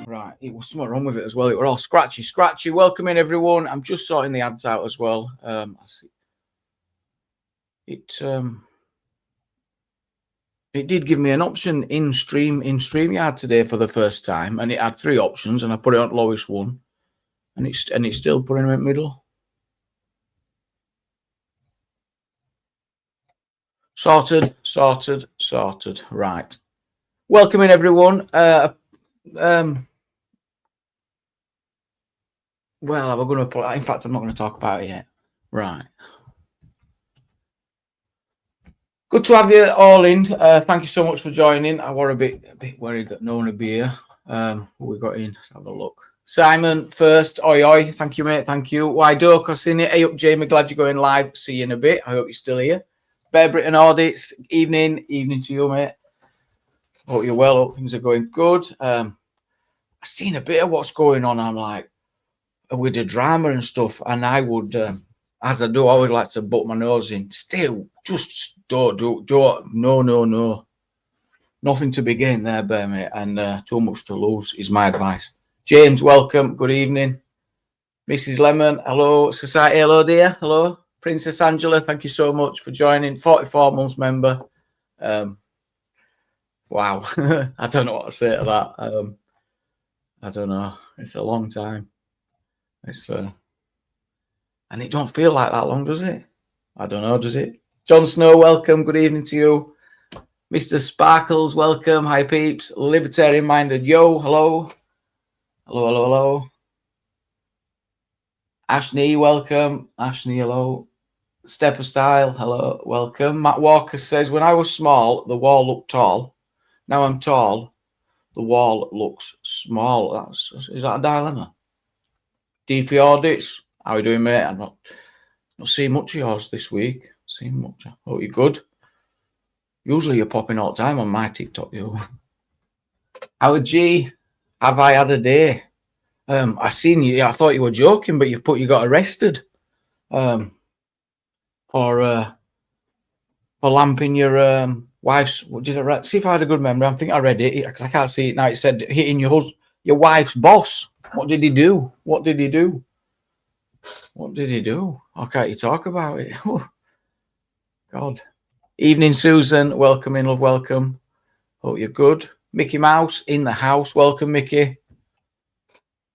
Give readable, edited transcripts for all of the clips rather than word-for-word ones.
Right, it was something wrong with it as well. It were all scratchy. Welcome in, everyone. I'm just sorting the ads out as well. I see. It did give me an option in StreamYard today for the first time, and it had 3 options, and I put it on lowest one, and it's still putting it in the middle. Sorted. Right. Welcome in, everyone. Well, we're going to put. In fact, I'm not going to talk about it yet. Right. Good to have you all in. Thank you so much for joining. I were a bit worried that no one would be here. What we got in? Let's have a look. Simon first. Oi. Thank you, mate. Thank you. Why Doke? I've seen it. Hey up, Jamie. Glad you're going live. See you in a bit. I hope you're still here. Bear Britain audits. Evening to you, mate. Hope you're well. Hope things are going good. I've seen a bit of what's going on. I'm like, with the drama and stuff, and I would, as I do, I would like to butt my nose in. Still, just don't. No. Nothing to be gained there, bear mate, and too much to lose is my advice. James, welcome. Good evening. Mrs. Lemon, hello. Society, hello, dear. Hello. Princess Angela, thank you so much for joining. 44 months member. Wow. I don't know what to say to that. I don't know. It's a long time. It's and it don't feel like that long, does it? I don't know, does it? Jon Snow, welcome. Good evening to you. Mr. Sparkles, welcome. Hi, peeps. Libertarian minded, yo, hello. Hello. Ashney, welcome. Ashney, hello. Step of Style, hello, welcome. Matt Walker says, when I was small, the wall looked tall. Now I'm tall, the wall looks small. Is that a dilemma? DP audits, how are you doing, mate? I'm not seeing much of yours this week. Seeing much. Oh, you're good. Usually you're popping all the time on my TikTok, you. Howard G, have I had a day? I seen you. I thought you were joking, but you got arrested. For lamping your wife's. What did I read? See if I had a good memory. I think I read it because I can't see it now. It said hitting your wife's boss. What did he do? How can't you talk about it? Oh, God. Evening, Susan. Welcome in, love. Welcome. Hope you're good. Mickey Mouse in the house. Welcome, Mickey.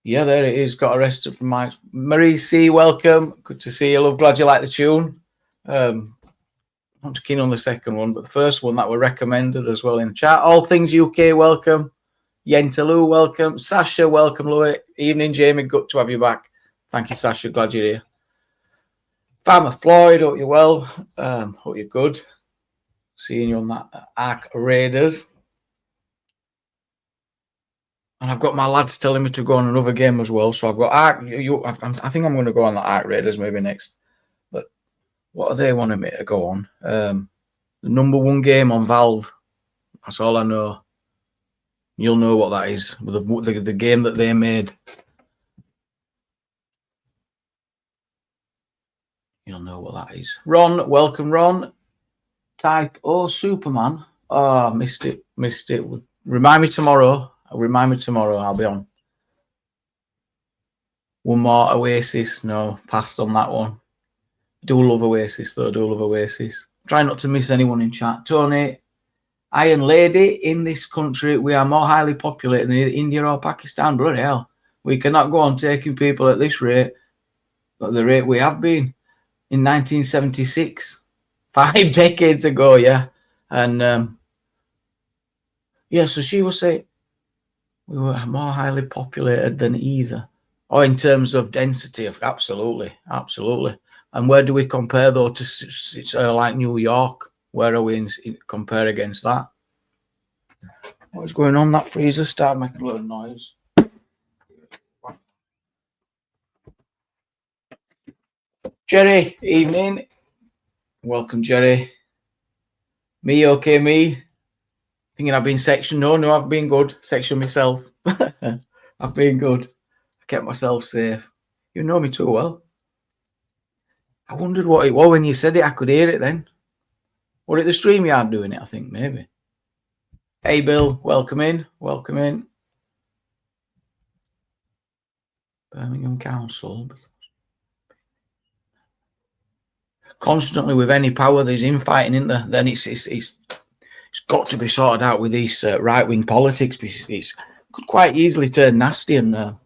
Yeah, there it is. Got arrested from Mike. Marie C. Welcome. Good to see you, love. Glad you like the tune. I'm just keen on the second one, but the first one that were recommended as well in the chat. All Things UK, welcome. Yentaloo, welcome. Sasha, welcome, Louis. Evening, Jamie. Good to have you back. Thank you, Sasha. Glad you're here. Farmer Floyd, hope you're well. Hope you're good. Seeing you on that Ark Raiders. And I've got my lads telling me to go on another game as well. So I've got Ark. I think I'm going to go on the Ark Raiders maybe next. But what are they wanting me to go on? The number 1 game on Valve. That's all I know. You'll know what that is. The game that they made. You'll know what that is. Ron, welcome, Ron. Type Superman. Oh, missed it. Remind me tomorrow. I'll be on. One more Oasis. No, passed on that one. Do love Oasis, though. Try not to miss anyone in chat. Tony, Iron Lady, in this country, we are more highly populated than India or Pakistan. Bloody hell. We cannot go on taking people at this rate, at the rate we have been in 1976. 5 decades ago, yeah. And Yeah, so she was saying we were more highly populated than either. Oh, in terms of density, absolutely. And where do we compare though to like New York? Where are we in compare against that? What's going on? That freezer started making a little noise. Jerry, evening. Welcome, Jerry. Me, okay, me? Thinking I've been sectioned. No, I've been good. Section myself. I've been good. I kept myself safe. You know me too well. I wondered what it was when you said it. I could hear it then. Were it the StreamYard doing it? I think maybe. Hey, Bill. Welcome in. Welcome in. Birmingham Council. Constantly with any power, there's infighting, isn't there? Then it's got to be sorted out with these right-wing politics. It could quite easily turn nasty, and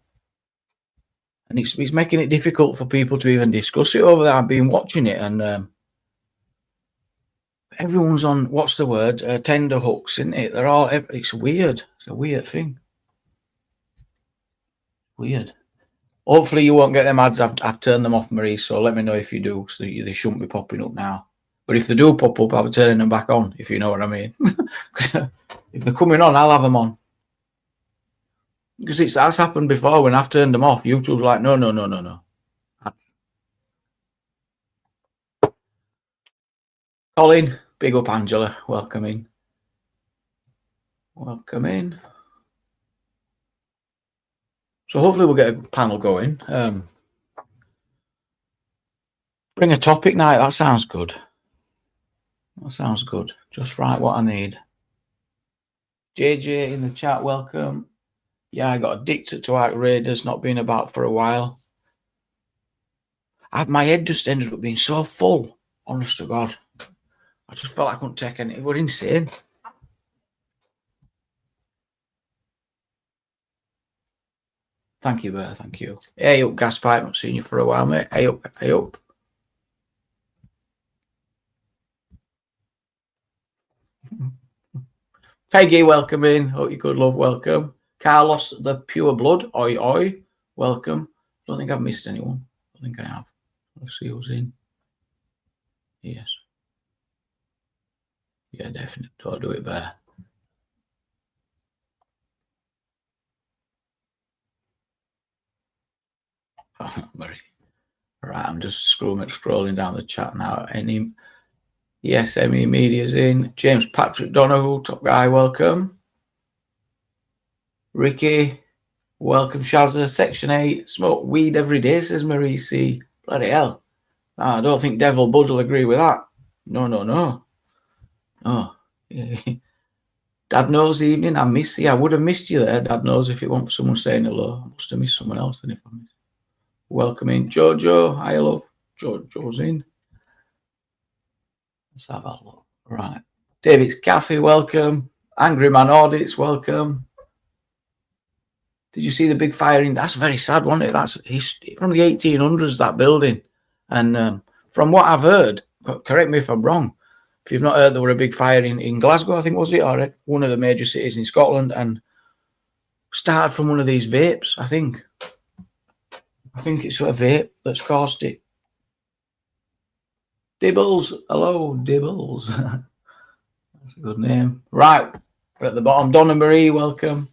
it's making it difficult for people to even discuss it over there. I've been watching it, and everyone's on, what's the word? Tender hooks, isn't it? They're all. It's weird. It's a weird thing. Weird. Hopefully you won't get them ads. I've turned them off, Marie. So let me know if you do. So they shouldn't be popping up now. But if they do pop up, I'll be turning them back on, if you know what I mean. If they're coming on, I'll have them on. Because that's happened before when I've turned them off. YouTube's like, no. Colin, big up Angela. Welcome in. Welcome in. So hopefully we'll get a panel going. Bring a topic night. That sounds good. That sounds good. Just right what I need. JJ in the chat, welcome. Yeah, I got addicted to Ark Raiders, not been about for a while. My head just ended up being so full, honest to God. I just felt I couldn't take any. It was insane. Thank you, Bear. Thank you. Hey up, Gaspipe. Not seen you for a while, mate. Hey up. Hey up. Peggy, welcome in. Hope you're good, love. Welcome. Carlos, the Pure Blood. Oi, oi. Welcome. Don't think I've missed anyone. I think I have. Let's see who's in. Yes. Yeah, definitely. Don't do it, Bear. Murray. Right, I'm just scrolling down the chat now. Yes, ME Media's in. James Patrick Donoghue, top guy, welcome. Ricky, welcome. Shazza, Section 8. Smoke weed every day, says Marie C. Bloody hell. I don't think Devil Bud will agree with that. No. Oh. Dad knows evening. I miss you. I would have missed you there. Dad knows if it weren't for someone saying hello. I must have missed someone else then if I missed. Welcome in. Jojo. Hi, love. Jojo's in. Let's have a look. Right. David's Cafe, welcome. Angry Man Audits, welcome. Did you see the big firing? That's very sad, wasn't it? That's from the 1800s, that building. And from what I've heard, correct me if I'm wrong, if you've not heard, there were a big fire in Glasgow, I think, was it? Or one of the major cities in Scotland, and started from one of these vapes, I think. I think it's a vape that's caused it. Dibbles. Hello, Dibbles. That's a good name. Right. We're at the bottom. Donna Marie, welcome.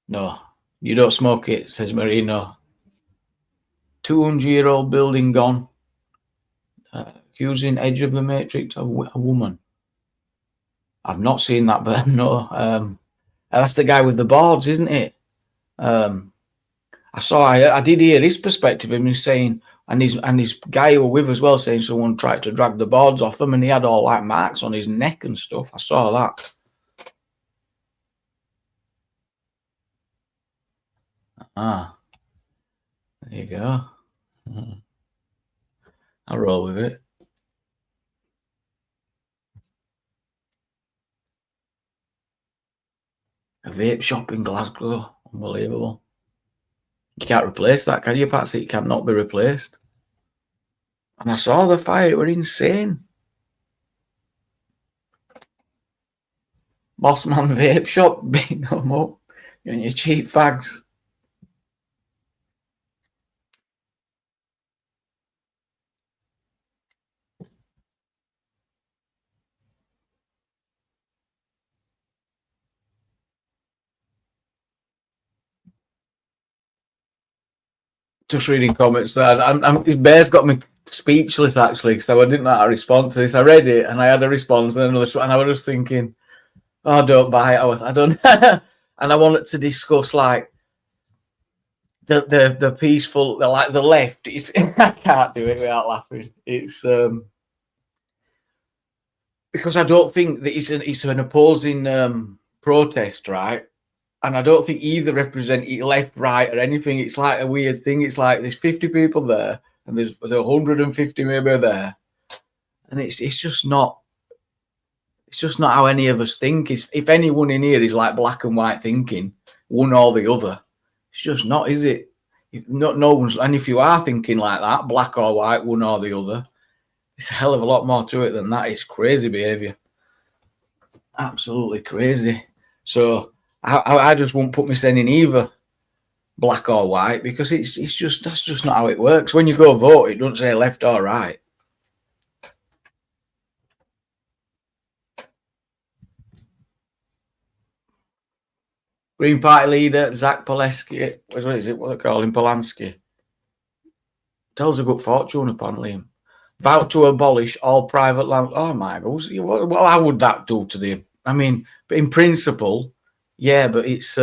No, you don't smoke it, says Marie. No. 200-year-old building gone. Accusing Edge of the Matrix of a woman. I've not seen that, but no. That's the guy with the boards, isn't it? I did hear his perspective. Him saying, and his guy who were with as well, saying someone tried to drag the boards off him, and he had all like marks on his neck and stuff. I saw that. There you go. I'll roll with it. A vape shop in Glasgow. Unbelievable. You can't replace that, can you, Patsy? It cannot be replaced. And I saw the fire. It were insane. Bossman Vape Shop, beat them up. And your cheap fags. Just reading comments there. Bear's got me speechless actually, so I didn't know how to respond to this. I read it and I had a response and another, and I was just thinking, oh, don't buy it. I don't, and I wanted to discuss like the peaceful, like the left. It's, I can't do it without laughing. It's because I don't think that it's an opposing protest, right? And I don't think either represent left, right, or anything. It's like a weird thing. It's like there's 50 people there, and there's 150 maybe there, and it's just not. It's just not how any of us think. If anyone in here is like black and white thinking, one or the other, it's just not, is it? No one's. And if you are thinking like that, black or white, one or the other, it's a hell of a lot more to it than that. It's crazy behaviour, absolutely crazy. So. I just won't put myself in either black or white because it's just that's just not how it works. When you go vote, it doesn't say left or right. Green Party leader Zach Poleski, what is it? What they call him? Polanski tells a good fortune upon him. About to abolish all private land. Oh my God! How would that do to the? I mean, in principle. Yeah, but it's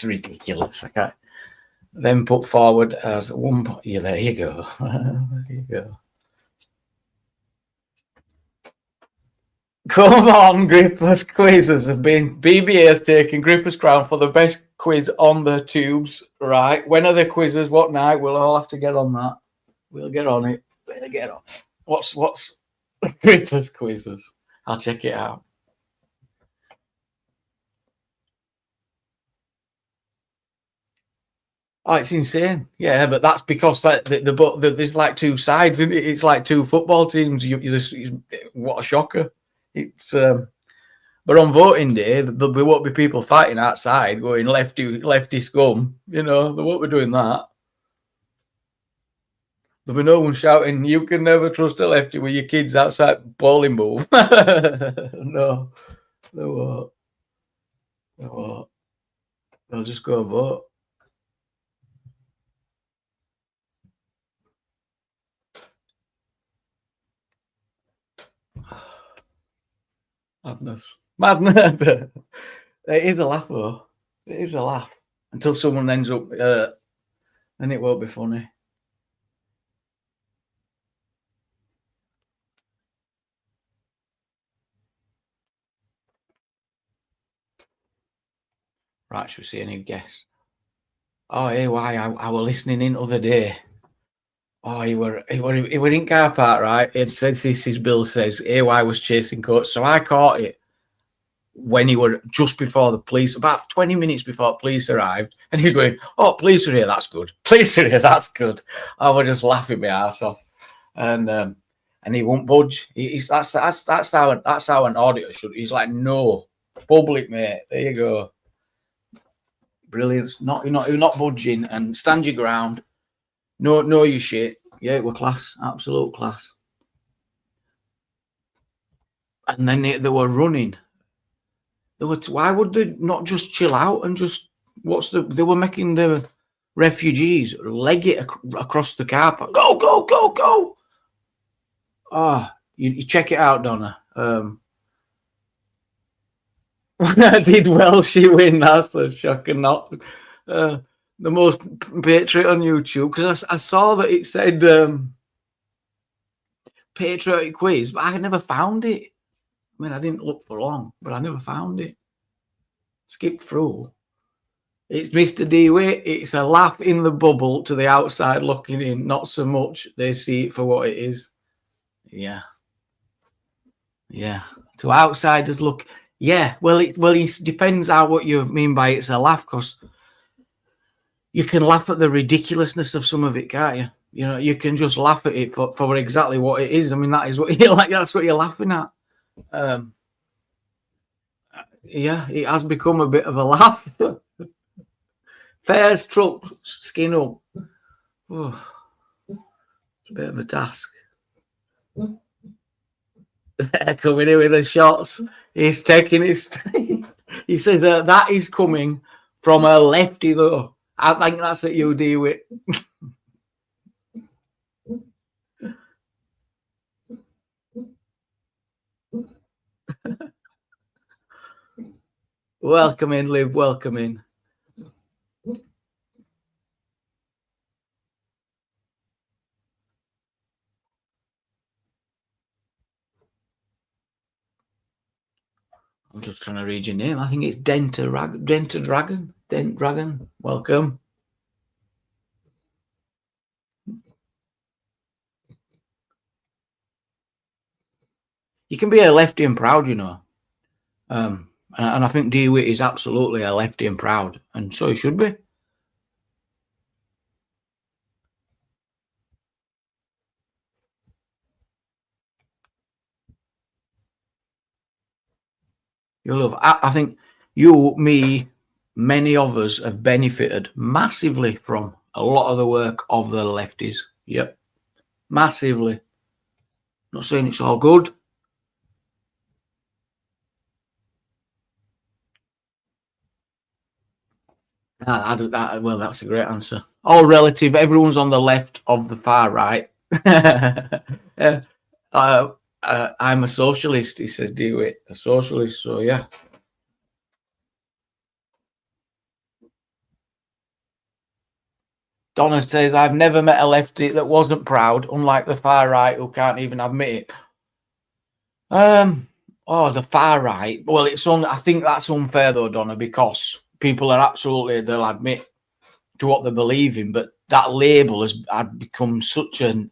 ridiculous. I can't then put forward as one. Yeah, there you go. There you go. Come on, Grippers quizzes have been. BBA has taken Grippers crown for the best quiz on the tubes. Right? When are the quizzes? What night? We'll all have to get on that. We'll get on it. We'll get on. What's Grippers quizzes? I'll check it out. Oh, it's insane. Yeah, but that's because there's like two sides. Isn't it? It's like two football teams. What a shocker! It's but on voting day, there won't be people fighting outside going lefty scum. You know, they won't be doing that. There'll be no one shouting, "You can never trust a lefty" with your kids outside bowling ball. No, they won't. They won't. They'll just go vote. Madness. It is a laugh, though. It is a laugh. Until someone ends up, then it won't be funny. Right, should we see any guests? Oh, AY, I was listening in other day. Oh, he were in car park, right? It says his bill says AY was chasing coach. So I caught it when he were just before the police, about 20 minutes before police arrived, and he's going, "Oh, police are here, that's good. Police are here, that's good." I was just laughing my ass off. And he won't budge. That's how an auditor should. He's like, no, public, mate. There you go. Brilliant. You're not budging and stand your ground. No, you shit. Yeah, we're class, absolute class. And then they were running. Why would they not just chill out and just they were making the refugees leg it across the car park. Go, go, go, go. Ah, you check it out, Donna. Did Welshie win? That's a shock and not the most patriot on YouTube, because I saw that it said patriotic quiz, but I never found it. I mean, I didn't look for long, but I never found it. Skipped through. It's Mr. Dewey. It's a laugh in the bubble to the outside looking in. Not so much they see it for what it is. Yeah. To outsiders look. Yeah. Well, it depends on what you mean by it's a laugh, because you can laugh at the ridiculousness of some of it, can't you? you know, you can just laugh at it for exactly what it is. I mean, that is what you like. That's what you're laughing at. Yeah, it has become a bit of a laugh. Fares truck skin up. Oh, it's a bit of a task. They're coming in with the shots. He's taking his. He says that is coming from a lefty, though. I think that's what you deal with. Welcome in, Liv. Welcome in. I'm just trying to read your name. I think it's Denta Dragon. Dent Dragon. Welcome. You can be a lefty and proud, you know. And I think DeWitt is absolutely a lefty and proud, and so he should be. I think you, me, many of us have benefited massively from a lot of the work of the lefties. Yep, massively. Not saying it's all good. Well, that's a great answer. All relative. Everyone's on the left of the far right. I'm a socialist, he says, DeWitt. A socialist, so yeah. Donna says, I've never met a lefty that wasn't proud, unlike the far right who can't even admit it. The far right. Well, I think that's unfair though, Donna, because people are absolutely, they'll admit to what they believe in, but that label had become such an,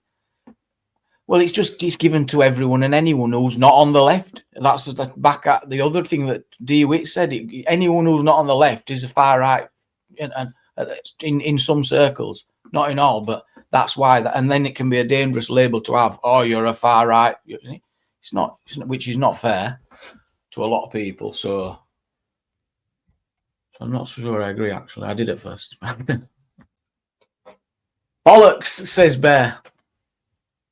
well, it's given to everyone and anyone who's not on the left. That's back at the other thing that DeWitt said. Anyone who's not on the left is a far right, and in some circles, not in all, but that's why. And then it can be a dangerous label to have. Oh, you're a far right. It's not, which is not fair to a lot of people. So I'm not sure I agree. Actually, I did it first. Bollocks, says Bear.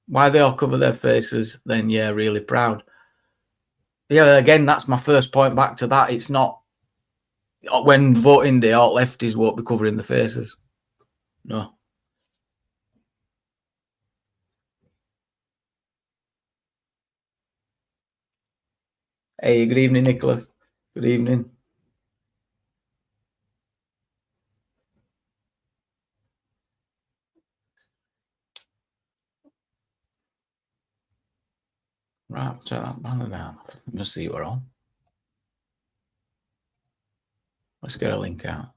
Why they all cover their faces, then yeah, really proud. Yeah, again, that's my first point back to that. It's not when voting day, all lefties won't be covering the faces. No. Hey, good evening, Nicholas. Good evening. Right, turn that banner down. Let's see we're on. Let's get a link out.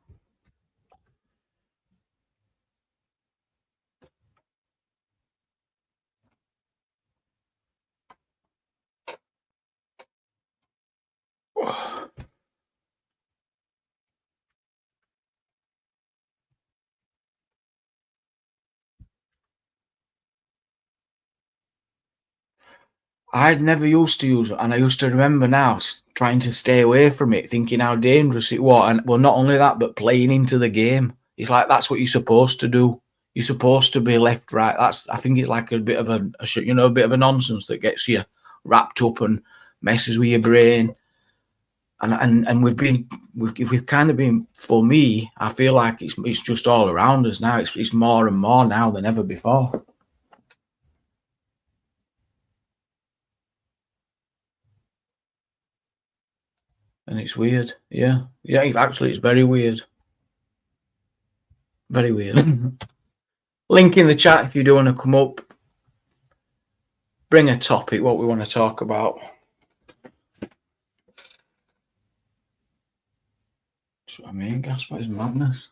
I'd never used to use it, and I used to remember now trying to stay away from it, thinking how dangerous it was. And well, not only that, but playing into the game. It's like that's what you're supposed to do. You're supposed to be left, right. I think it's like a bit of a bit of a nonsense that gets you wrapped up and messes with your brain. And we've kind of been, for me, I feel like it's just all around us now. It's more and more now than ever before. And it's weird. Yeah. Actually, it's very weird. Very weird. Link in the chat if you do want to come up. Bring a topic, what we want to talk about. That's what I mean. Gaspar is madness.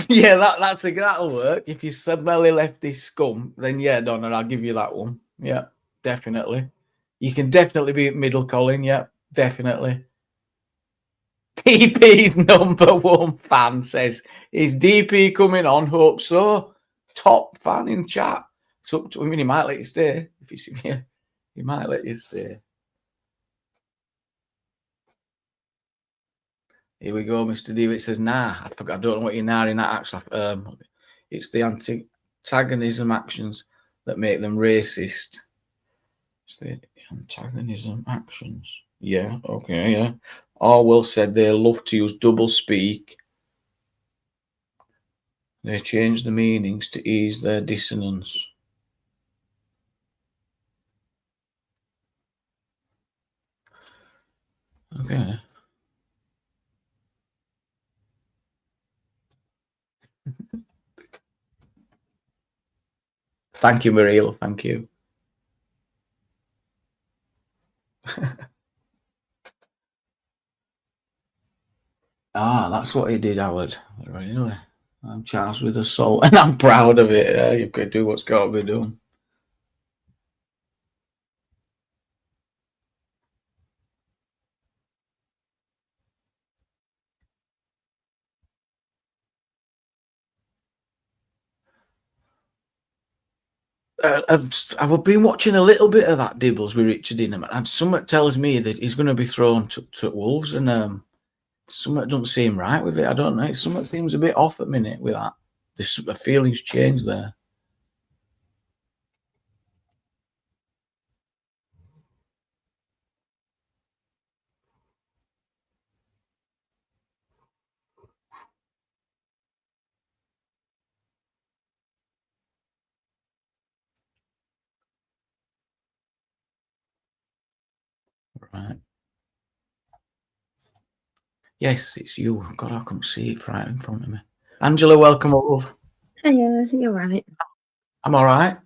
Yeah, that'll work. If you smelly lefty scum, then yeah, Donna, I'll give you that one. Yeah, definitely. You can definitely be middle, Colin. Yeah, definitely. DP's #1 fan says, is DP coming on? Hope so. Top fan in chat. It's up to him. He might let you stay. If he's here, he might let you stay. Here we go. Mr. Dewitt says, nah, I don't know what you're narring that actually. It's the antagonism actions that make them racist. It's the antagonism actions. Yeah, okay, yeah. Orwell said they love to use double speak. They change the meanings to ease their dissonance. Okay. Thank you, Mariel. Thank you. That's what he did, Howard. Really? I'm charged with assault and I'm proud of it. You've got to do what's got to be done. I've been watching a little bit of that Dibbles with Richard Ingham, and something tells me that he's going to be thrown to Wolves, and something doesn't seem right with it. I don't know. Something seems a bit off at minute with that. The feelings change there. Right. Yes, it's you. God, I can't see it right in front of me. Angela, welcome, love. Hiya, you're right. I'm all right.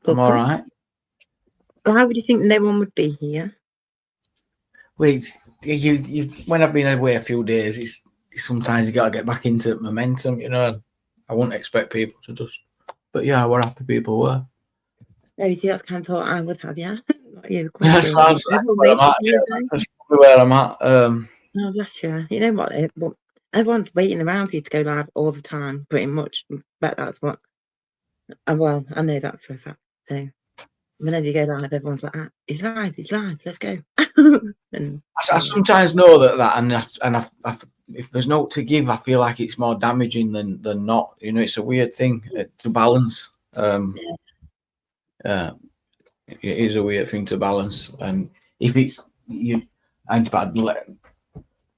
I'm all right. Why would you think no one would be here? Wait, you. When I've been away a few days, it's sometimes you got to get back into momentum. You know, I wouldn't expect people to just. But yeah, we're happy people were. Oh, you see, that's kind of thought I would have, yeah. That's where I'm at. Oh, bless you. You know what? Everyone's waiting around for you to go live all the time, pretty much. But that's what. Well, I know that for a fact. So whenever you go live, everyone's like, "He's live, let's go." And I sometimes know that, and if there's no to give, I feel like it's more damaging than not. You know, it's a weird thing to balance. It is a weird thing to balance, and if it's you, in fact,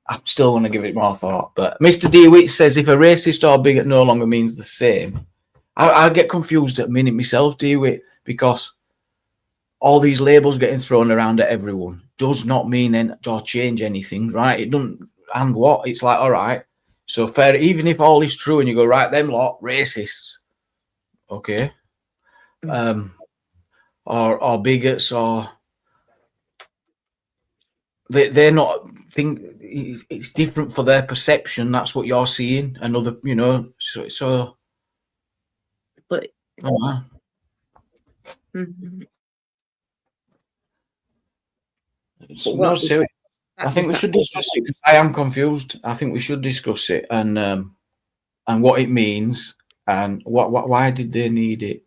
I'm still going to give it more thought. But Mr. DeWitt says if a racist or bigot no longer means the same, I get confused at a minute myself, DeWitt, because all these labels getting thrown around at everyone does not mean or change anything, right? It doesn't. And what? It's like, all right, so fair. Even if all is true, and you go right, them lot racists, okay, or bigots, or they're not. Think it's different for their perception. That's what you're seeing, and other, you know. So. But. Oh, no, seriously. I think we should discuss it. I am confused. I think we should discuss it and what it means and why did they need it?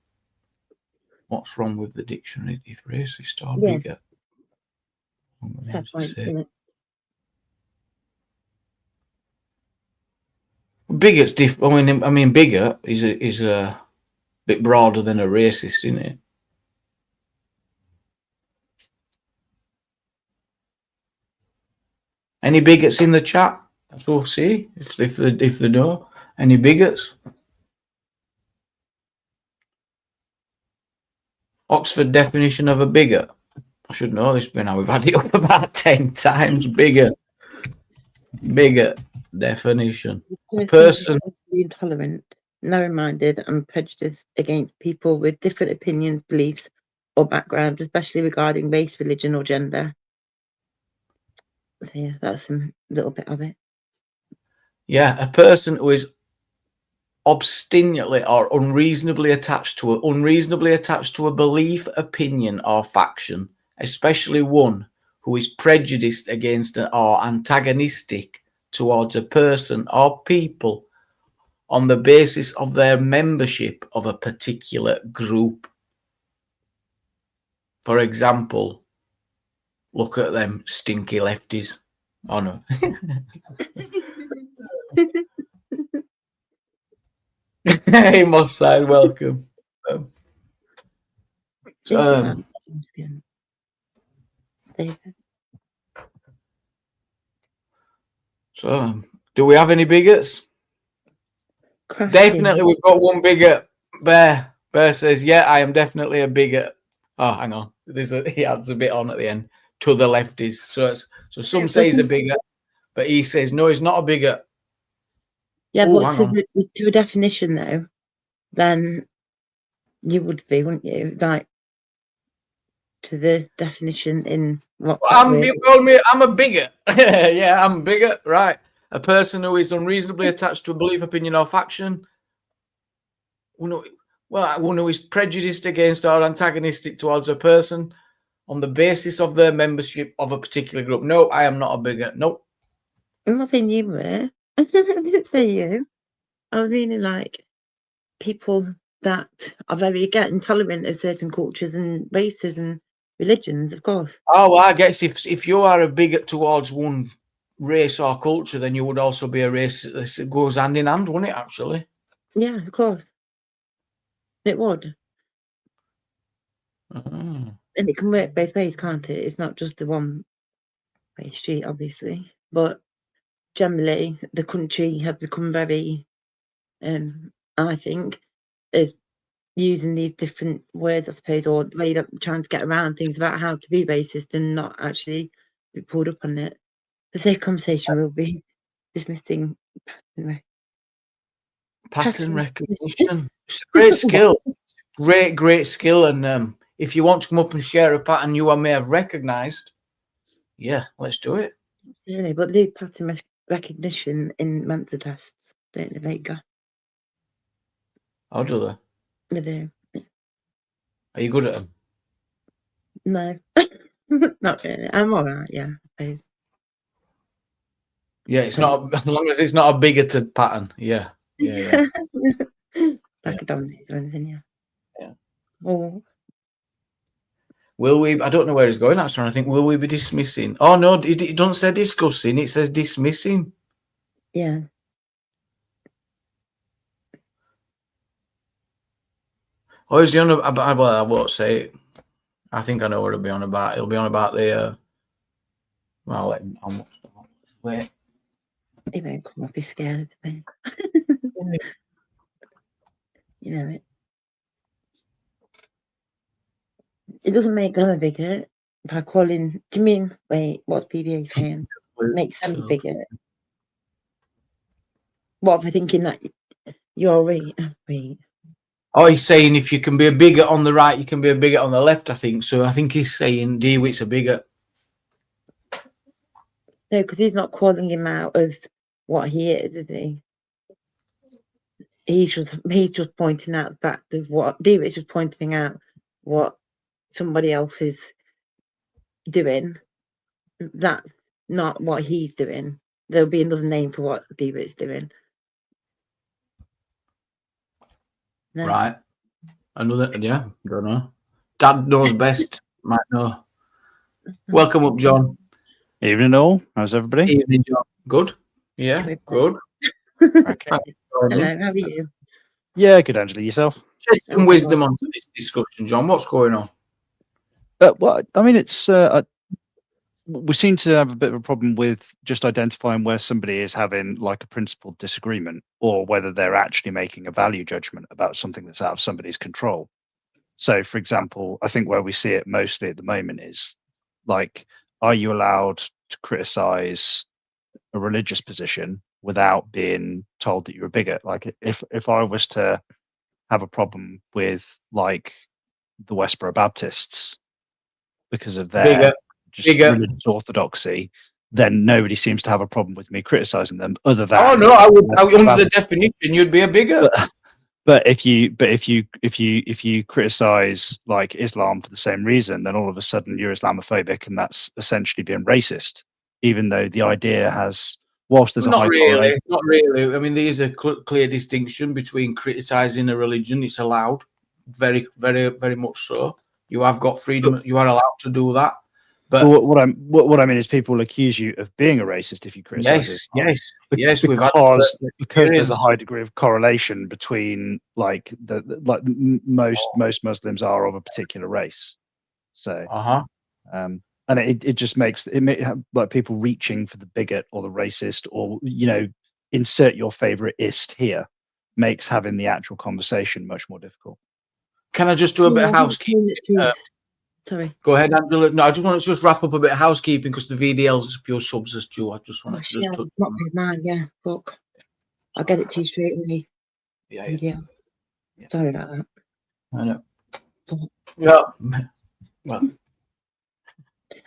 What's wrong with the dictionary if racist or bigot? Fair point, isn't it? Bigot's different. I mean, bigot is a bit broader than a racist, isn't it? Any bigots in the chat? That's what we'll see if they know. Any bigots? Oxford definition of a bigot. I should know this by now. We've had it up about 10 times. Bigot definition. A person intolerant, narrow-minded, and prejudiced against people with different opinions, beliefs, or backgrounds, especially regarding race, religion, or gender. So yeah, that's a little bit of it. Yeah, a person who is obstinately or unreasonably attached to a belief, opinion, or faction, especially one who is prejudiced against or antagonistic towards a person or people on the basis of their membership of a particular group. For example, look at them stinky lefties. Oh no. Hey, Moss side, welcome. So, do we have any bigots? Crafty. Definitely, we've got one bigot. Bear says, "Yeah, I am definitely a bigot." Oh, hang on. He adds a bit on at the end. To the lefties. So some say he's a bigot, but he says no, he's not a bigot. Yeah, but to a definition though, then you would be, wouldn't you? Like to the definition in what? You call me? I'm a bigot. Yeah, I'm a bigot. Right, a person who is unreasonably attached to a belief, opinion, or faction. One who is prejudiced against or antagonistic towards a person on the basis of their membership of a particular group. No, I am not a bigot. Nope. I'm not saying you were. I didn't say you. I really like people that are very intolerant of certain cultures and races and religions, of course. Oh, well, I guess if you are a bigot towards one race or culture, then you would also be a race. It goes hand in hand, wouldn't it, actually? Yeah, of course. It would. Mm. And it can work both ways, can't it? It's not just the one way street, obviously. But generally, the country has become very, I think, is using these different words, I suppose, or the way that trying to get around things about how to be racist and not actually be pulled up on it. The same conversation will be dismissing pattern recognition. It's a great skill. Great skill. And if you want to come up and share a pattern you may have recognised, yeah, let's do it. Really, but the pattern recognition in Mensa tests, don't they, Vega? How do they? They do. Are you good at them? No, not really. I'm all right, yeah, I suppose. Yeah, it's not as long as it's not a bigoted pattern. Yeah. Like a dominance or anything, yeah. Oh. Will we? I don't know where he's going. That's trying to think. Will we be dismissing? Oh no, it don't say discussing. It says dismissing. Yeah. Oh, is he on about? Well, I won't say it. I think I know what he'll be on about. He'll be on about the. Well, I'll let him. Wait. He won't come up. He's scared of me. You know it. It doesn't make them a bigot by calling. Do you mean? Wait, what's PBA saying? Makes them a bigot. What if I thinking that you're right? Wait. Oh, he's saying if you can be a bigot on the right, you can be a bigot on the left. I think so. I think he's saying DeWitt's a bigot. No, because he's not calling him out of what he is he? He's just pointing out the fact of what DeWitt's just pointing out what somebody else is doing. That's not what he's doing. There'll be another name for what DeWitt's doing. No. Right. Another, yeah, don't know. Dad knows best. Might know. Welcome up, John. Evening all. How's everybody? Evening, John. Good. Yeah, good. Okay. Hello, how are you? Yeah, good, Angela. Yourself? Shed some wisdom onto this discussion, John. What's going on? Well, I mean, it's we seem to have a bit of a problem with just identifying where somebody is having like a principled disagreement or whether they're actually making a value judgment about something that's out of somebody's control. So, for example, I think where we see it mostly at the moment is like, are you allowed to criticize a religious position without being told that you're a bigot? Like if I was to have a problem with like the Westboro Baptists because of their religious orthodoxy, then nobody seems to have a problem with me criticizing them other than under the definition you'd be a bigot. But if you criticize like Islam for the same reason, then all of a sudden you're Islamophobic, and that's essentially being racist, even though the idea has whilst there's a Not high really, correlation. not really. I mean, there is a clear distinction between criticising a religion. It's allowed, very, very, very much so. You have got freedom. You are allowed to do that. But Well, what I mean is people accuse you of being a racist if you criticise it. yes, we've had because there's a experience. high degree of correlation between like most Muslims are of a particular race. So and it just makes like people reaching for the bigot or the racist or insert your favorite-ist here makes having the actual conversation much more difficult. Can I just do a bit of housekeeping? Sorry. Go ahead, Angela. No, I just want to just wrap up a bit of housekeeping because the VDL's a few subs as due. I just want to just touch not paid mine, yeah. Fuck. I'll get it to you straight away. Yeah. Sorry about that. I know. Yeah. Well,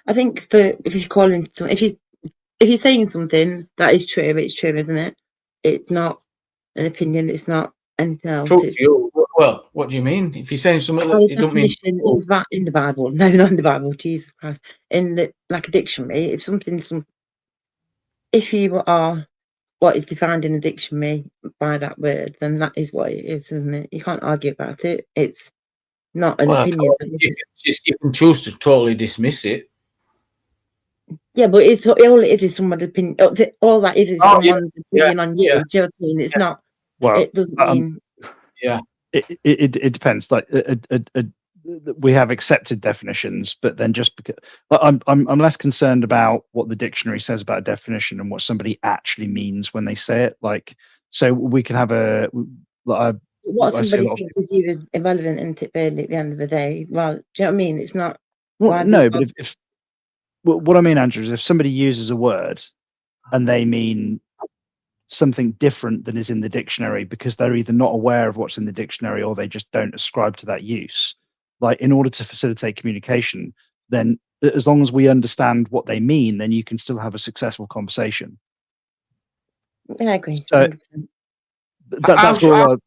I think if you're calling if you're saying something that is true, it's true, isn't it? It's not an opinion. It's not anything else. true to you. Well, what do you mean? If you're saying something that you don't mean in the Bible, no, not in the Bible. Jesus Christ! In the like a dictionary, if you are what is defined in a dictionary by that word, then that is what it is, isn't it? You can't argue about it. It's not an opinion. You can choose to totally dismiss it. Yeah, but it's all it is someone's opinion. All that is someone's opinion on you. Do you know what I mean? It's not. Well, it doesn't mean. Yeah. It depends. Like we have accepted definitions, but then just because I'm less concerned about what the dictionary says about a definition and what somebody actually means when they say it. Like, so we can have what somebody thinks of you is irrelevant, isn't it? Really, at the end of the day, well, do you know what I mean? It's not. Well, no, but if what I mean, Andrew, is if somebody uses a word and they mean something different than is in the dictionary because they're either not aware of what's in the dictionary or they just don't ascribe to that use, like in order to facilitate communication, then as long as we understand what they mean, then you can still have a successful conversation. Yeah, I agree. So that's all.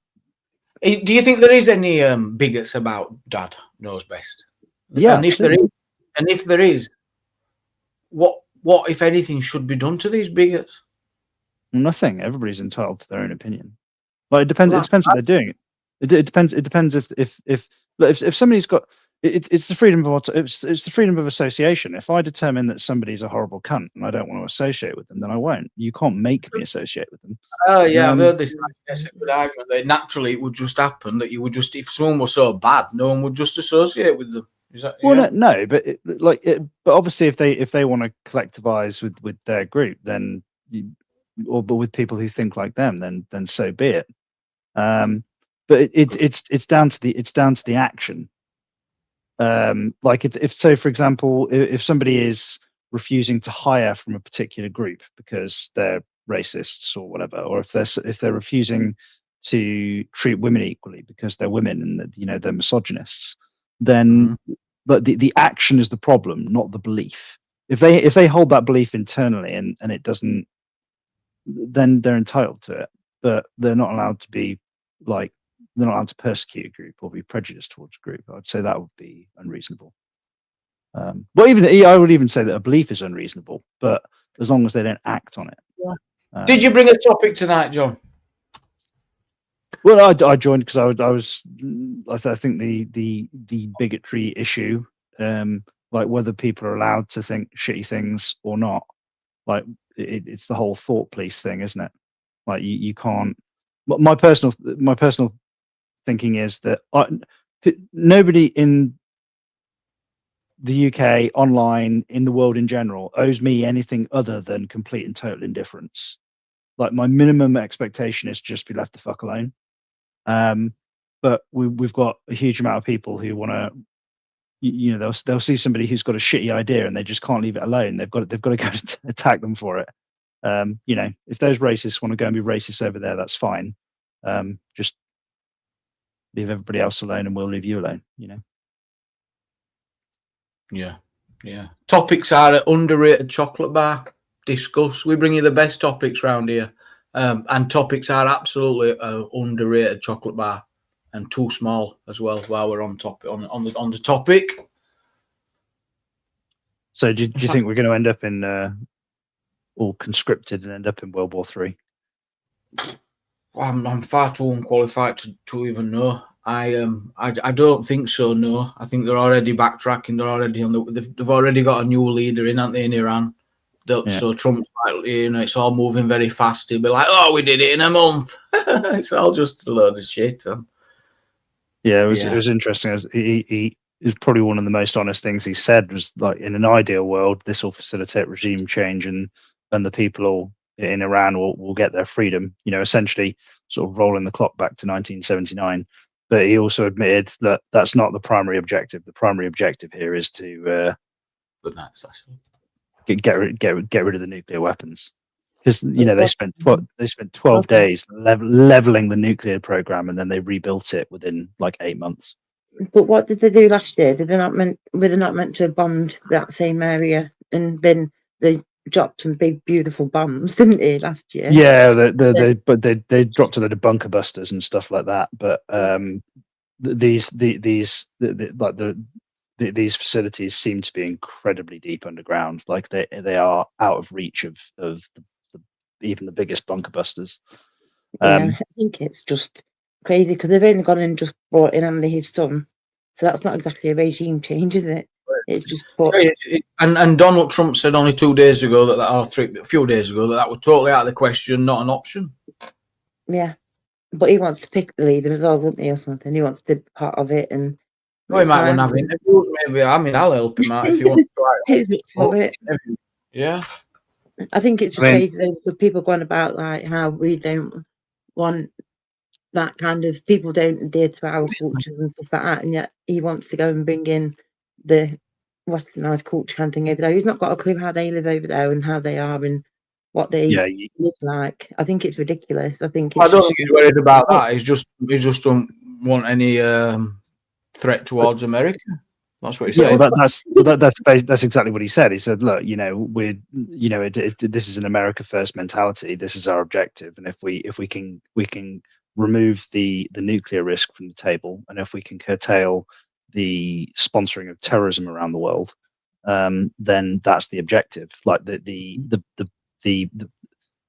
Do you think there is any bigots about Dad Knows Best? Yeah, and if there is, what if anything should be done to these bigots? Nothing. Everybody's entitled to their own opinion. Well, it depends. It depends what they're doing. It depends. It depends if somebody's got. It's the freedom of it's the freedom of association. If I determine that somebody's a horrible cunt and I don't want to associate with them, then I won't. You can't make me associate with them. Oh yeah, I've heard this. Yes, a good argument that naturally it would just happen that you would just, if someone was so bad, no one would just associate with them. Is that, well, no, but but obviously if they want to collectivize with their group, then but with people who think like them, then so be it. But it's down to the action. Like if so, for example, if somebody is refusing to hire from a particular group because they're racists or whatever, or if they're refusing to treat women equally because they're women and they're misogynists, then the action is the problem, not the belief. If they hold that belief internally and it doesn't, then they're entitled to it, but they're not allowed to be like, they're not allowed to persecute a group or be prejudiced towards a group. I'd say that would be unreasonable. Well, I would even say that a belief is unreasonable, but as long as they don't act on it. Yeah. Did you bring a topic tonight, John? Well, I joined because I think the bigotry issue, like whether people are allowed to think shitty things or not, like it's the whole thought police thing, isn't it? Like you can't. My personal thinking is that nobody in the UK, online, in the world in general, owes me anything other than complete and total indifference. Like my minimum expectation is just be left the fuck alone. But we've got a huge amount of people who want to, they'll see somebody who's got a shitty idea and they just can't leave it alone. They've got to go to attack them for it. If those racists want to go and be racist over there, that's fine. Just leave everybody else alone and we'll leave you alone, Yeah. Topics are an underrated chocolate bar. Discuss. We bring you the best topics around here. And topics are absolutely underrated chocolate bar and too small as well while we're on the topic. So do you think we're going to end up in all conscripted and end up in World War III? I'm far too unqualified to even know. I don't think so. No, I think they're already backtracking. They're already they've already got a new leader in, aren't they, in Iran? So Trump's like, it's all moving very fast. He'll be like, "Oh, we did it in a month." It's all just a load of shit. Yeah, it was interesting. He is probably one of the most honest things he said was like, in an ideal world, this will facilitate regime change and the people all in Iran will get their freedom. Essentially sort of rolling the clock back to 1979. But he also admitted that that's not the primary objective. The primary objective here is to get rid of the nuclear weapons. Because they spent 12 days leveling the nuclear program, and then they rebuilt it within like 8 months. But what did they do last year? Were they not meant to have bombed that same area and they dropped some big beautiful bombs, didn't they, last year? Yeah, they dropped a load of bunker busters and stuff like that. But these facilities seem to be incredibly deep underground. Like they are out of reach of even the biggest bunker busters. I think it's just crazy because they've only gone and just brought in only his son, so that's not exactly a regime change, is it? It's just and Donald Trump said only 2 days ago a few days ago that was totally out of the question, not an option. Yeah, but he wants to pick the leader as well, doesn't he, or something? He wants to be part of it, and no, he might want to have interviews. Maybe I'll help him out if you want to try it. Yeah. I think it's just crazy though, because people going about like how we don't want that kind of, people don't adhere to our cultures and stuff like that, and yet he wants to go and bring in the westernized culture kind of thing over there. He's not got a clue how they live over there and how they are and what they live like. I think it's ridiculous. I don't think he's worried about that. He just don't want any threat towards America. That's what he said. Well, that's exactly what he said. He said, "Look, this is an America first mentality. This is our objective, and if we can remove the nuclear risk from the table, and if we can curtail the sponsoring of terrorism around the world, then that's the objective. Like the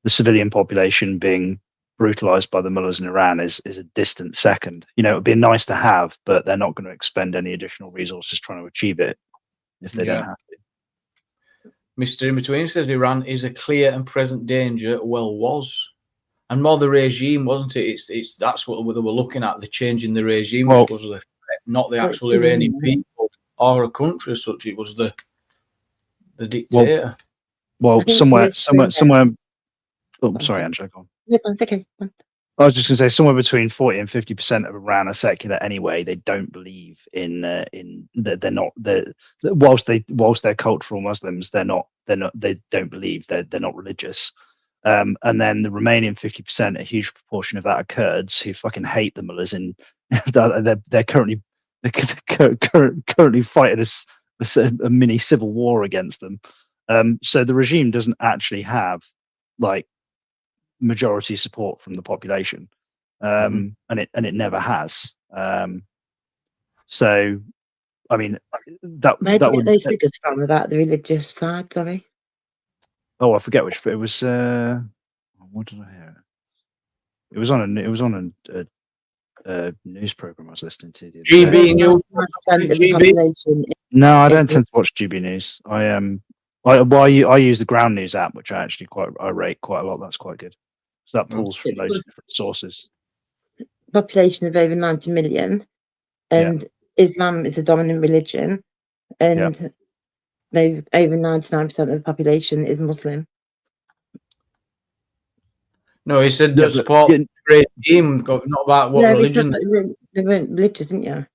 civilian population being brutalized by the mullahs in Iran is a distant second. It would be nice to have, but they're not going to expend any additional resources trying to achieve it if they don't have to." Mr. In Between says Iran is a clear and present danger. Well, was. And more the regime, wasn't it? It's that's what they were looking at, the change in the regime, which was the threat, not the actual Iranian people or a country as such. It was the dictator. Well, somewhere. Oh, sorry, Angela. Go on. Okay. I was just going to say somewhere between 40 and 50% of Iran are secular anyway. They don't believe in they're not whilst they're cultural Muslims, they don't believe they're not religious. And then the remaining 50%, a huge proportion of that are Kurds who fucking hate the mullahs, and they're currently fighting a mini civil war against them. So the regime doesn't actually have like majority support from the population, and it never has. So, I mean, where did those figures from about the religious side? Sorry. Oh, I forget which. It was. What did I hear? It was on a news program I was listening to. GB News. No, I don't tend to watch GB News. I use the Ground News app, which I rate quite a lot. That's quite good. So that pulls from loads of different sources. Population of over 90 million, and Islam is a dominant religion, and over 99% of the population is Muslim. No, he said the support regime, not about what religion. They weren't religious, didn't you?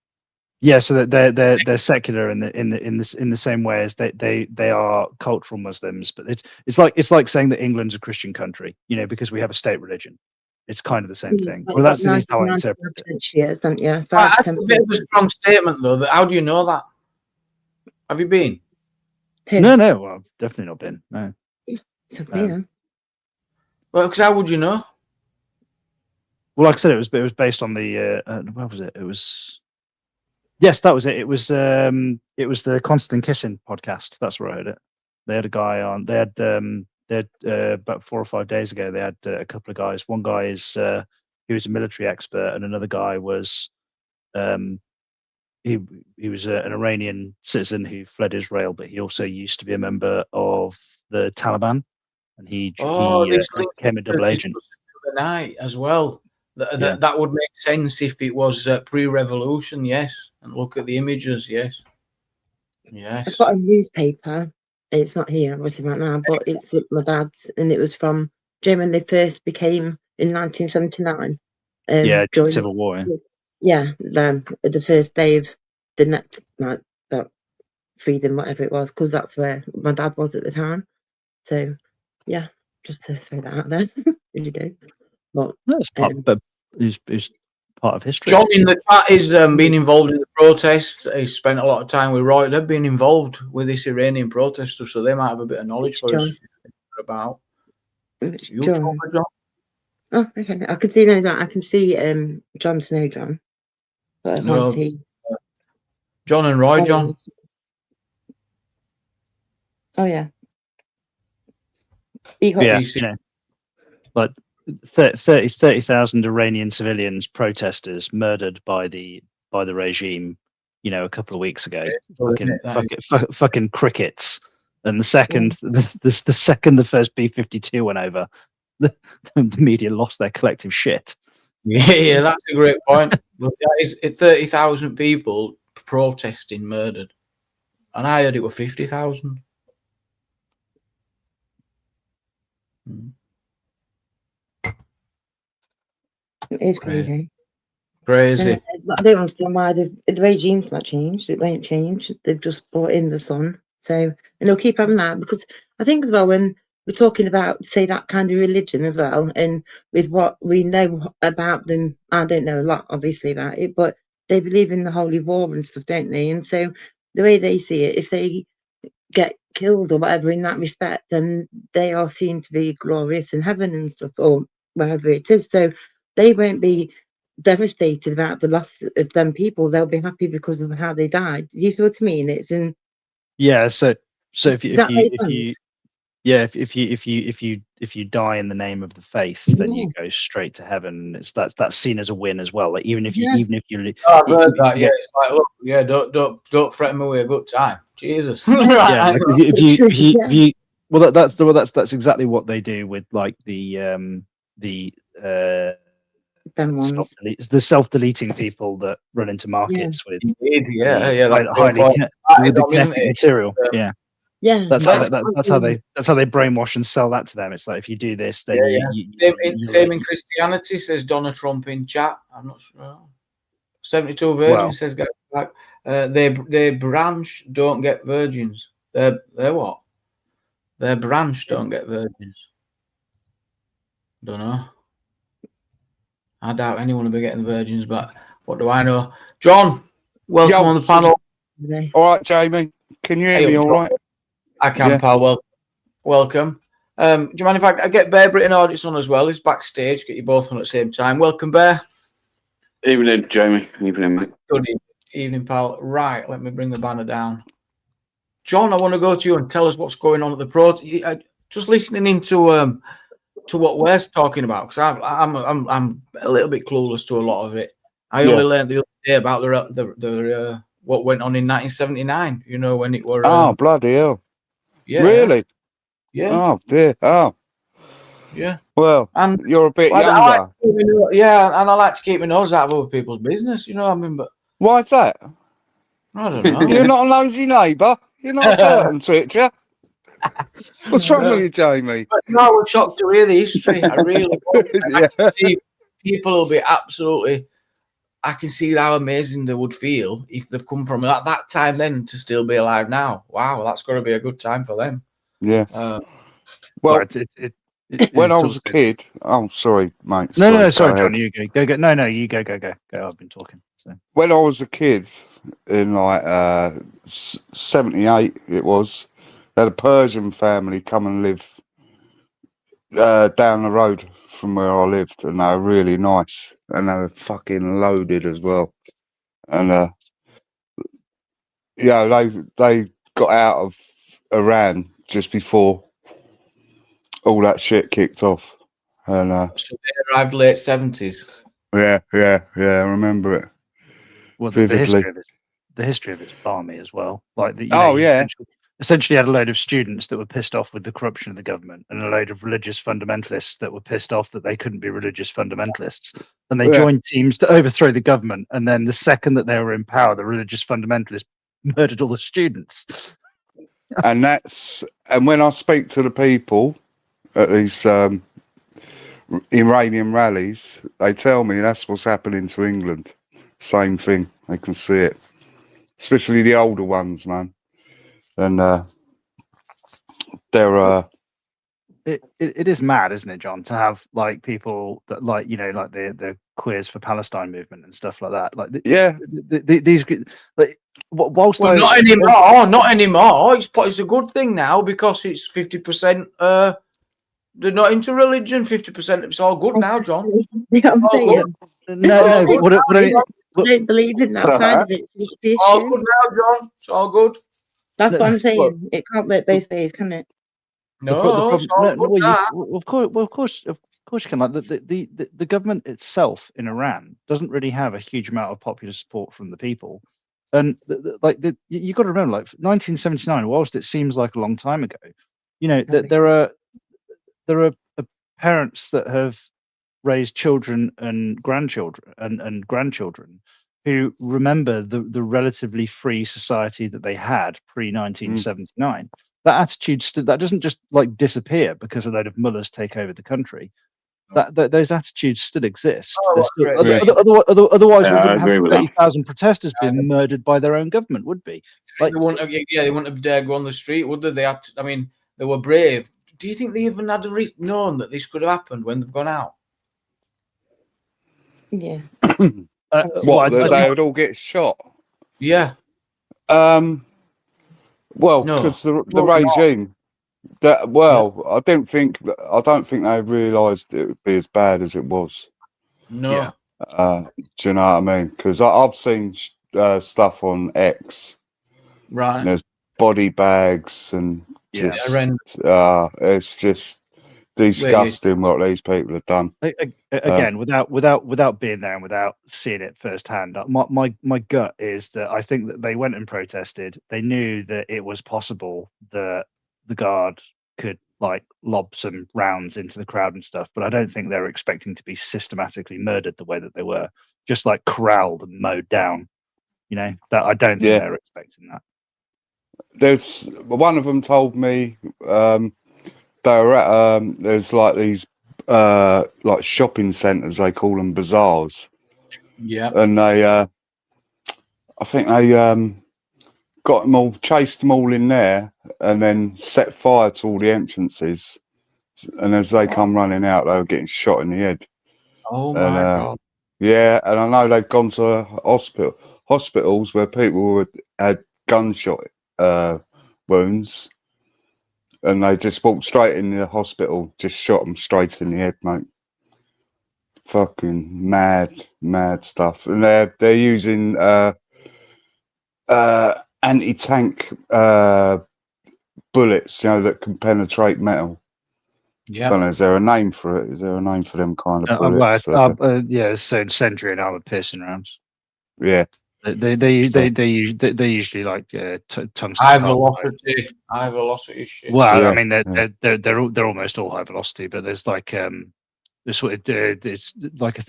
Yeah, so they're secular in the same way as they are cultural Muslims, but it's like saying that England's a Christian country, because we have a state religion. It's kind of the same thing. Well, that's at least how I interpret it. That's a bit of a strong statement, though. How do you know that? Have you been? No, well, I've definitely not been. No. Well, because how would you know? Well, like I said, it was based on the where was it? It was. Yes, that was it. It was the Konstantin Kisin podcast. That's where I heard it. They had a guy on. They had they about 4 or 5 days ago, they had a couple of guys. One guy is he was a military expert, and another guy was he was an Iranian citizen who fled Israel, but he also used to be a member of the Taliban, and he This became a double agent. The night as well. Yeah. That would make sense if it was pre-revolution. Yes, and look at the images. Yes, I've yes. got a newspaper. It's not here, obviously, right now, but it's at my dad's, and it was from when they first became in 1979. Yeah, during Civil War. yeah, then the first day of the next like that freedom, whatever it was, because that's where my dad was at the time. So yeah, just to throw that out there. There you go. But That's but it's part of history. John in the chat is been involved in the protest. He spent a lot of time with Roy. They've been involved with this Iranian protesters, so they might have a bit of knowledge for us about. You John. John? Oh, okay. I can see I can see Jon Snow, John. But I can't see John and Roy, John. Oh yeah. Yeah, like 30,000 Iranian civilians, protesters murdered by the regime, a couple of weeks ago. Fucking crickets. And the second the second the first B-52 went over, the media lost their collective shit. Yeah, that's a great point. But that is 30,000 people protesting murdered, and I heard it were 50,000. It's crazy. Crazy. I don't understand why the regime's not changed. It won't change. They've just brought in the sun. So, and they'll keep having that, because I think as well, when we're talking about, say, that kind of religion as well, and with what we know about them, I don't know a lot, obviously, about it, but they believe in the holy war and stuff, don't they? And so the way they see it, if they get killed or whatever in that respect, then they are seen to be glorious in heaven and stuff, or wherever it is. So they won't be devastated about the loss of them people. They'll be happy because of how they died. Do you see what I mean? It's in so if you die in the name of the faith, then you go straight to heaven. That's seen as a win as well. Like even if you I've heard that. Yeah, it's like, look, yeah, don't threaten me with a good time. Jesus. Yeah, like that's exactly what they do with like the self-deleting people that run into markets with highly kinetic material. Yeah, that's how they brainwash and sell that to them. It's like, if you do this, then same in Christianity, says Donald Trump in chat. I'm not sure. 72 virgins says get back. Their branch don't get virgins. They're what? Their branch don't get virgins. Don't know. I doubt anyone will be getting virgins, but what do I know? John, welcome on the panel. All right, Jamie. Can you hear me all right? I can, pal. Welcome. Do you mind if I get Bear Britain Audits on as well? He's backstage. Get you both on at the same time. Welcome, Bear. Evening, Jamie. Evening, mate. Good evening, pal. Right, let me bring the banner down. John, I want to go to you and tell us what's going on at the pro. Just listening into to what we're talking about, because I'm a little bit clueless to a lot of it. I only learned the other day about the what went on in 1979. You know, when it were. Oh, bloody hell! Yeah. Really? Yeah. Oh dear. Oh. Yeah. Well, and you're a bit younger. And I like to keep my nose out of other people's business. You know what I mean? But why's that? I don't know. You're not a nosy neighbour. You're not a curtain switcher. What's wrong with you, Jamie? But no, I was shocked to hear the history. I really I can see people will be absolutely. I can see how amazing they would feel if they've come from that time then to still be alive now. Wow, that's got to be a good time for them. Yeah. Well, when I was a kid. Oh, sorry, mate. No, sorry, John. You go. No, you go. Go. I've been talking. So. When I was a kid, in like 78, it was. They had a Persian family come and live down the road from where I lived, and they were really nice, and they were fucking loaded as well. And they got out of Iran just before all that shit kicked off. And So they arrived late 70s. yeah, I remember it. Well, the Vividly. history of it's balmy as well. Like the, Oh, you yeah. essentially had a load of students that were pissed off with the corruption of the government, and a load of religious fundamentalists that were pissed off that they couldn't be religious fundamentalists, and they Yeah. joined teams to overthrow the government. And then the second that they were in power, the religious fundamentalists murdered all the students. And when I speak to the people at these Iranian rallies, they tell me that's what's happening to England. Same thing. They can see it, especially the older ones, man. And they're It is mad, isn't it, John, to have like people that like like the Queers for Palestine movement and stuff like that. Like yeah, these like whilst Well, not anymore. Not anymore. It's a good thing now because it's 50%. They're not into religion. 50%. It's all good now, John. You know what I'm Oh, saying? no. What I I don't believe in that side of it. So what's the All issue? good now, John. It's all good. That's what I'm Well, saying. It can't work both ways, can it? No, it's all good now. of course you can. Like the government itself in Iran doesn't really have a huge amount of popular support from the people, and you got to remember, like 1979, whilst it seems like a long time ago, that there are parents that have raised children and grandchildren and grandchildren who remember the relatively free society that they had pre-1979. That attitude that doesn't just like disappear because a load of mullahs take over the country. Those attitudes still exist. Oh, Otherwise, we Yeah, I wouldn't agree have with that. 30,000 protesters being murdered by their own government, would be? Like, They wouldn't have dared go on the street, would they? They had to, I mean, they were brave. Do you think they even had known that this could have happened when they've gone out? Yeah. what they would all get shot. Yeah. Well, No. because the Probably not. regime. I don't think they realised it would be as bad as it was. No. Yeah. Do you know what I mean? Because I've seen stuff on X. Right. And there's body bags and Yeah. it's just disgusting what these people have done. Again, without being there and without seeing it firsthand, my gut is that I think that they went and protested. They knew that it was possible that the guard could like lob some rounds into the crowd and stuff, but I don't think they were expecting to be systematically murdered the way that they were, just like corralled and mowed down. That I don't think they were expecting that. There's one of them told me they were at there's like these like shopping centres, they call them bazaars. Yeah. And they I think they chased them all in there and then set fire to all the entrances, and as they come running out they were getting shot in the head. Oh my God. Yeah, and I know they've gone to hospitals where people had gunshot wounds, and they just walked straight in the hospital, just shot them straight in the head, mate. Fucking mad stuff. And they're using anti-tank bullets, that can penetrate metal. Yeah. I don't know, is there a name for it? Is there a name for them kind of bullets? So incendiary and armored piercing rounds. Yeah. They usually like tungsten. High velocity shit. Well, Yeah, I mean they're almost all high velocity, but there's like it's like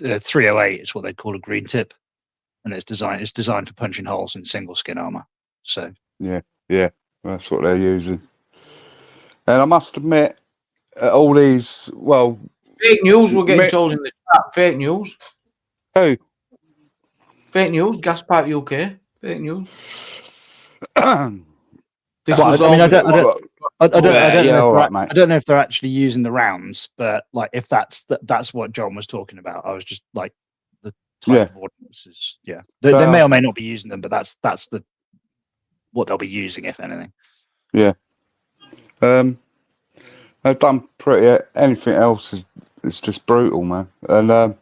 a 308 is what they call a green tip, and it's designed for punching holes in single skin armor. So yeah, that's what they're using. And I must admit, all these fake news we're getting told in the chat. Fake news. Who? Fake news. Gas Pipe UK. Fake news. This Well, was I mean, all- I don't mate. know if they're actually using the rounds, but like if that's what John was talking about, I was just like the type of ordinances. Yeah, they may or may not be using them, but that's what they'll be using, if anything. Yeah. They've done pretty. Anything else is just brutal, man. And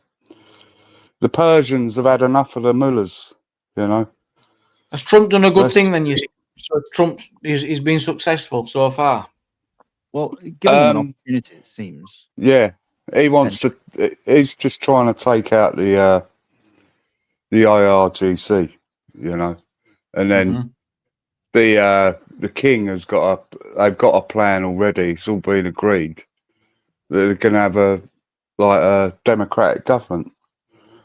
the Persians have had enough of the mullahs. Has Trump done a good thing then? You think? So Trump he's been successful so far. Well, given them an Um, opportunity, it seems. Yeah, he wants to. He's just trying to take out the IRGC, you know, and then the king has got they've got a plan already. It's all been agreed. They're going to have a democratic government,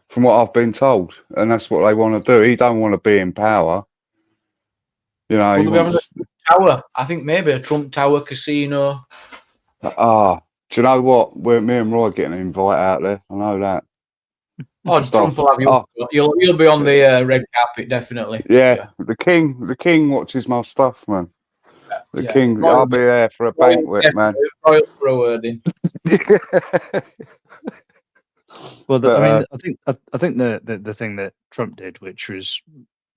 from what I've been told, and that's what they want to do. He don't want to be in power, you know. Will He they be having wants. Tower. I think maybe a Trump Tower casino. Do you know what? Me and Roy getting an invite out there. I know that. Oh, Trump will have you. Oh. You'll be on the red carpet, definitely. Yeah, the king watches my stuff, man. The Yeah. king, Royal I'll be there for a banquet, man. Royal for a wording. Well, But, I think the thing that Trump did, which was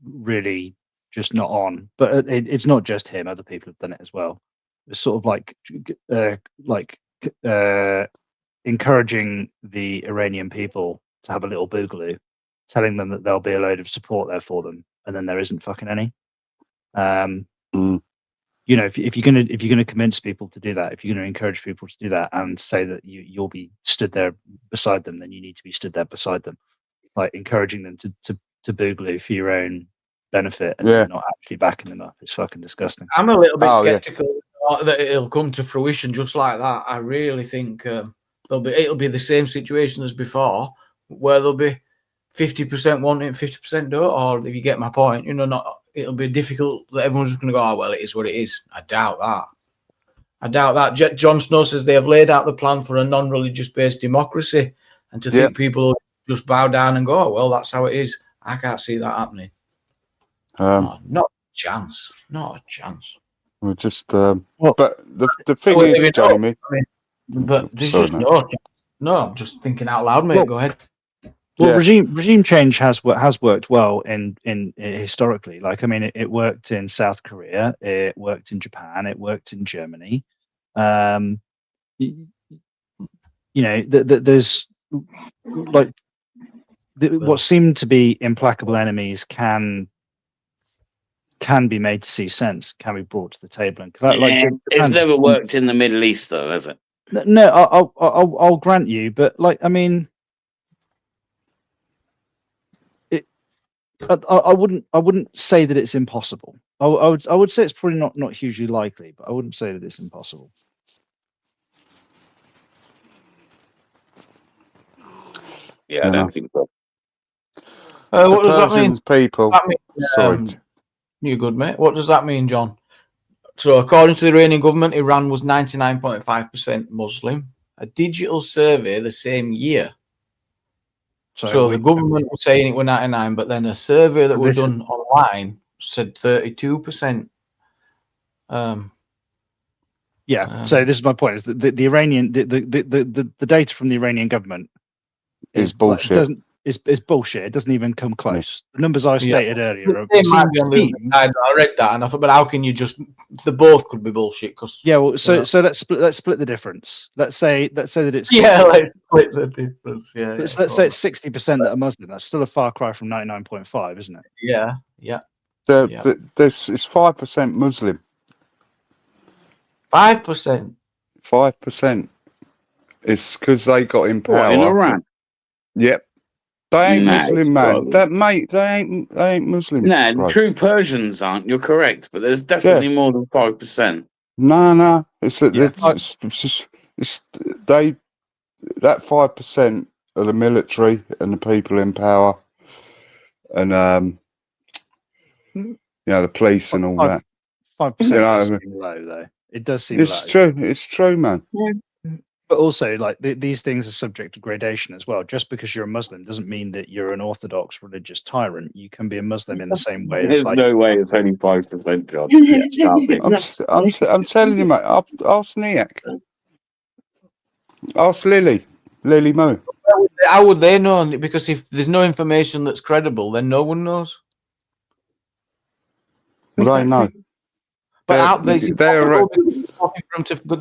really just not on, but it's not just him; other people have done it as well. It's sort of encouraging the Iranian people to have a little boogaloo, telling them that there'll be a load of support there for them, and then there isn't fucking any. You know, if you're gonna convince people to do that, if you're gonna encourage people to do that, and say that you'll be stood there beside them, then you need to be stood there beside them, like encouraging them to boogaloo for your own benefit, and then not actually backing them up. It's fucking disgusting. I'm a little bit skeptical that it'll come to fruition just like that. I really think it'll be the same situation as before, where there'll be 50% wanting, 50% don't. Or if you get my point, you know, it'll be difficult that everyone's just going to go, oh, well, it is what it is. I doubt that. Jon Snow says they have laid out the plan for a non-religious based democracy, and to think people will just bow down and go, oh, well, that's how it is. I can't see that happening. Not a chance. Not a chance. We're just, but the thing is, Jamie. But there's just no. I'm just thinking out loud, mate. Go ahead. Well, regime change has worked well in historically. Like, I mean, it worked in South Korea, it worked in Japan, it worked in Germany. You know, there's like what seem to be implacable enemies can be made to see sense, can be brought to the table, and it's never worked in the Middle East, though, has it? No, I'll grant you, but like, I mean. I wouldn't say that it's impossible. I would say it's probably not hugely likely, but I wouldn't say that it's impossible. Yeah, I don't think so. What does that mean? People. Sorry, you're good, mate. What does that mean, John? So, according to the Iranian government, Iran was 99.5% Muslim. A digital survey the same year. So the government was saying it was 99, but then a survey that was done online said 32%. So this is my point: is that the Iranian the data from the Iranian government is bullshit. Is bullshit. It doesn't even come close. The numbers I stated earlier. I read that and I thought, but how can you just? The both could be bullshit. Because well, so let's split the difference. Let's say that it's let's split the difference. Let's say it's 60% that are Muslim. That's still a far cry from 99.5, isn't it? Yeah. It's 5% Muslim. 5%. 5%. It's because they got in power. What, in Iran? Yep. They ain't Muslim, man. They ain't Muslim. No, true Persians aren't. You're correct, but there's definitely more than 5%. No. It's that 5% of the military and the people in power, and the police and all that. 5% does seem low, though. It does seem low. It's true, man. Yeah. But also, like these things are subject to gradation as well. Just because you're a Muslim doesn't mean that you're an orthodox religious tyrant. You can be a Muslim in the same way. There's no way it's only 5%, John. I'm telling you, mate. Ask Niak. Ask Lily Moo. How would they know? Because if there's no information that's credible, then no one knows. Well, I know. But they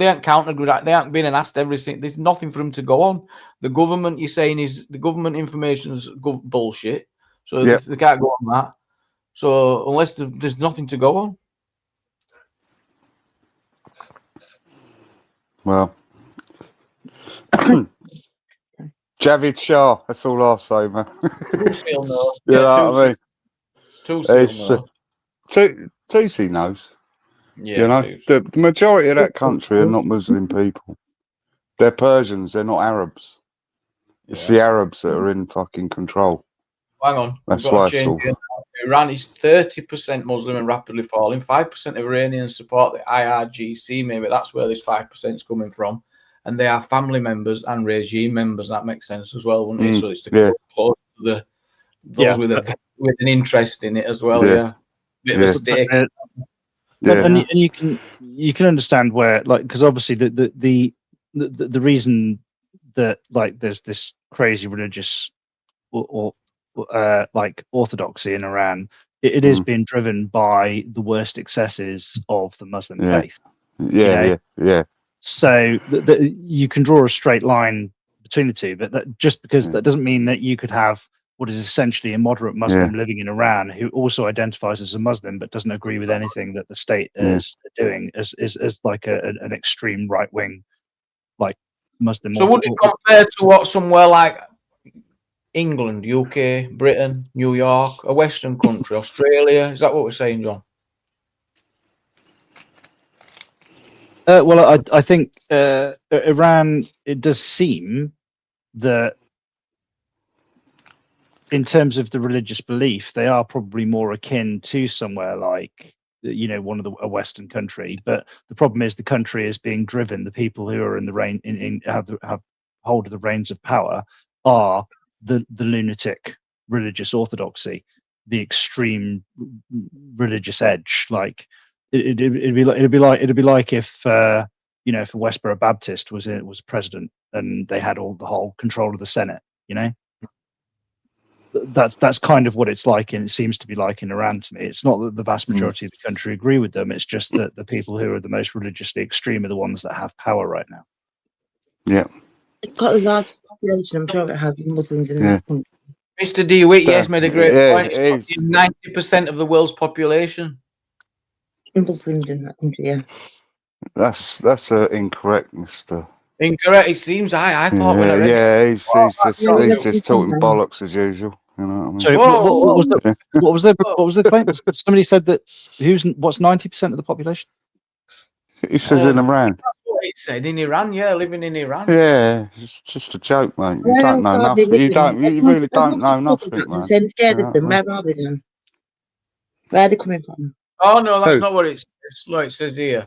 aren't counted. They aren't being asked everything. There's nothing for them to go on. The government, you're saying, is the government information is bullshit. So they can't go on that. So unless there's nothing to go on. Well, Javid Shah. That's all I'll say, man. Tusi will know. You know what I mean? Tusi It's, will know. Tusi knows. Yeah, You know, Tusi. the majority of that country are not Muslim people. They're Persians. They're not Arabs. It's Yeah. the Arabs that are in fucking control. Hang on. That's We've got why to it's change all. it. Iran is 30% Muslim and rapidly falling. 5% of Iranians support the IRGC. Maybe that's where this 5% is coming from. And they are family members and regime members. That makes sense as well, wouldn't it? So it's yeah. close to the Yeah. those with an interest in it as well. Yeah. Yeah. Bit of a Yeah. stake. Yeah. And you can understand where, like, because obviously the reason that, like, there's this crazy religious or like orthodoxy in Iran, it is being driven by the worst excesses of the Muslim Yeah. faith. Yeah. Yeah. So you can draw a straight line between the two, but that just because that doesn't mean that you could have what is essentially a moderate Muslim living in Iran who also identifies as a Muslim but doesn't agree with anything that the state is doing as like an extreme right wing, like Muslim. So would it compare to what somewhere like England, UK, Britain, New York, a Western country, Australia? Is that what we're saying, John? Well, I think Iran, it does seem that in terms of the religious belief, they are probably more akin to somewhere like, one of a Western country. But the problem is the country is being driven. The people who are in the reign have hold of the reins of power are the lunatic religious orthodoxy, the extreme religious edge. Like it'd be like if if a Westboro Baptist was president and they had the whole control of the Senate. That's kind of what it's like, and it seems to be like in Iran to me. It's not that the vast majority of the country agree with them. It's just that the people who are the most religiously extreme are the ones that have power right now. Yeah. It's got a large population. I'm sure it has Muslims in that country. Mr. DeWitt, yes, made a great point. It's 90% of the world's population. Muslims in that country, yeah. That's incorrect, Mister. Incorrect. It seems. I thought when I read it. He's just talking bollocks as usual. You know what I mean? Sorry, what was the claim? Somebody said that what's 90% of the population? He says in Iran. That's what it said in Iran. Yeah, living in Iran. Yeah, it's just a joke, mate. You don't know nothing. You really don't know nothing, man. I'm scared of them. Where are they then? Where are they coming from? Oh no, that's not what it says. Look, it says here.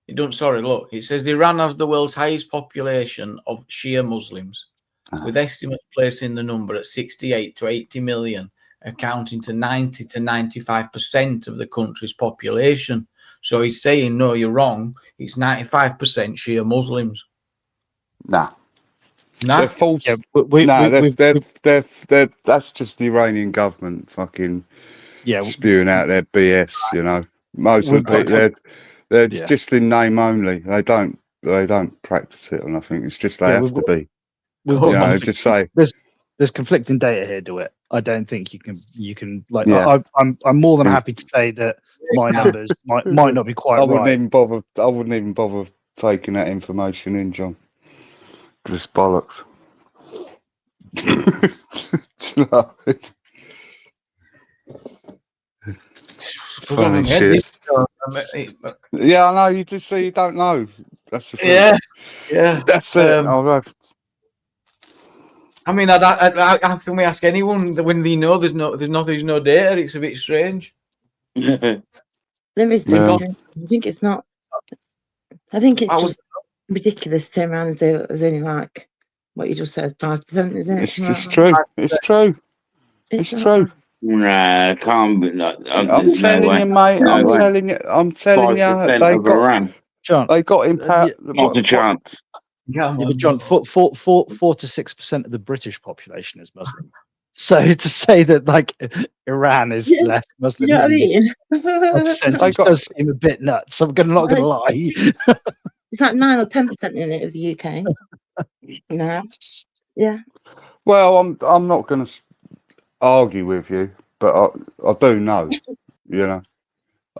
It don't. Sorry, look. It says Iran has the world's highest population of Shia Muslims, with estimates placing the number at 68 to 80 million, accounting to 90 to 95% of the country's population. So he's saying, no, you're wrong. It's 95% Shia Muslims. Nah. They're false. Yeah, they're that's just the Iranian government fucking spewing out their BS. Most of the people they're just in name only. They don't practice it or nothing. It's just they have to be. Just say there's conflicting data here, DeWitt. I don't think you can like. I'm more than happy to say that my numbers might not be quite right. I wouldn't even bother taking that information in, John. Because it's bollocks. Funny shit. Yeah, I know. You just say you don't know. That's the thing. Yeah. That's it. I mean, how can we ask anyone when they know there's no data? It's a bit strange. There is data. I think it's not. I think it's just ridiculous to turn around and say that there's only like what you just said, 5%, isn't it? It's true. It's true. It's true. Nah, can't be. I'm telling you, mate. I'm telling you. They got impact. Not a chance. Yeah, but John, 4 to 6% of the British population is Muslim. So to say that like Iran is less Muslim, you know what I mean? It does seem a bit nuts. I'm not going to lie. It's like 9 or 10% in it of the UK. Yeah. Well, I'm not going to argue with you, but I do know.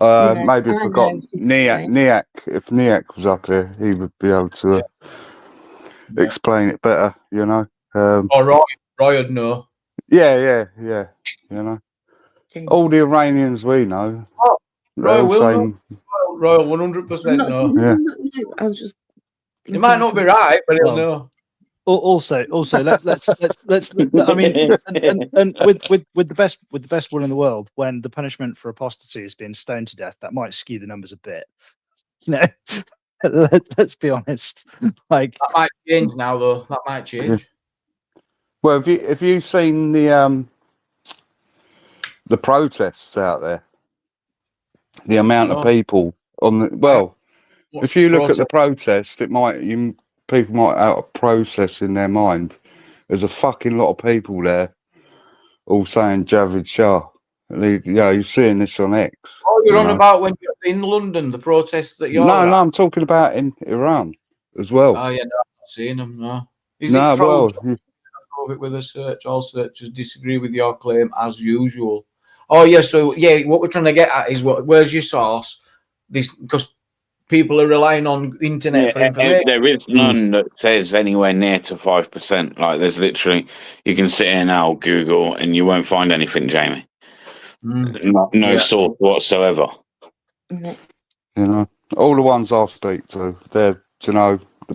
know, Maybe I if I got know typically. Niak, if Niak was up here, he would be able to explain it better, you know. Or Roy would know. Yeah, you know. Jane. All the Iranians we know, Oh, they Roy all will say, know. Roy will I'm 100% not know. saying Yeah. no, I was just He might not be right, but he'll Well, know. Also, let's I mean, and with the best will in the world, when the punishment for apostasy is being stoned to death, that might skew the numbers a bit. You know, let's be honest. Like, That might change now, though. That might change. well, have you seen the protests out there? The amount of No. people on the well, What's if you look at the protest? protest, people might out of process in their mind. There's a fucking lot of people there, all saying Javid Shah. You're seeing this on X. Oh, you're you on know. about when you're in London, the protests that you're No, at? I'm talking about in Iran as well. Oh, yeah, no, I've not seen them, no. Is No, it true? well, Prove it with a search. All searchers disagree with your claim as usual. Oh, yeah, so, yeah, what we're trying to get at is where's your source? This, because people are relying on the internet for information. There is none that says anywhere near to 5%. Like, there's literally, you can sit here now, Google, and you won't find anything, Jamie. No Yeah. source whatsoever. you know, all the ones I speak to, the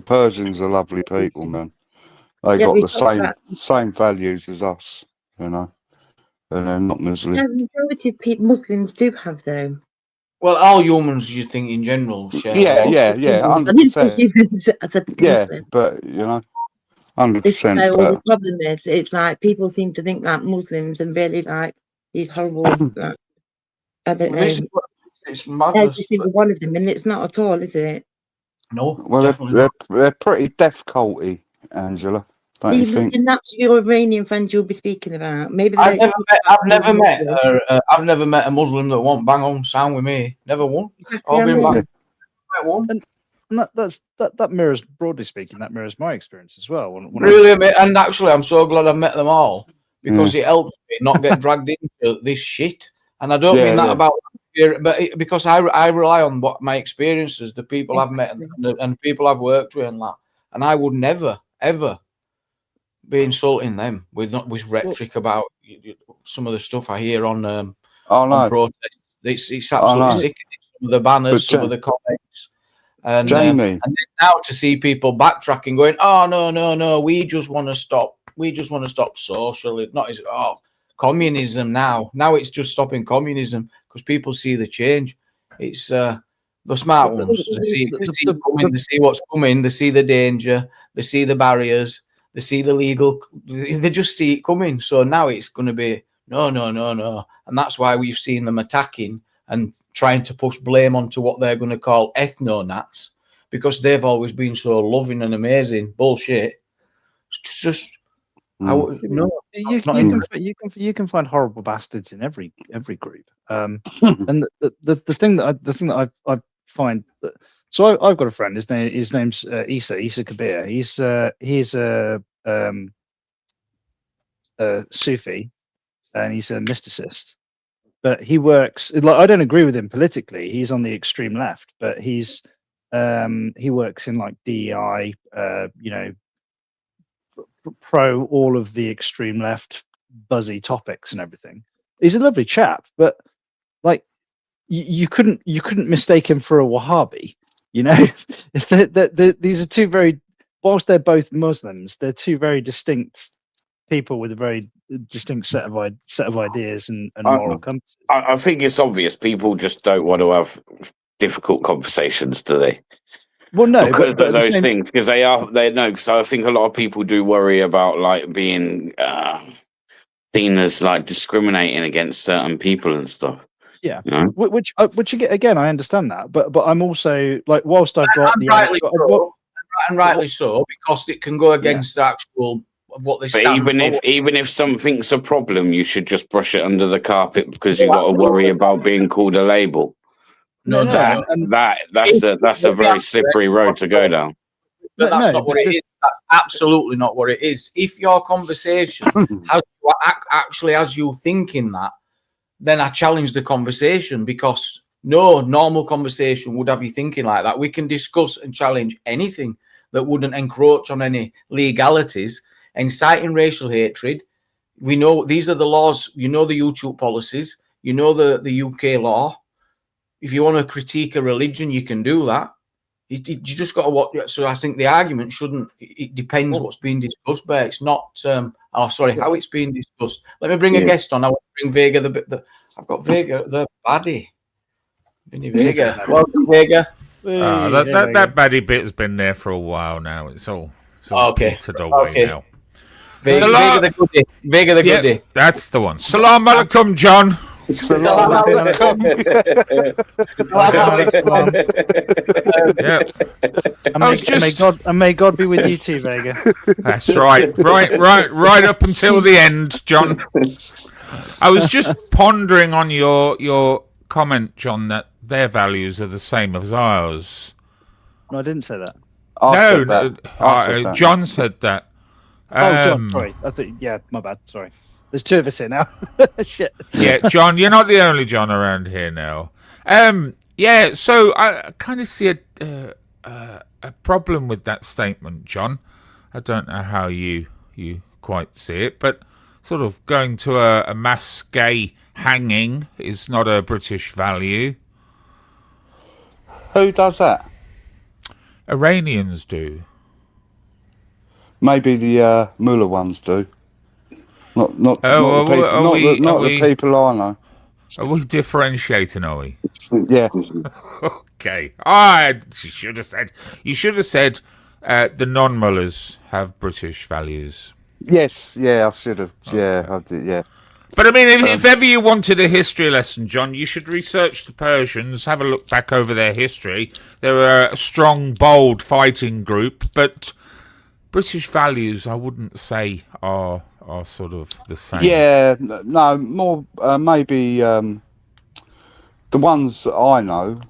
Persians are lovely people, man. They Yeah, got we the talked about- same values as us, you know, and they're not Muslim. The majority of Muslims do have though. Well, all humans, you think, in general, share. Yeah, a lot. 100%. Humans, I said Yeah, Muslim. but you know, This is 100%. where all the But problem is. It's like people seem to think that Muslims and really like these horrible. Like, I don't know. This is it's madness. Every single one of them, and it's not at all, is it? No, well, definitely not. they're pretty death culty, Angela. Don't you think? And that's your Iranian friend you'll be speaking about. Maybe they I've don't never met. speak about I've never met a Muslim that won't bang on sound with me. Never one. Muslim. All been Exactly, back. One. and that mirrors, broadly speaking, that mirrors my experience as well. When Really, mate, and actually, I'm so glad I've met them all because it helps me not get dragged into this shit. And I don't mean that about, but because I rely on what my experiences, the people I've met, and people I've worked with, and that. And I would never, ever be insulting them with rhetoric about some of the stuff I hear on protest. It's absolutely sickening. Some of the banners, some of the comments. And, Jamie. and then now to see people backtracking, going, "Oh no, we just want to stop. We just want to stop social. Not as communism now. Now it's just stopping communism because people see the change. It's the smart ones. They see what's coming. They see the danger. They see the barriers. They see the legal. They just see it coming. So now it's going to be no, and that's why we've seen them attacking and trying to push blame onto what they're going to call ethno-nats because they've always been so loving and amazing. Bullshit. It's just, you can find horrible bastards in every group. And the thing that I find that, so I've got a friend. His name's Isa Kabir. He's a Sufi, and he's a mysticist. But he works like, I don't agree with him politically. He's on the extreme left, but he works in like DEI, pro all of the extreme left buzzy topics and everything. He's a lovely chap, but like you couldn't mistake him for a Wahhabi. You know, these are two very, whilst they're both Muslims, they're two very distinct people with a very distinct set of ideas and moral compasses. I think it's obvious people just don't want to have difficult conversations, do they? Well, no, because but of those things, because they know. Because I think a lot of people do worry about like being seen as like discriminating against certain people and stuff. Yeah, you know? which again, I understand that, but I'm also like, whilst I've got rightly so, because it can go against the actual of what they stand for. Even if something's a problem, you should just brush it under the carpet because you've got to worry about being called a label. That's a very slippery road to go down. But that's not what it is. That's absolutely not what it is. If your conversation has you thinking that, then I challenge the conversation because No normal conversation would have you thinking like that. We can discuss and challenge anything that wouldn't encroach on any legalities, inciting racial hatred. We know these are the laws. You know the YouTube policies. You know the UK law. If you want to critique a religion, you can do that. You just got to watch. So I think the argument shouldn't. It depends what's being discussed, but it's not. How it's being discussed. Let me bring a guest on. I want to bring Vega. I've got Vega the baddie. Vinny Vega. Welcome, Vega. That baddie bit has been there for a while now. It's all okay. petered away now. Vega the goodie. Vega the goodie. That's the one. Salam alaikum, John. Salam alaikum. May God be with you too, Vega. That's right. Right up until the end, John. I was just pondering on your comment, John, that their values are the same as ours. No, I didn't say that. No, John said that. John, sorry. My bad. Sorry. There's two of us here now. Shit. Yeah, John, you're not the only John around here now. So I kind of see a problem with that statement, John. I don't know how you quite see it, but sort of going to a mass gay hanging is not a British value. Who does that? Iranians do. Maybe the Mullah ones do. Not the people I know. Are we differentiating, are we? Yeah. Okay. You should have said the non-Mullahs have British values. Yes, I should have. Okay. Yeah, I did, yeah. But I mean, if ever you wanted a history lesson, John, you should research the Persians, have a look back over their history. They're a strong, bold fighting group, but British values, I wouldn't say are sort of the same. Yeah, no, more maybe the ones that I know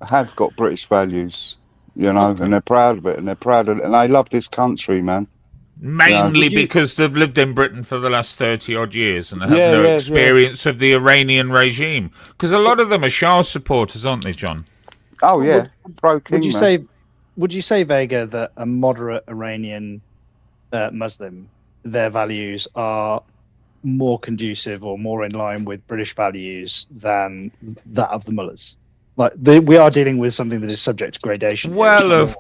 have got British values, and they're proud of it, and they love this country, man. Mainly because they've lived in Britain for the last 30 odd years and have no experience of the Iranian regime. Because a lot of them are Shah supporters, aren't they, John? Oh yeah, pro-king. Would you say, Vega, that a moderate Iranian Muslim, their values are more conducive or more in line with British values than that of the mullahs? Like we are dealing with something that is subject to gradation. Well, of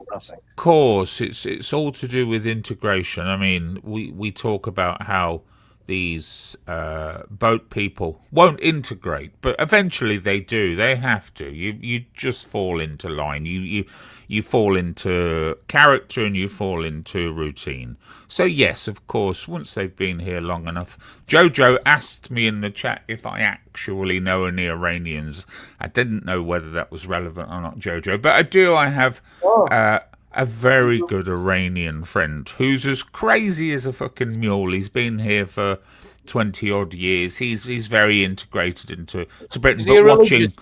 course, it's all to do with integration. I mean, we talk about how these boat people won't integrate, but eventually they do. They have to. You just fall into line. You fall into character and you fall into routine. So yes, of course, once they've been here long enough. Jojo asked me in the chat if I actually know any Iranians. I didn't know whether that was relevant or not, Jojo, but I do. I have a very good Iranian friend who's as crazy as a fucking mule. He's been here for 20 odd years. He's very integrated into Britain. Is he a religious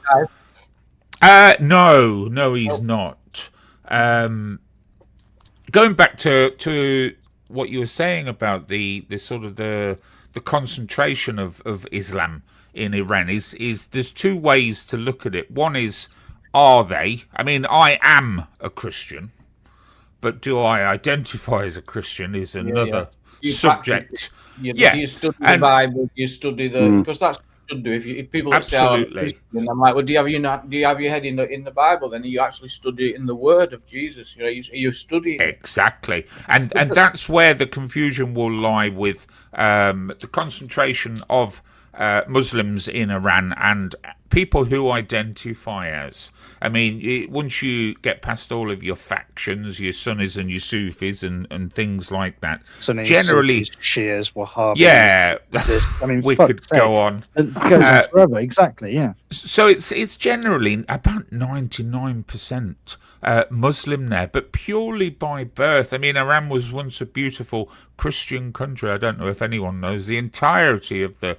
guy? No, he's not. Going back to what you were saying about the sort of the concentration of Islam in Iran is there's two ways to look at it. One is, are they? I mean, I am a Christian, but do I identify as a Christian is another subject. You study the Bible, you study because that's what you should do. If people say, "Oh, I'm a Christian," I'm like, well, do you have your head in the Bible? Then you actually study it in the Word of Jesus. You study it. Exactly, and that's where the confusion will lie with the concentration of Muslims in Iran and people who identify as. I mean, once you get past all of your factions, your Sunnis and your Sufis and things like that, Sunnis, generally Sufis, Shias, Wahhabis. Yeah, I mean, we could go on. It goes on forever, exactly. Yeah. So it's generally about 99% Muslim there, but purely by birth. I mean, Iran was once a beautiful Christian country. I don't know if anyone knows. The entirety of the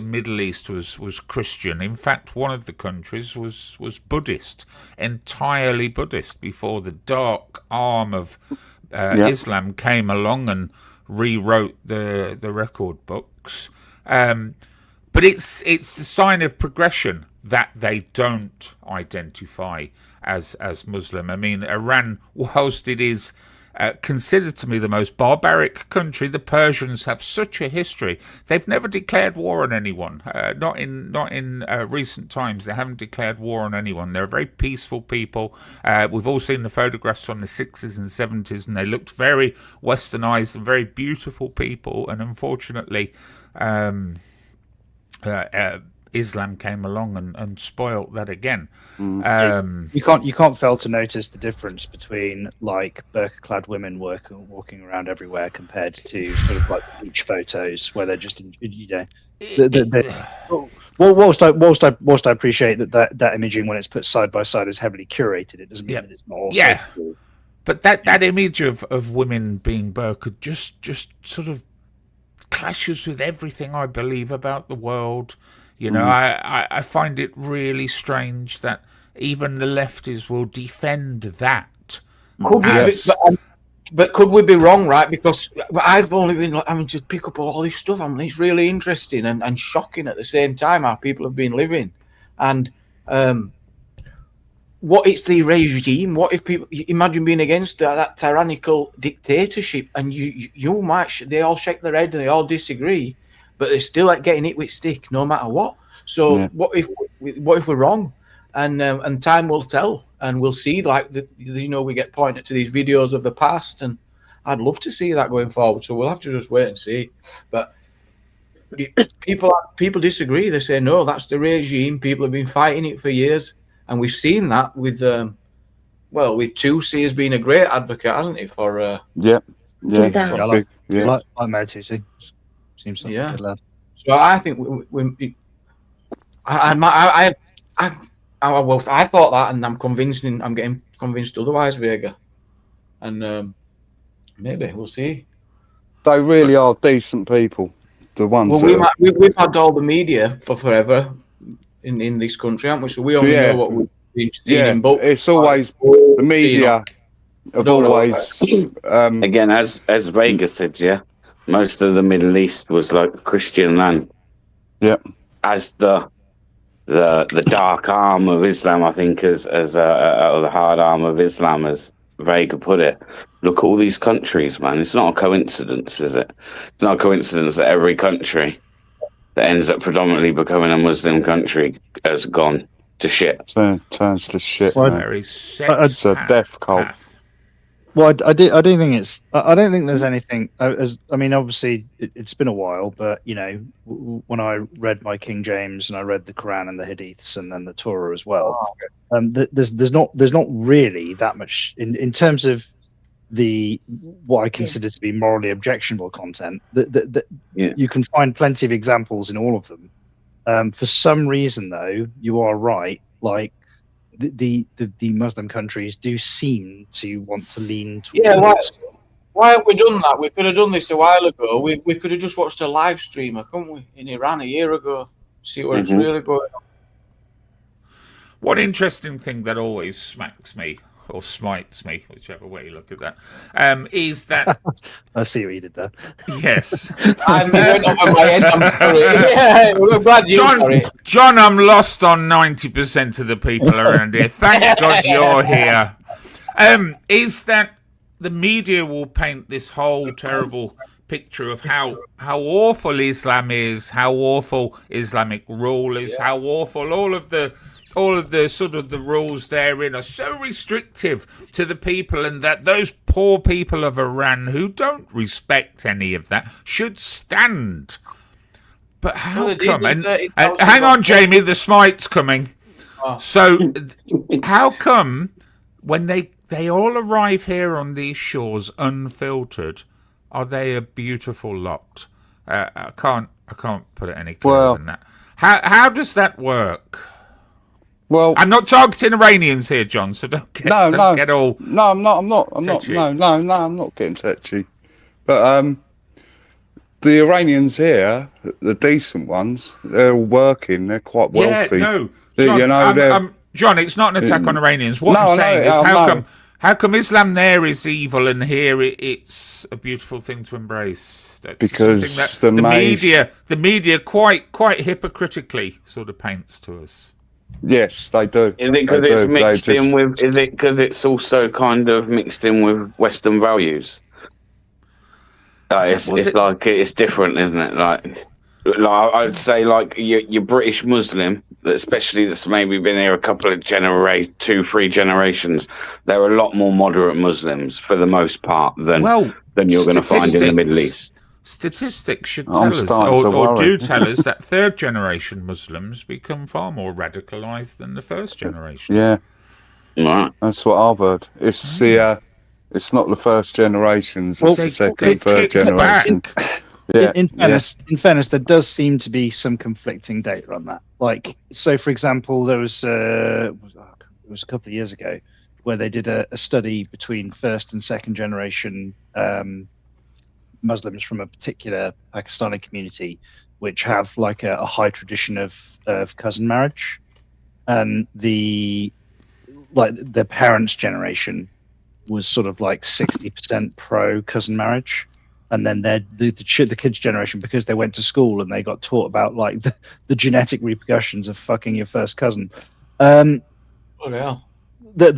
Middle East was Christian. In fact, one of the countries was Buddhist, entirely Buddhist, before the dark arm of Islam came along and rewrote the record books. But it's the sign of progression. that they don't identify as Muslim. I mean, Iran, whilst it is considered to be the most barbaric country, the Persians have such a history. They've never declared war on anyone. Not in recent times. They haven't declared war on anyone. They're a very peaceful people. We've all seen the photographs from the 60s and 70s, and they looked very westernized and very beautiful people. And unfortunately, Islam came along and spoilt that again. You can't fail to notice the difference between like burqa-clad women walking around everywhere compared to sort of like beach photos where they're just whilst I appreciate that imaging when it's put side by side is heavily curated, it doesn't mean that it's not also true. But that image of women being burqa just sort of clashes with everything I believe about the world. You know, I find it really strange that even the lefties will defend that. But could we be wrong, right? Because I've only been having to pick up all this stuff. I mean, it's really interesting and shocking at the same time how people have been living. And what it's the regime? What if people imagine being against that tyrannical dictatorship, and you might they all shake their head and they all disagree, but they're still like getting hit with stick no matter what. So what if we're wrong? And time will tell, and we'll see. Like we get pointed to these videos of the past, and I'd love to see that going forward. So we'll have to just wait and see. But people disagree. They say no, that's the regime. People have been fighting it for years, and we've seen that with with Tusi has been a great advocate, hasn't he? For like Matt Tusi. Seems like a good lad. So I think I thought that, and I'm getting convinced otherwise, Vega. And maybe we'll see. They really are decent people. The ones. Well, we've had all the media for forever in this country, haven't we? So we only know what we've been seeing in books. It's always the media. Have always again, as Vega said, most of the Middle East was like Christian land. Yep. As the dark arm of Islam, I think, as the hard arm of Islam, as Vega put it. Look at all these countries, man. It's not a coincidence, is it? It's not a coincidence that every country that ends up predominantly becoming a Muslim country has gone to shit. Turns to shit. Very set it's a death cult. Well, I don't think there's anything. I mean, obviously, it's been a while, but when I read my King James and I read the Quran and the Hadiths and then the Torah as well, there's not really that much in terms of what I consider to be morally objectionable content. You can find plenty of examples in all of them. For some reason, though, you are right. Like the Muslim countries do seem to want to lean towards. Why have we done that? We could have done this a while ago. We could have just watched a live streamer, couldn't we, in Iran a year ago? See where it's really going on. One interesting thing that always smacks me or smites me, whichever way you look at that, is that I see what you did there. Yes, I went over my head. I'm sorry. Yeah, I'm glad you. John, I'm lost on 90% of the people around here. Thank God you're here. Is that the media will paint this whole terrible picture of how awful Islam is, how awful Islamic rule is, how awful all of the sort of the rules therein are so restrictive to the people, and that those poor people of Iran who don't respect any of that should stand. But how come? And hang on, Jamie, the smite's coming. Oh. So how come when they all arrive here on these shores unfiltered, are they a beautiful lot? I can't put it any clearer than that. How does that work? Well, I'm not targeting Iranians here, John. So don't get all. No, I'm not. I'm not getting touchy. But the Iranians here, the decent ones, they're all working. They're quite wealthy. Yeah, no, John, John, it's not an attack on Iranians. What I'm saying is, how come Islam there is evil and here it's a beautiful thing to embrace? That's because that the media quite hypocritically sort of paints to us. Yes, they do. Is it because They it's do. They mixed in just- with? Is it because it's also kind of mixed in with Western values? It's like it's different, isn't it? Like I'd say, like your British Muslim, especially that's maybe been here a couple of 2-3 generations. They're a lot more moderate Muslims for the most part than you're going to find in the Middle East. Statistics should I'm tell us, starting to or do worry. tell us, that third generation Muslims become far more radicalised than the first generation. Yeah, Right. that's what I've heard. It's it's not the first generations. It's Well, the They second, third kick generation. back. Yeah, In fairness, there does seem to be some conflicting data on that. Like, so for example, there was it was a couple of years ago where they did a study between first and second generation Muslims from a particular Pakistani community, which have like a high tradition of cousin marriage, and their parents' generation was sort of like 60% pro cousin marriage. And then the kids' generation, because they went to school and they got taught about like the genetic repercussions of fucking your first cousin. Oh yeah. The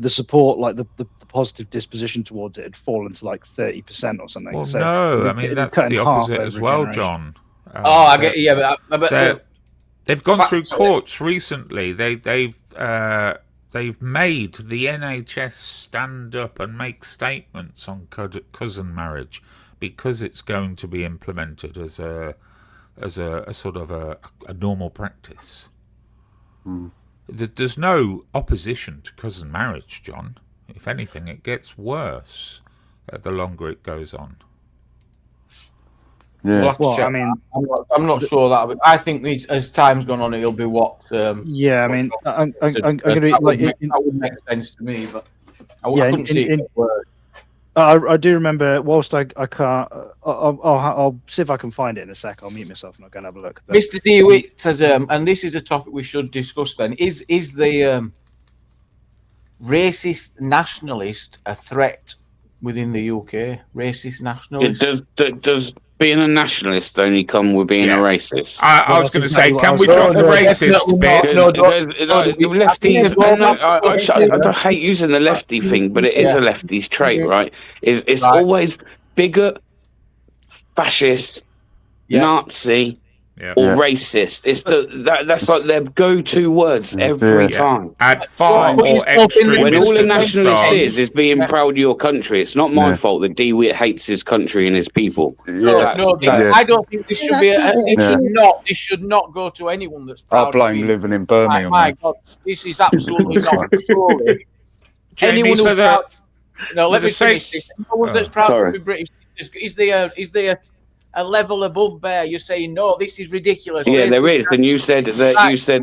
support, like the positive disposition towards it, had fallen to like 30% or something. Well, So no, I mean that's the opposite as well, generation. John. I get but They've gone through Factually. courts recently. They've made the NHS stand up and make statements on cousin marriage because it's going to be implemented as a sort of a normal practice. There's no opposition to cousin marriage, John. If anything, it gets worse the longer it goes on. we'll yeah. have to Well, check I mean, that. I'm not sure that. But I think as time's gone on, it'll be what. yeah, I mean, I'm going to be that like, would make sense to me, but I Yeah, couldn't see it. I do remember. Whilst I can't, I'll see if I can find it in a sec. I'll mute myself and I'll go and have a look. But, Mr. DeWitt says, and this is a topic we should discuss. Then is the racist nationalist a threat within the UK? Racist nationalist. Does being a nationalist only come with being a racist? I was going to say, can we No, drop the no, racist definitely bit? not. I hate using the lefty thing, but it is a lefty's trait, right? It's Right. always bigot, fascist, Nazi, Yeah. or racist. It's that's like their go-to words every Yeah. time. Add far Put more yourself in the- extremist When all a to the nationalist start. is being proud of your country. It's not my Yeah. fault that DeWitt hates his country and his people. Yeah. I don't think this should be. It Yeah. should not. This should not go to anyone that's proud. I blame to be, living in My, Birmingham. my God, this is absolutely not true. Jamie, Anyone for who's the proud, let the me finish sake- this. Anyone that's proud Sorry. to be British, is there a level above Bear? You're saying no, this is ridiculous. Yeah, there racist. is, and you said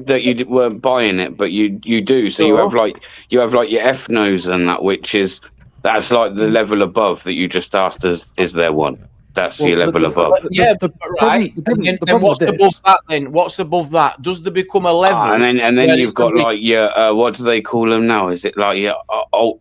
that you weren't buying it, but you do. So you Sure. have like your ethnos and that's like the level above that you just asked us. Is there one? That's your level above. Yeah, the right. problem- And the then problem what's with above this- that? Then what's above that? Does there become a level? And then where you've it's got a like your what do they call them now? Is it like your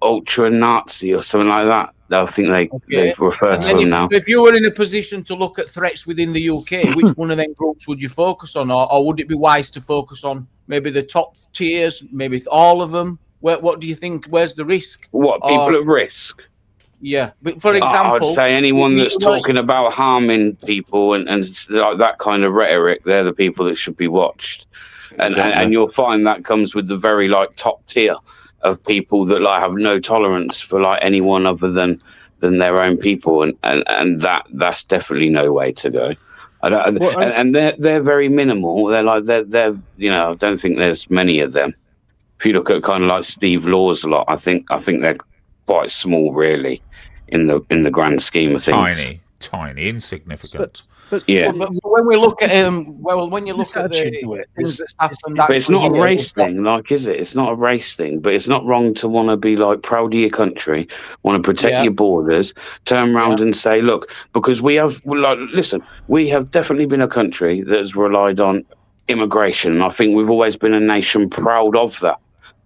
ultra Nazi or something like that? I think they refer And to then them now. if you were in a position to look at threats within the UK, which one of them groups would you focus on, or would it be wise to focus on maybe the top tiers, maybe all of them? What do you think? Where's the risk? What people at risk? Yeah, but for example, I'd say anyone you- that's you- talking about harming people and like that kind of rhetoric, they're the people that should be watched. And you'll find that comes with the very like top tier of people that like have no tolerance for like anyone other than their own people, and that's definitely no way to go. And they're very minimal. They're I don't think there's many of them. If you look at kind of like Steve Law's lot, I think they're quite small, really, in the grand scheme of things. Tiny, insignificant. But Yeah. But when we look at when you look at attitude the to it things is- that's happened, But it's not a actually, race thing, like, is it? It's not a race thing, but it's not wrong to want to be like proud of your country, want to protect Yeah. your borders, turn around and say, look, because we have definitely been a country that has relied on immigration. I think we've always been a nation proud of that.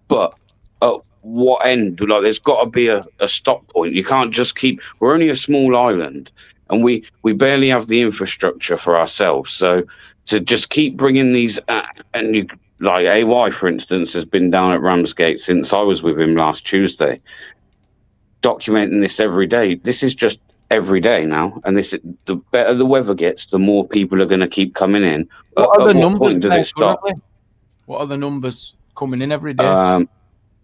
But at what end? Like, there's got to be a stop point. You can't just we're only a small island. and we barely have the infrastructure for ourselves. So to just keep bringing these, and you, like AY, for instance, has been down at Ramsgate since I was with him last Tuesday, documenting this every day. This is just every day now, and the better the weather gets, the more people are going to keep coming in. What are the numbers point does there it stop? currently? What are the numbers coming in every day?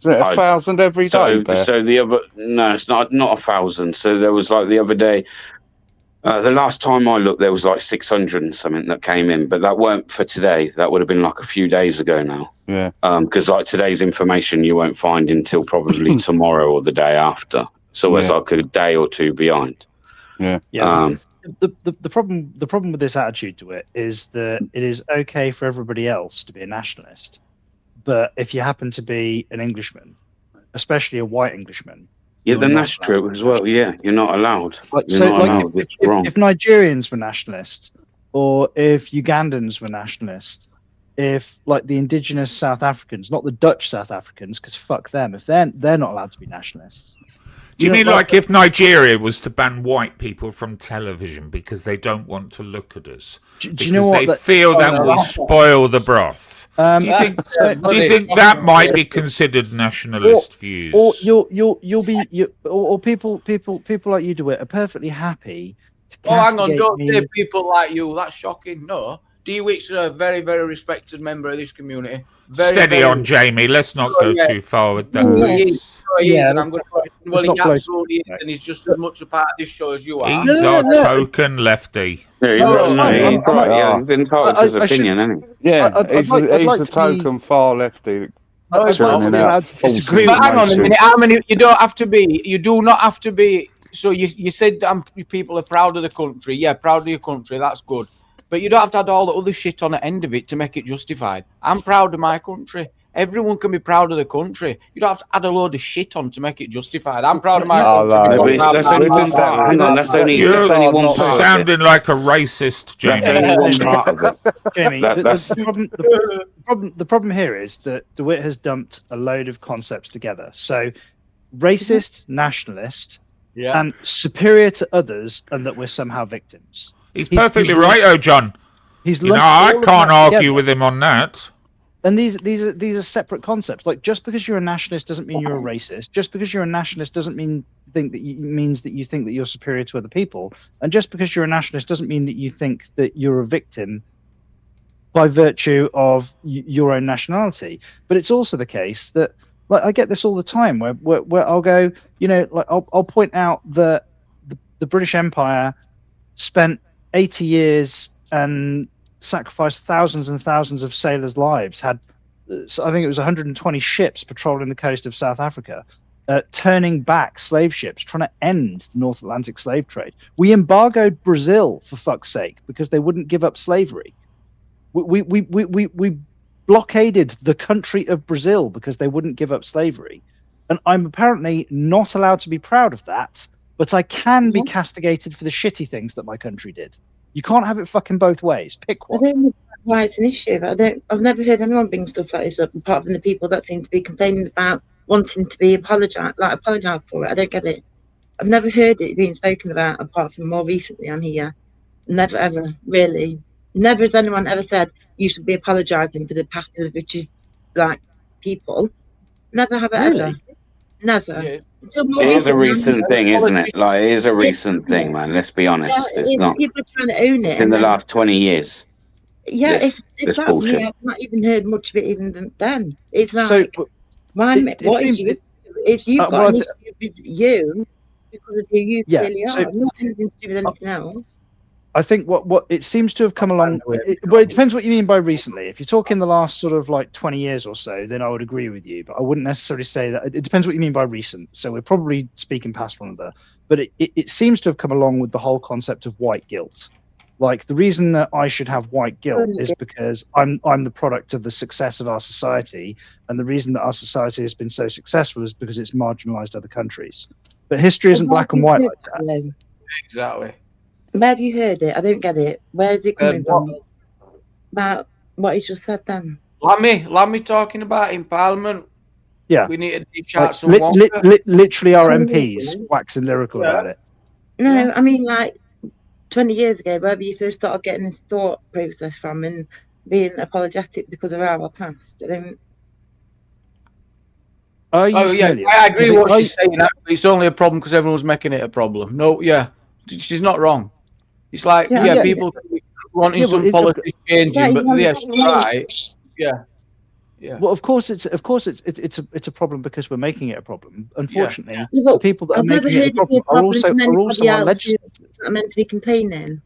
Is it 1,000 every day? Bear? So the other, no, it's not 1,000. So there was like the other day, the last time I looked, there was like 600 and something that came in, but that weren't for today. That would have been like a few days ago now. Yeah. Because like today's information you won't find until probably tomorrow or the day after. So it's like a day or two behind. Yeah. The problem with this attitude to it is that it is okay for everybody else to be a nationalist, but if you happen to be an Englishman, especially a white Englishman, Yeah, you're then not that's allowed. true as well. Yeah, you're not allowed. Like, You're so, not like, allowed. It's wrong. if Nigerians were nationalists, or if Ugandans were nationalists, if like the indigenous South Africans, not the Dutch South Africans, because fuck them, if they're not allowed to be nationalists. Do you mean know, like if Nigeria was to ban white people from television because they don't want to look at us? Do Because you know what? they feel that will spoil the broth. Do you think that might be considered nationalist views? Or you'll be or people like you do it are perfectly happy to Oh, hang on! castigate Don't me. say people like you. That's shocking. No, DWIT's is a very, very respected member of this community. Very, Steady very on, Jamie. Let's not go too far with that. He is, Yeah, and I'm going to. Well, it's he not absolutely is, and he's just as much a part of this show as you are. He's our No. token lefty. Yeah, No, he's I'm- right. Yeah, he's entitled to his I should- opinion, isn't he? Yeah, I'd he's like a to be- token far lefty. I'd like to Turning be out allowed to false disagree But with hang on a information. minute. How many? You don't have to be. You do not have to be. So you said people are proud of the country. Yeah, proud of your country. That's good. But you don't have to add all the other shit on the end of it to make it justified. I'm proud of my country. Everyone can be proud of the country. You don't have to add a load of shit on to make it justified. I'm proud of my Oh, country. no. because I'm That's proud only of one my part. Hang on, that's only You're one not part. of it. Sounding like a racist, That's Jamie. only one part of it. Jamie, That's- the problem here is that DeWitt has dumped a load of concepts together. So, racist, nationalist, Yeah. and superior to others, and that we're somehow victims. He's He's- perfectly he's- right, John. He's You know, lumped I all of can't that argue together. with him on that. And these are separate concepts. Like, just because you're a nationalist doesn't mean you're a racist. Just because you're a nationalist doesn't means that you think that you're superior to other people. And just because you're a nationalist doesn't mean that you think that you're a victim by virtue of your own nationality. But it's also the case that, like, I get this all the time where I'll go, you know, like I'll point out that the British Empire spent 80 years and sacrificed thousands and thousands of sailors' lives, had I think it was 120 ships patrolling the coast of South Africa, turning back slave ships, trying to end the North Atlantic slave trade. We embargoed Brazil, for fuck's sake, because they wouldn't give up slavery. We blockaded the country of Brazil because they wouldn't give up slavery. And I'm apparently not allowed to be proud of that, but I can be castigated for the shitty things that my country did. You can't have it fucking both ways. Pick I one. don't know why it's an issue. But I've never heard anyone bring stuff like this up, apart from the people that seem to be complaining about wanting to be apologise for it. I don't get it. I've never heard it being spoken about, apart from more recently on here. Never ever, really. Never has anyone ever said you should be apologising for the past of the British people. Never have it ever. Never. Yeah. Until more It is a recently, recent thing, isn't it? Like, it is a recent thing, man. Let's be honest. Yeah, It's not. people are trying to own it. In and the then- last 20 years. Yeah, this if that's bullshit. me, I've not even heard much of it even then. It's like, So, what is you? It's you've got well, an issue with you because of who you Yeah, clearly so- are, not anything to do with anything else. I think what it seems to have come along. Well, it depends what you mean by recently. If you're talking the last sort of like 20 years or so, then I would agree with you. But I wouldn't necessarily say that. It depends what you mean by recent. So we're probably speaking past one another. But it seems to have come along with the whole concept of white guilt. Like, the reason that I should have white guilt is because I'm the product of the success of our society, and the reason that our society has been so successful is because it's marginalized other countries. But history isn't black and white like that. Exactly. Where have you heard it? I don't get it. Where is it coming what? from? About what you just said then. Lammy talking about in Parliament. Yeah. We need to dechat Like, someone. literally, our Oh, MPs really? waxing lyrical about it. No, I mean, like, 20 years ago, wherever you first started getting this thought process from and being apologetic because of our past. I don't, Are you Oh yeah, familiar? I agree with what Are she's saying. Actually, it's only a problem because everyone's making it a problem. No, yeah, she's not wrong. It's like Yeah, yeah, yeah, people wanting yeah, well, some policies it's like changing, you but want yes, to right, yeah, yeah. Well, of course it's a problem because we're making it a problem. Unfortunately, Yeah, the but people that are I've never making it a heard it be a problem problem from are also anybody our else who's legislators. not meant to be complaining.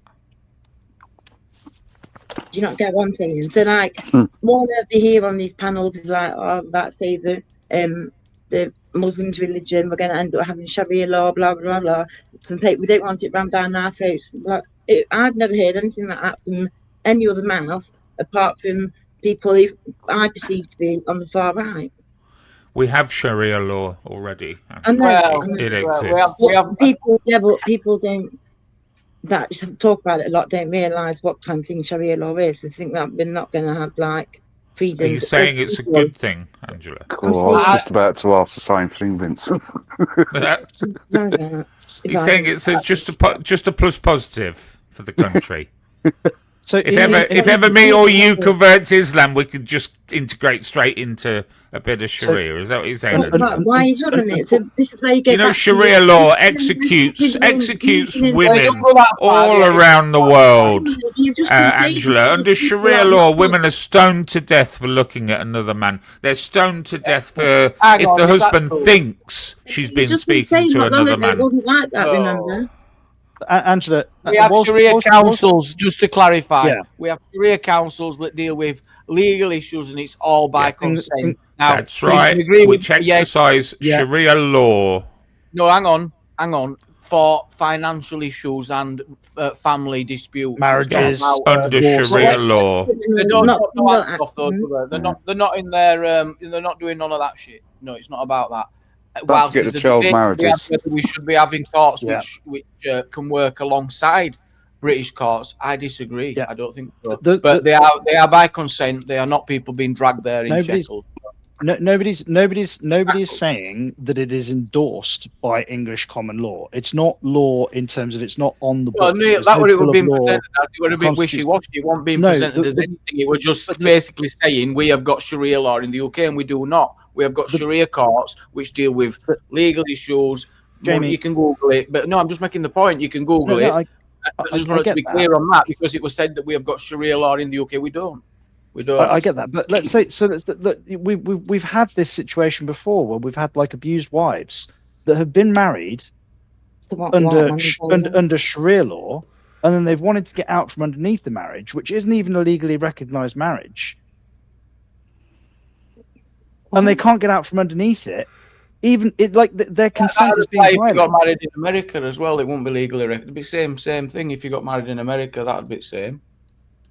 Do you not get what I'm saying? So, like, one of you hear on these panels is like, oh, that say the Muslims' religion, we're going to end up having Sharia law, blah blah blah. From people, we don't want it rammed down our throats. Like, I've never heard anything like that from any other mouth apart from people who I perceive to be on the far right. We have Sharia law already. I know, Well, I know. It well, exists. we have People, yeah, but people don't that talk about it a lot. Don't realise what kind of thing Sharia law is. They think that we're not going to have like freedom. Are you saying it's a good thing, Angela? Cool. I was just about to ask the same thing, Vincent. You're saying it's just a plus positive for the country. So If ever me or you converts Islam, we could just integrate straight into a bit of Sharia. Is that what you're saying? Why are you having it? So this is where you get. You know, back to Sharia the- law executes women Well, all yeah, around the world. You've just been saying Angela, that under Sharia law, women are stoned to death for looking at another man. They're stoned to death for Hang if on, the is that husband true? thinks she's You've been just speaking saying to not long another ago it man. wasn't like that. Oh. Remember? Angela, We have Sharia councils, just to clarify. Yeah. We have Sharia councils that deal with legal issues, and it's all by Yeah. consent. Now, That's so you right. can agree Which with- yeah, exercise Yeah. Sharia law. no, hang on. For financial issues and family disputes, Marriages, It's not about, Under divorce. Sharia Well, law. They don't Not put no single hands off those, actions. do they? They're not in their they're not doing none of that shit. No, it's not about that. Don't forget there's the a child debate to be had marriages. whether we should be having courts Yeah. which can work alongside British courts, I disagree. Yeah. I don't think so. The- But they are by consent. They are not people being dragged there in Nobody's- shackles. Nobody's saying that it is endorsed by English common law. It's not law in terms of it's not on the Well, books. no, There's that no would have bill of been law. presented as. It would have been Constitution. wishy-washy. It wasn't being No, presented the- as anything. It was just but the- basically saying we have got Sharia law in the UK and we do not. We have got The- Sharia courts which deal with But- legal issues. Jamie- You can Google it, but no, I'm just making the point. You can Google No, it. I I just I wanted to get be that. clear on that because it was said that we have got Sharia law in the UK. We don't. We don't. I get that, but let's say so. We've had this situation before where we've had like abused wives that have been married under Sharia law, and then they've wanted to get out from underneath the marriage, which isn't even a legally recognised marriage, and they can't get out from underneath it. Even it like their consent is being if you got violated. married in America as well, it wouldn't be legally. It'd be same thing. If you got married in America, that'd be the same.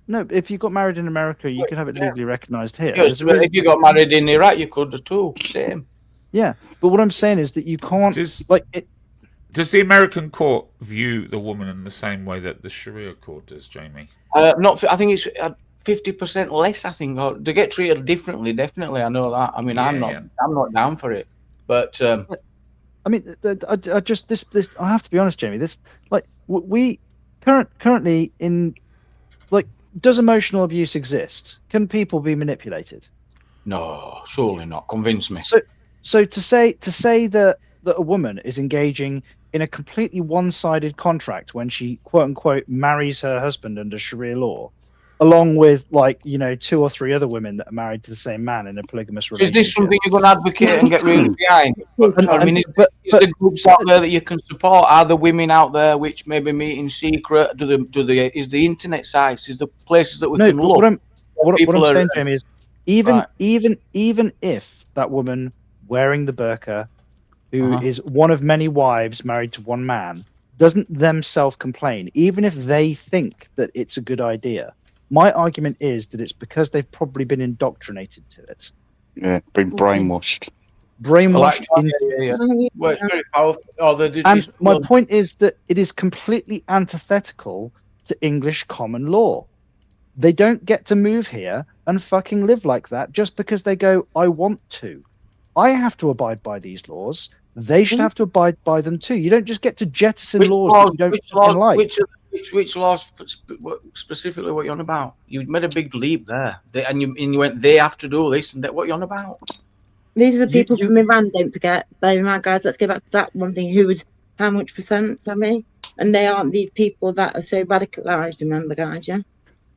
No, if you got married in America, you could have it legally recognised here. Yes, There's a reason- if you got married in Iraq, you could too. Same. Yeah, but what I'm saying is that you can't Does, like it. does the American court view the woman in the same way that the Sharia court does, Jamie? Not. I think it's 50% less. I think or they get treated differently. Definitely, I know that. I mean, I'm not down for it. But I mean, I just this. I have to be honest, Jamie. This like we currently in like. Does emotional abuse exist? Can people be manipulated? no, surely not. Convince me. So to say that a woman is engaging in a completely one-sided contract when she quote unquote marries her husband under Sharia law, along with like 2 or 3 other women that are married to the same man in a polygamous Is relationship. this something you're going to advocate and get really behind? I mean, is but the groups out there that you can support? Are the women out there which maybe meet in secret? Is the internet sites? Is the places that we no, can but look? what I'm People are- saying, Jamie, is even Right. even if that woman wearing the burqa, who Uh-huh. is one of many wives married to one man, doesn't themselves complain, even if they think that it's a good idea. My argument is that it's because they've probably been indoctrinated to it, Yeah, been brainwashed. brainwashed Like, in. yeah. Well, it's very powerful. Oh, And my point is that it is completely antithetical to English common law. They don't get to move here and fucking live like that just because they go, I want to. I have to abide by these laws. They should have to abide by them too. You don't just get to jettison laws that you don't fucking like. Which law specifically? What you on about? You made a big leap there, and you went. They have to do this, and that. What you on about? These are the You- people you- from Iran, don't forget. Bear in mind, guys, let's go back to that one thing. Who was how much percent, Sammy? And they aren't these people that are so radicalised, remember, guys, yeah?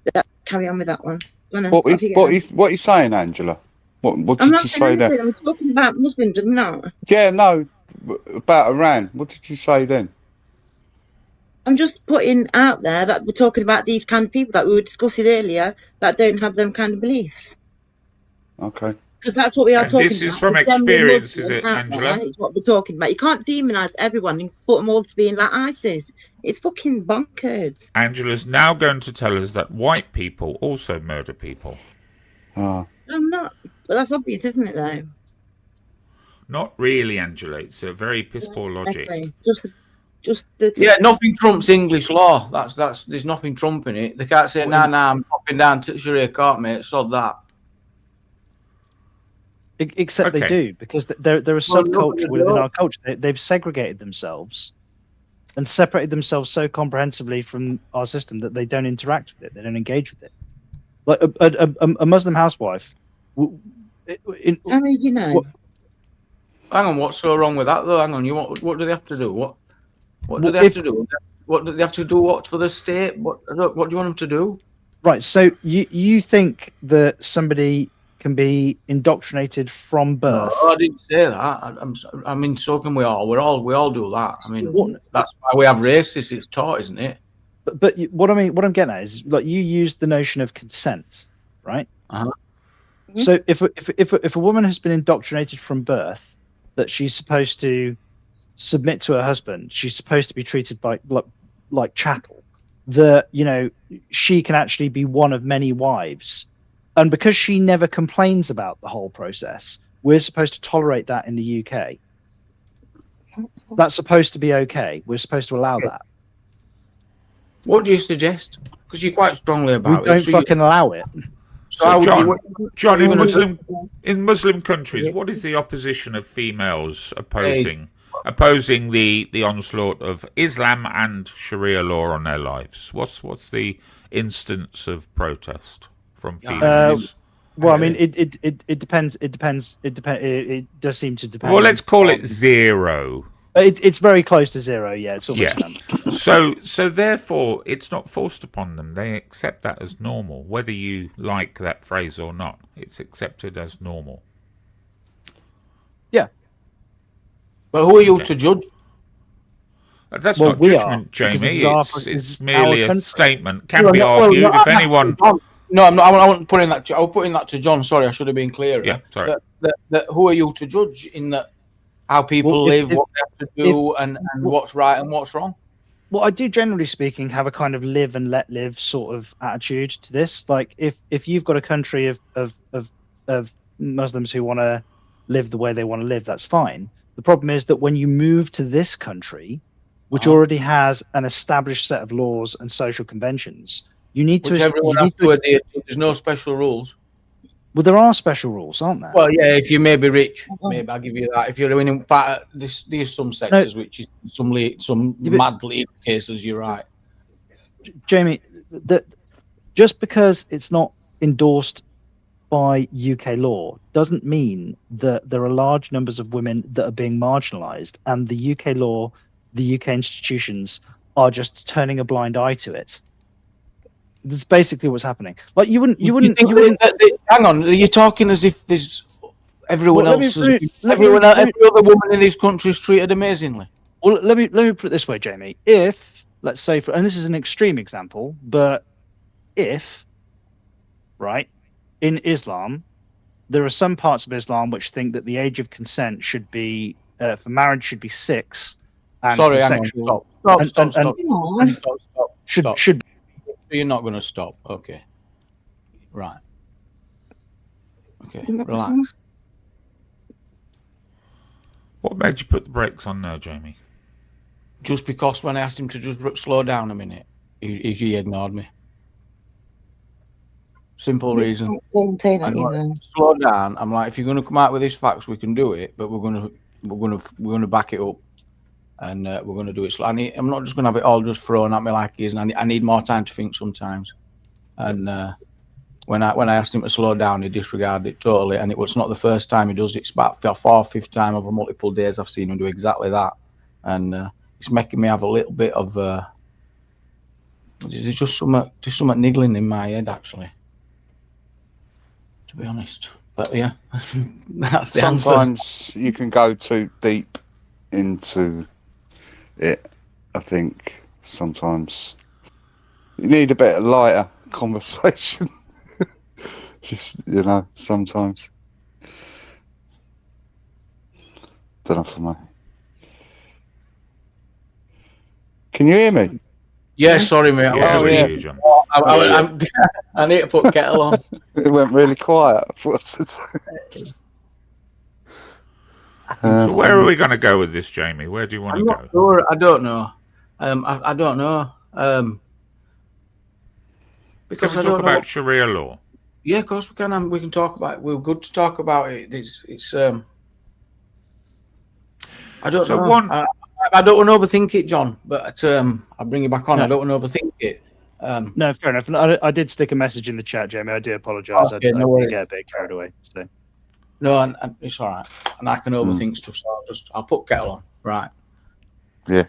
But let's carry on with that one. Go on then, What off you go. are you saying, Angela? What I'm did not you saying say there? anything, I'm talking about Muslims, I'm not. Yeah, no, about Iran. What did you say then? I'm just putting out there that we're talking about these kind of people that we were discussing earlier that don't have them kind of beliefs. Okay. Because that's what we are And talking this about. is from The general experience, is Muslim it, out Angela? there is what we're talking about. You can't demonise everyone and put them all to being like ISIS. It's fucking bonkers. Angela's now going to tell us that white people also murder people. Ah, I'm not. But that's obvious, isn't it, though? Not really, Angela. It's a very piss poor logic. Okay. Just the Yeah, nothing trumps English law. That's. There's nothing trumping it. They can't say, "Nah, I'm popping down to Sharia court, mate." Sod that. Except they Okay. do, because they're a Well, subculture look, within look. our culture. They've segregated themselves and separated themselves so comprehensively from our system that they don't interact with it. They don't engage with it. Like a Muslim housewife. How many do you know? What- Hang on, what's so wrong with that though? Hang on, what do they have to do? What do Well, they have if- to do? What do they have to do? What for the state? What do you want them to do? Right. So you think that somebody can be indoctrinated from birth? No, I didn't say that. I mean, so can we all. We all do that. I mean, What- that's why we have racists. It's taught, isn't it? But what I'm getting at is, like, you use the notion of consent, right? Uh-huh. So if a woman has been indoctrinated from birth that she's supposed to submit to her husband, she's supposed to be treated like chattel, that, you know, she can actually be one of many wives, and because she never complains about the whole process, we're supposed to tolerate that in the UK. That's supposed to be okay. We're supposed to allow that. What do you suggest? Because you're quite strongly We about don't it. So fucking allow it. so how So, would you- John, you wanna- in Muslim countries, what is the opposition of females opposing the onslaught of Islam and Sharia law on their lives? What's the instance of protest from females? Well, I mean, it depends. It does seem to depend. Well, let's call on- it zero. It's very close to zero. Yeah, it's almost Yeah. none. So therefore, it's not forced upon them. They accept that as normal, whether you like that phrase or not. It's accepted as normal. But who are you Okay. to judge? That's Well, not we are, judgment, because Jamie. this is our- It's this is merely our a country. statement. Can Well, be no, argued well, if I'm not- anyone. No, I'm not. I wasn't putting that. I was putting that to John. Sorry, I should have been clearer. Yeah, sorry. That who are you to judge in that? How people Well, if- live, what they have to do, and what's right and what's wrong. Well, I do, generally speaking, have a kind of live and let live sort of attitude to this. Like, if you've got a country of Muslims who want to live the way they want to live, that's fine. The problem is that when you move to this country, which already has an established set of laws and social conventions, you need Which to. everyone you has need to adhere to. There's no special rules. Well, there are special rules, aren't there? Well, yeah, if you may be rich, maybe I'll give you that. If you're in part, there's some sectors which is some Yeah, but- mad lead cases. You're right. Jamie, that just because it's not endorsed by UK law doesn't mean that there are large numbers of women that are being marginalised, and the UK law, the UK institutions are just turning a blind eye to it. That's basically what's happening. Like, you wouldn't. Hang on, you're talking as if there's everyone Well, let me else. put it- let me- Every let me- other woman in this country is treated amazingly. Well, let me put it this way, Jamie. If, let's say, and this is an extreme example, but if, right, in Islam, there are some parts of Islam which think that the age of consent should be for marriage should be 6, and Sorry, for hang on. sexual Stop. and- Stop. and- Stop. Aw. Stop. Stop. should Stop. should You're not going to stop. Okay. Right. Okay. Relax. What made you put the brakes on there, Jamie? Just because when I asked him to just slow down a minute, he ignored me. Simple reason. Don't say that, I'm you like, know. slow down. I'm like, if you're going to come out with these facts, we can do it, but we're going to back it up. and we're going to do it. So I'm not just going to have it all just thrown at me like it is, and I need more time to think sometimes. And when I asked him to slow down, he disregarded it totally. And it was not the first time he does it. It's about the 4th or 5th time over multiple days I've seen him do exactly that. And it's making me have a little bit of there's just something niggling in my head, actually, to be honest. But yeah, that's the answer. Sometimes you can go too deep into it. I think sometimes you need a bit of lighter conversation. Just, sometimes. Don't know for me. Can you hear me? Yeah, sorry, mate. Yeah, Oh, we yeah. hear you, John. I need to put kettle on. It went really quiet. So where are we going to go with this, Jamie? Where do you want I'm to not go? sure. I don't know. I don't know. Can Because we I talk don't know. about Sharia law? Yeah, of course we can. We can talk about it. We're good to talk about it. It's I don't So know. one- I don't want to overthink it, John. But I'll bring you back on. No. I don't want to overthink it. No, fair enough. And I did stick a message in the chat, Jamie. I do apologise. Okay, I no worries. did get a bit carried away. So No, and it's all right. And I can overthink stuff, so I'll put kettle on. Right. Yeah.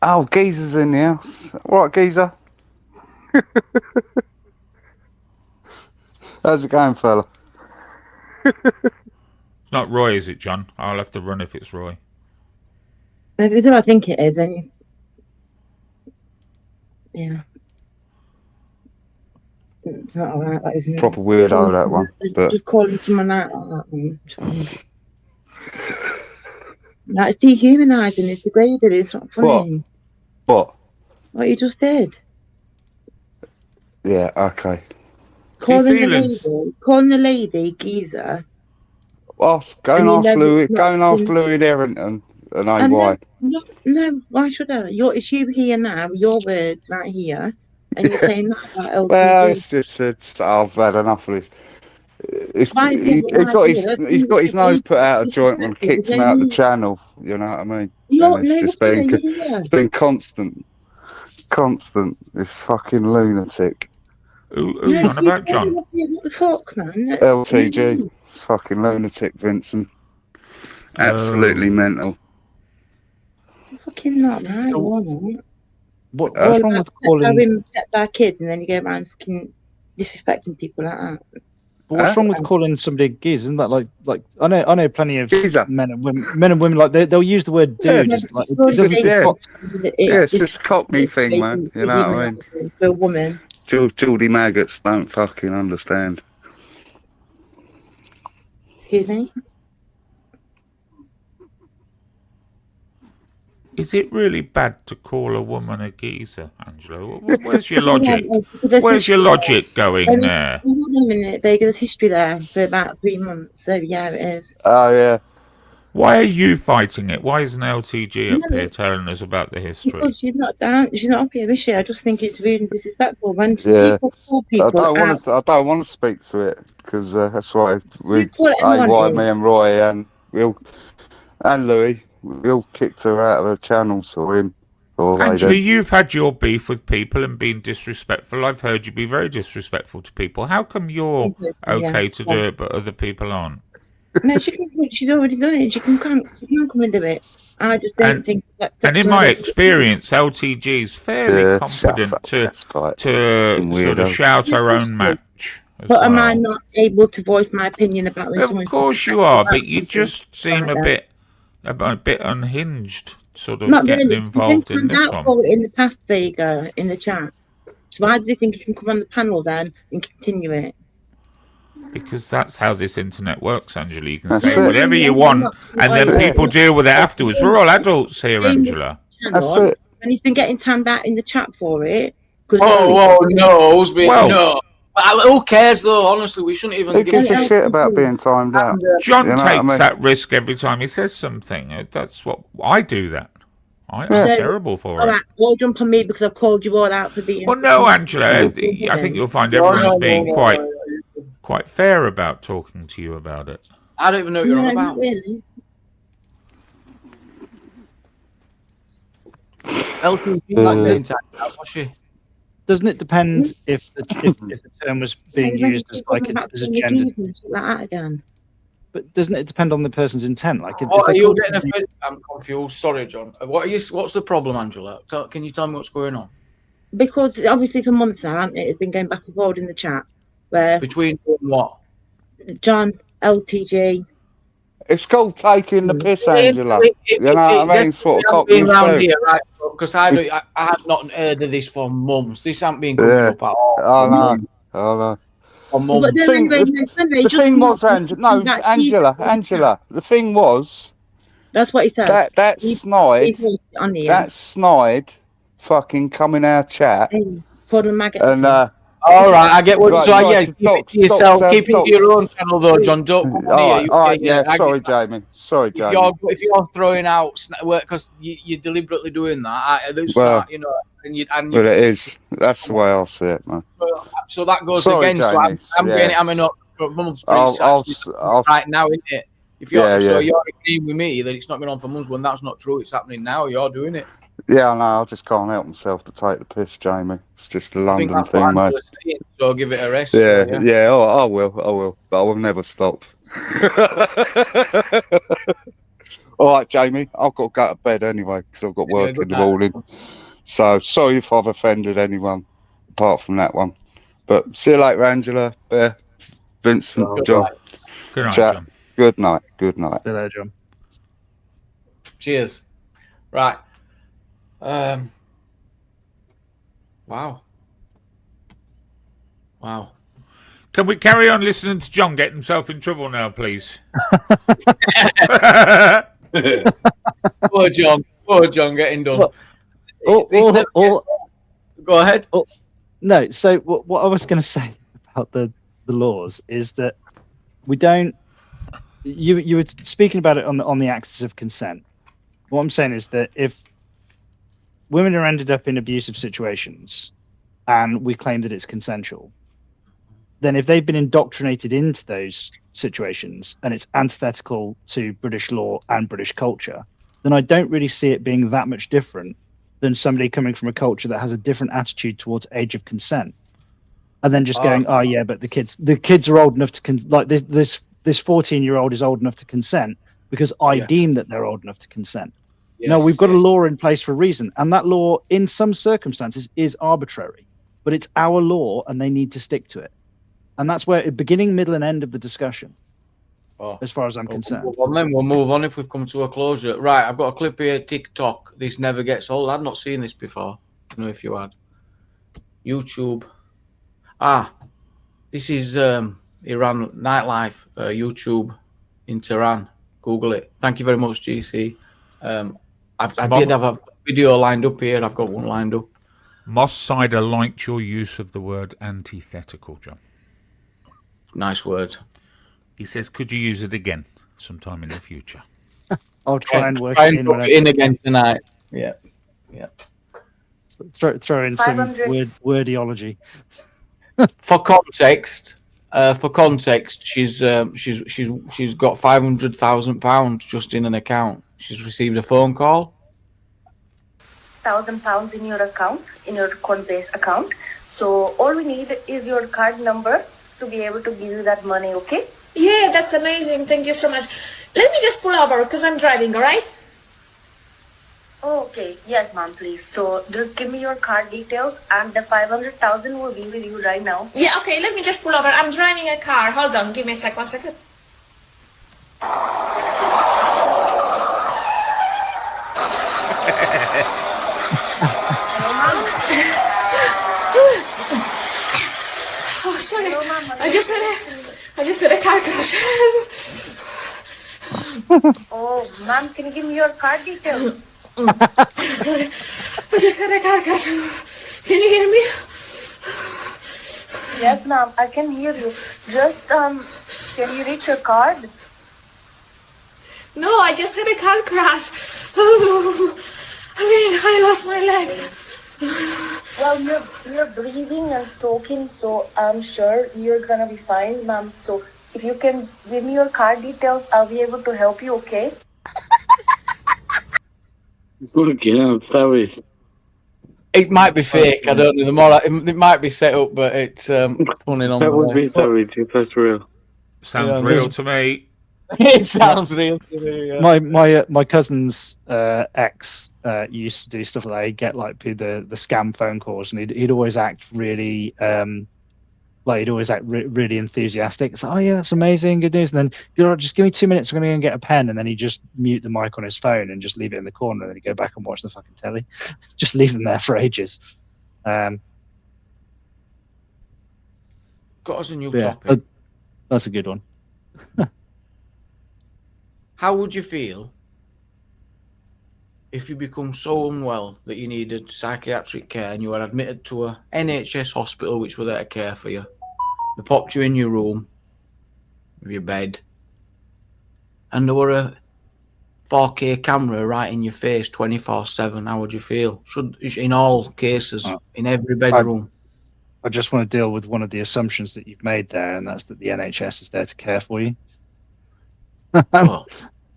Oh, Geezer's in the house. All right, Geezer. How's it going, fella? It's not Roy, is it, John? I'll have to run if it's Roy. If it's who I think it is, then yeah. It's not alright, that isn't it? Proper weirdo, that one. But Just calling someone out like that. That's dehumanising, it's degraded, it's not funny. what? What you just did. Yeah, okay. Calling feelings. the lady geezer. Go And and you ask know Louis. it's Go and not- ask Louis Darrington. And I And why. No, why should I? It's you here now, your words right here, and you're saying that about LTG. Well, I've had enough of this. Why is it- He's got his nose put out of it's joint and disrespectful, kicked him there's out no the channel. You know what I mean? You're, And no, it's just look at been, it, you're here. it's been constant. This fucking lunatic. Who's No, on about, John? What the fuck, man? That's- LTG. Fucking lunatic, Vincent. Absolutely mental. You're fucking not right, So- you're not. what's Well, wrong with How calling? women protect their kids, and then you go around fucking disrespecting people like that. What's wrong with calling somebody a geezer? Isn't that like I know plenty of Geezer. men and women like they'll use the word Yeah, dude. Yeah, It's like, it but doesn't yeah. spot- Yeah, it's this Cockney thing, man. It's You know what I mean? dehumanising for a woman. Geordie maggots don't fucking understand. Excuse me. Is it really bad to call a woman a geezer, Angela? Where's your logic? Where's your logic going there? Hold on a minute, there's history there for about 3 months. So yeah, it is. Oh, yeah. Why are you fighting it? Why isn't LTG up No, here telling us about the history? Because she's not down. She's not up here, is she? I just think it's rude and disrespectful when Yeah. people call I people don't out. want to speak to it because that's why we, You call it anyone, me and Roy and Louis, we all kicked her out of her channels or him or Angela, lady. you've had your beef with people and been disrespectful. I've heard you be very disrespectful to people. How come you're okay to do it, but other people aren't? No, she's already done it. She can come and do it. I just don't And- think that. And in my experience, LTG is fairly confident to sort Weirdo. of shout her own match. as But am I well. not able to voice my opinion about when Of someone? course you are, but you just seem a bit unhinged, sort of Not getting really. involved He's in been this out one. for it in the past, Vega, in the chat. So why does he think he can come on the panel then and continue it? Because that's how this internet works, Angela. You can That's say it. whatever you want, and then Yeah. people deal with it afterwards. We're all adults here, Angela. That's Channel, it. and he's been getting tanned out in the chat for it. 'Cause Oh, no, Well- no. But who cares though? Honestly, we shouldn't even Who give gives it. a shit about being timed out? John You know what takes I mean? that risk every time he says something. That's what I do. That I'm Yeah. terrible for All it. right, all jump on me because I've called you all out for being. Well, no, Angela. I think you'll find everyone's being quite fair about talking to you about it. I don't even know what you're on No, about. not really. LTG not getting taken out, was she? Doesn't it depend if the term was being Say when used as people like come back as a from the gender? G's and shit like that again. But doesn't it depend on the person's intent? Like, if What they are you call getting it- offended? I'm confused. Sorry, John. What's the problem, Angela? Can you tell me what's going on Because obviously for months now, hasn't it? It's been going back and forward in the chat where between you and what? John, LTG, It's called taking the piss, Angela. You know what I mean? Definitely Sort of hasn't cockney been round too. here, right? Because I have not heard of this for months. This hasn't been coming Yeah. up at all. I know. I know. For but months. then Thing- anyway, no, Sunday, The just thing come was, up Angela. and No, that Angela. cheese- Angela. The thing was That's what he said. that He snide, posted it on here. that snide, fucking come in our chat For the maggot. and All right, I get what. Right, so right, yeah, so keep it docs, to yourself. docs, Keep it to docs. your own channel, though, John. Don't come on here. all right, yeah. I Sorry, get that. Jamie. Sorry, If Jamie. you're throwing out because you're deliberately doing that, that's Well, not, you know, and you But it is. That's the way I see it, man. so that goes Sorry, against. Jamie. So I'm Yeah. getting it. I'm in for months. But I'll, it's actually I'll, right now, isn't it? If you're Yeah, so yeah. you're agreeing with me that it's not been on for months when that's not true. It's happening now. You're doing it. yeah, I know. I just can't help myself to take the piss, Jamie. It's just a I think London that's thing, what mate. Angela's saying, so give it a rest. Yeah, so, yeah. Oh, I will. But I will never stop. All right, Jamie. I've got to go to bed anyway because I've got Yeah, work good in the night. morning. So sorry if I've offended anyone apart from that one. But see you later, Angela, Bear, Vincent, Good John. night. Good night, Chat. John. Good night. Good night. Stay there, John. Cheers. Right. Wow. Wow. Can we carry on listening to John get himself in trouble now, please? Poor John. Poor John getting done. Well, This never gets- Go ahead. No, so what I was going to say about the laws is that we don't. You were speaking about it on the axis of consent. What I'm saying is that if women are ended up in abusive situations, and we claim that it's consensual, then if they've been indoctrinated into those situations and it's antithetical to British law and British culture, then I don't really see it being that much different than somebody coming from a culture that has a different attitude towards age of consent, and then just going, oh yeah, but the kids are old enough to like this 14-year-old is old enough to consent because I deem that they're old enough to consent. No, we've got a law in place for a reason, and that law in some circumstances is arbitrary, but it's our law and they need to stick to it. And that's where beginning, middle, and end of the discussion, as far as I'm concerned. We'll move on if we've come to a closure. Right, I've got a clip here. TikTok. This never gets old. I've not seen this before. I don't know if you had. YouTube. This is Iran nightlife. YouTube in Tehran. Google it. Thank you very much, GC. I did have a video lined up here. I've got one lined up. Moss Sider liked your use of the word antithetical, John. Nice word. He says, could you use it again sometime in the future? I'll try and work Try it and in, put it in again tonight. Yeah. throw in some 500. wordiology. For context, she's got £500,000 just in an account. She's received a phone call. £1,000 in your account, in your Coinbase account. So all we need is your card number to be able to give you that money, okay? Yeah, that's amazing. Thank you so much. Let me just pull over because I'm driving, all right? Oh, okay. Yes, ma'am, please. So just give me your card details and the 500,000 will be with you right now. Yeah, okay. Let me just pull over. I'm driving a car. Hold on. Give me a sec. 1 second. Oh, sorry. I just had a car crash. Oh, ma'am, can you give me your card details? Sorry. I just had a car crash. Can you hear me? Yes, ma'am, I can hear you. Just, can you reach your card? No, I just had a car crash. I lost my legs. Well, you're breathing and talking, so I'm sure you're gonna be fine, ma'am. So if you can give me your card details, I'll be able to help you, okay? Fucking hell, sorry. It might be fake. I don't know. The more it might be set up, but it's funny nonetheless. That's real. Sounds Yeah, real to me. It sounds real to me. Yeah. My cousin's ex used to do stuff like that. He'd get like the scam phone calls, and he'd always act really really enthusiastic. It's like, oh yeah, that's amazing, good news. And then you're like, just give me 2 minutes, I'm gonna go and get a pen. And then he'd just mute the mic on his phone and just leave it in the corner, and then he'd go back and watch the fucking telly. Just leave him there for ages. Got us a new Yeah, topic. that's a good one. How would you feel if you become so unwell that you needed psychiatric care and you were admitted to a NHS hospital which were there to care for you? They popped you in your room with your bed, and there were a 4K camera right in your face 24/7. How would you feel? In all cases, in every bedroom? I just want to deal with one of the assumptions that you've made there, and that's that the NHS is there to care for you. Well,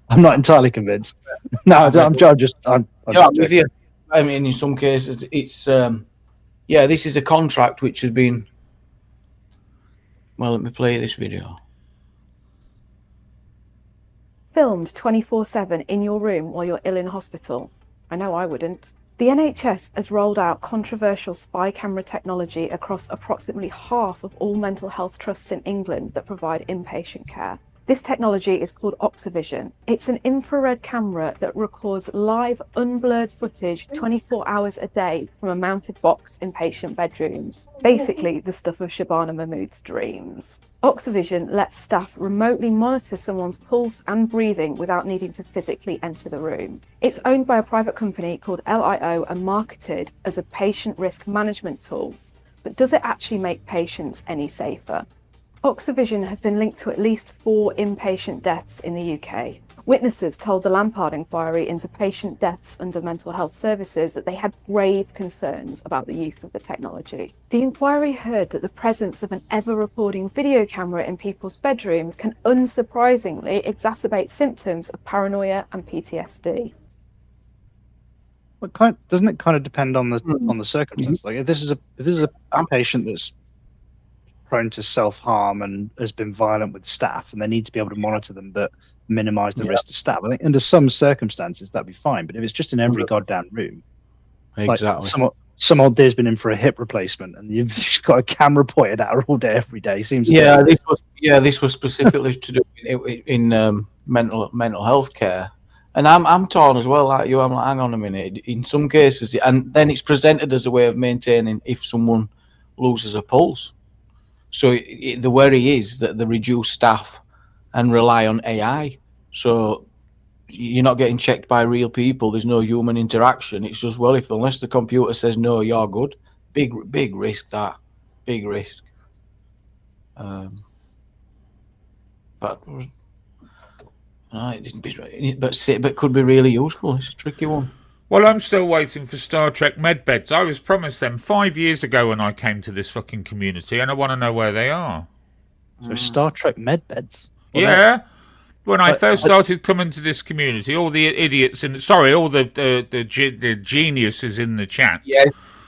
I'm not entirely convinced. No, I'm just. I'm with you. I mean, in some cases, it's this is a contract which has been. Well, let me play this video. Filmed 24/7 in your room while you're ill in hospital. I know I wouldn't. The NHS has rolled out controversial spy camera technology across approximately half of all mental health trusts in England that provide inpatient care. This technology is called Oxyvision. It's an infrared camera that records live, unblurred footage 24 hours a day from a mounted box in patient bedrooms. Basically, the stuff of Shabana Mahmood's dreams. Oxyvision lets staff remotely monitor someone's pulse and breathing without needing to physically enter the room. It's owned by a private company called LIO and marketed as a patient risk management tool. But does it actually make patients any safer? Oxyvision has been linked to at least 4 inpatient deaths in the UK. Witnesses told the Lampard inquiry into patient deaths under mental health services that they had grave concerns about the use of the technology. The inquiry heard that the presence of an ever-recording video camera in people's bedrooms can unsurprisingly exacerbate symptoms of paranoia and PTSD. Well, doesn't it kind of depend on the circumstance? Like if this is a patient that's prone to self-harm and has been violent with staff, and they need to be able to monitor them but minimize the risk to staff, I think under some circumstances that'd be fine. But if it's just in every goddamn room, Exactly. Like some old dude's been in for a hip replacement and you've just got a camera pointed at her all day every day, seems this was specifically to do in mental health care. And I'm torn as well, like you. I'm like, hang on a minute. In some cases, and then it's presented as a way of maintaining if someone loses a pulse. So the worry is that they reduce staff and rely on AI. So you're not getting checked by real people. There's no human interaction. It's just, well, unless the computer says no, you're good. Big risk, that. Big risk. But could be really useful. It's a tricky one. Well, I'm still waiting for Star Trek medbeds. I was promised them 5 years ago when I came to this fucking community, and I want to know where they are. So Star Trek medbeds? Yeah. When I first started coming to this community, all the idiots all the geniuses in the chat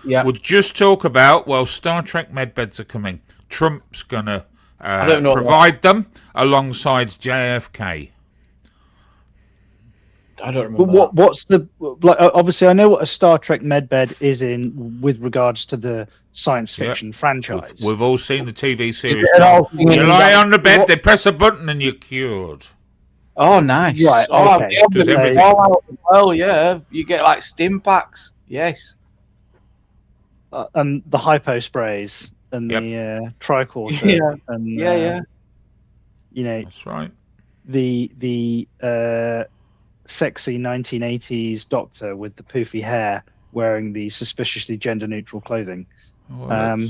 would just talk about, well, Star Trek medbeds are coming. Trump's going to provide them alongside JFK. I don't remember. But what's the like? Obviously, I know what a Star Trek medbed is in with regards to the science fiction franchise. We've all seen the TV series. You lie on the bed, they press a button, and you're cured. Oh, nice! Right. Okay. Well, yeah, you get like stim packs. Yes. And the hypo sprays and the tricorder. And you know, that's right. The sexy 1980s doctor with the poofy hair wearing the suspiciously gender neutral clothing. Well,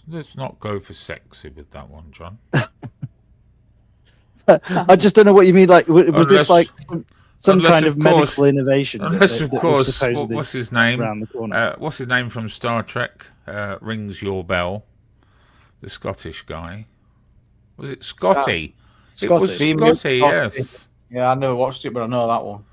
let's not go for sexy with that one, John. I just don't know what you mean. Like, was this like some kind of medical innovation? Unless, of course, what's his name? Around the corner. What's his name from Star Trek? Rings your bell. The Scottish guy. Was it Scotty? It was Scotty, yes. Yeah, I never watched it, but I know that one.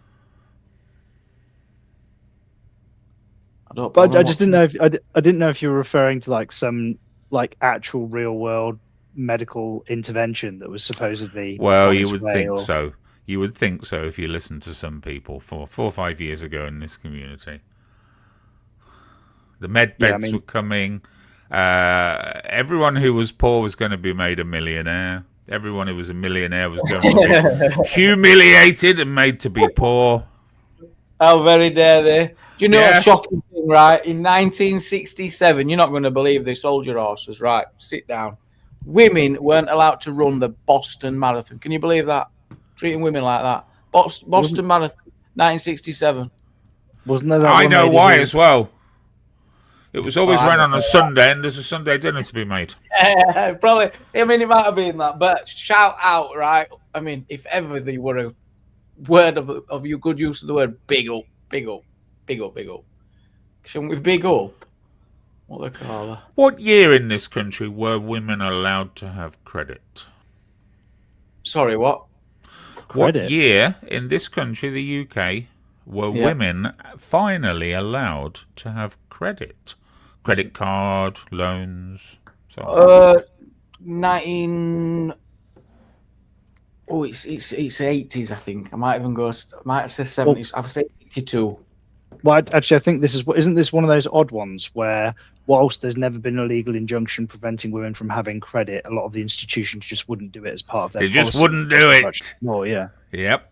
But I just didn't know if I didn't know if you were referring to like some like actual real world medical intervention that was supposedly. Well, on you its would way, think or- so. You would think so if you listen to some people 4 or 5 years ago in this community. The med Yeah, I beds mean- were coming. Everyone who was poor was going to be made a millionaire. Everyone who was a millionaire was going to be humiliated and made to be poor. How very dare they? Do you know Yeah. a shocking thing, right? In 1967, you're not going to believe this, hold your horses, right? Sit down. Women weren't allowed to run the Boston Marathon. Can you believe that? Treating women like that. Boston Marathon, 1967. Wasn't there that I one know lady why who- as well. It was always Oh, I run know. on a Sunday, and there's a Sunday dinner to be made. Probably. I mean, it might have been that, but shout out, right? I mean, if ever there were a word of your good use of the word, big up, big up, big up, big up. Shouldn't we big up? What they call her? What year in this country were women allowed to have credit? Sorry, what? What Credit? year in this country, the UK, were Yeah. women finally allowed to have credit? Credit card, loans, so on. 19. Oh, it's 80s, I think. I might even go. I might say 70s. I've said 82. Well, actually, I think this is isn't this one of those odd ones where, whilst there's never been a legal injunction preventing women from having credit, a lot of the institutions just wouldn't do it as part of their. They just policy. wouldn't do it. Much more, yeah. Yep.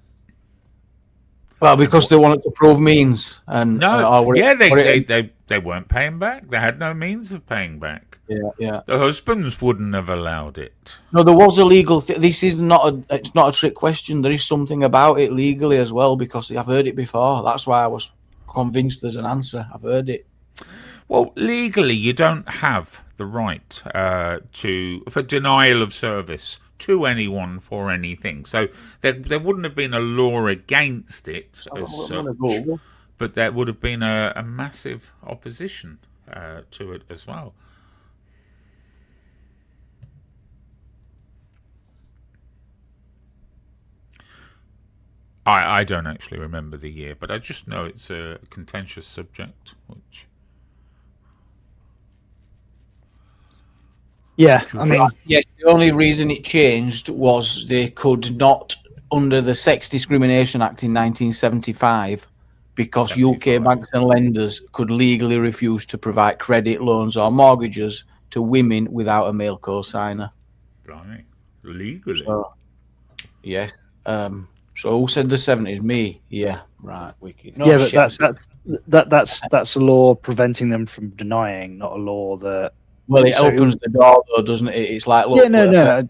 Well, because they wanted to prove means, and No. or Yeah, put it in- they weren't paying back. They had no means of paying back. yeah. The husbands wouldn't have allowed it. No, there was a legal. This is not a. It's not a trick question. There is something about it legally as well, because I've heard it before. That's why I was convinced there's an answer. I've heard it. Well, legally, you don't have the right for denial of service to anyone for anything. So there wouldn't have been a law against it as I'm such, gonna Google. but there would have been a massive opposition to it as well. I don't actually remember the year, but I just know it's a contentious subject, which... Yeah, I mean, Yes, the only reason it changed was they could not, under the Sex Discrimination Act in 1975, because 75. UK banks and lenders could legally refuse to provide credit, loans, or mortgages to women without a male co-signer. Blimey. Legally. So, yes. So who said the 70s? Me. Yeah. Right. Wicked. No, yeah, but shit. that's a law preventing them from denying, not a law that. Well, it so- opens the door, though, doesn't it? It's like, look, Yeah, no.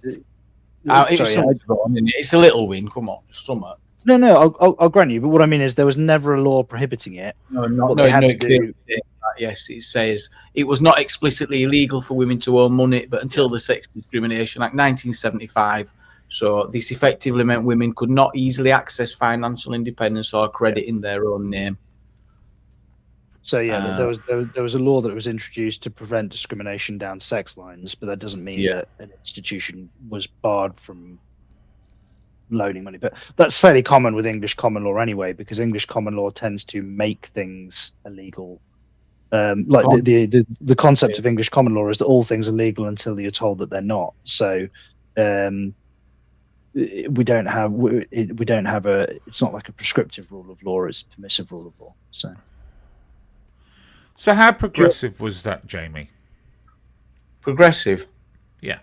it's, sorry, something wrong, isn't it? It's a little win. Come on, summer. No, I'll grant you. But what I mean is, there was never a law prohibiting it. No, What they had to it do- clearly says that, yes, it says it was not explicitly illegal for women to own money, but until the Sex Discrimination Act 1975. So this effectively meant women could not easily access financial independence or credit in their own name. So yeah, there was a law that was introduced to prevent discrimination down sex lines, but that doesn't mean Yeah. that an institution was barred from loaning money. But that's fairly common with English common law anyway, because English common law tends to make things illegal. Like the concept of English common law is that all things are legal until you're told that they're not. So we don't have it's not like a prescriptive rule of law; it's a permissive rule of law. So how progressive was that, Jamie? Progressive. Yeah.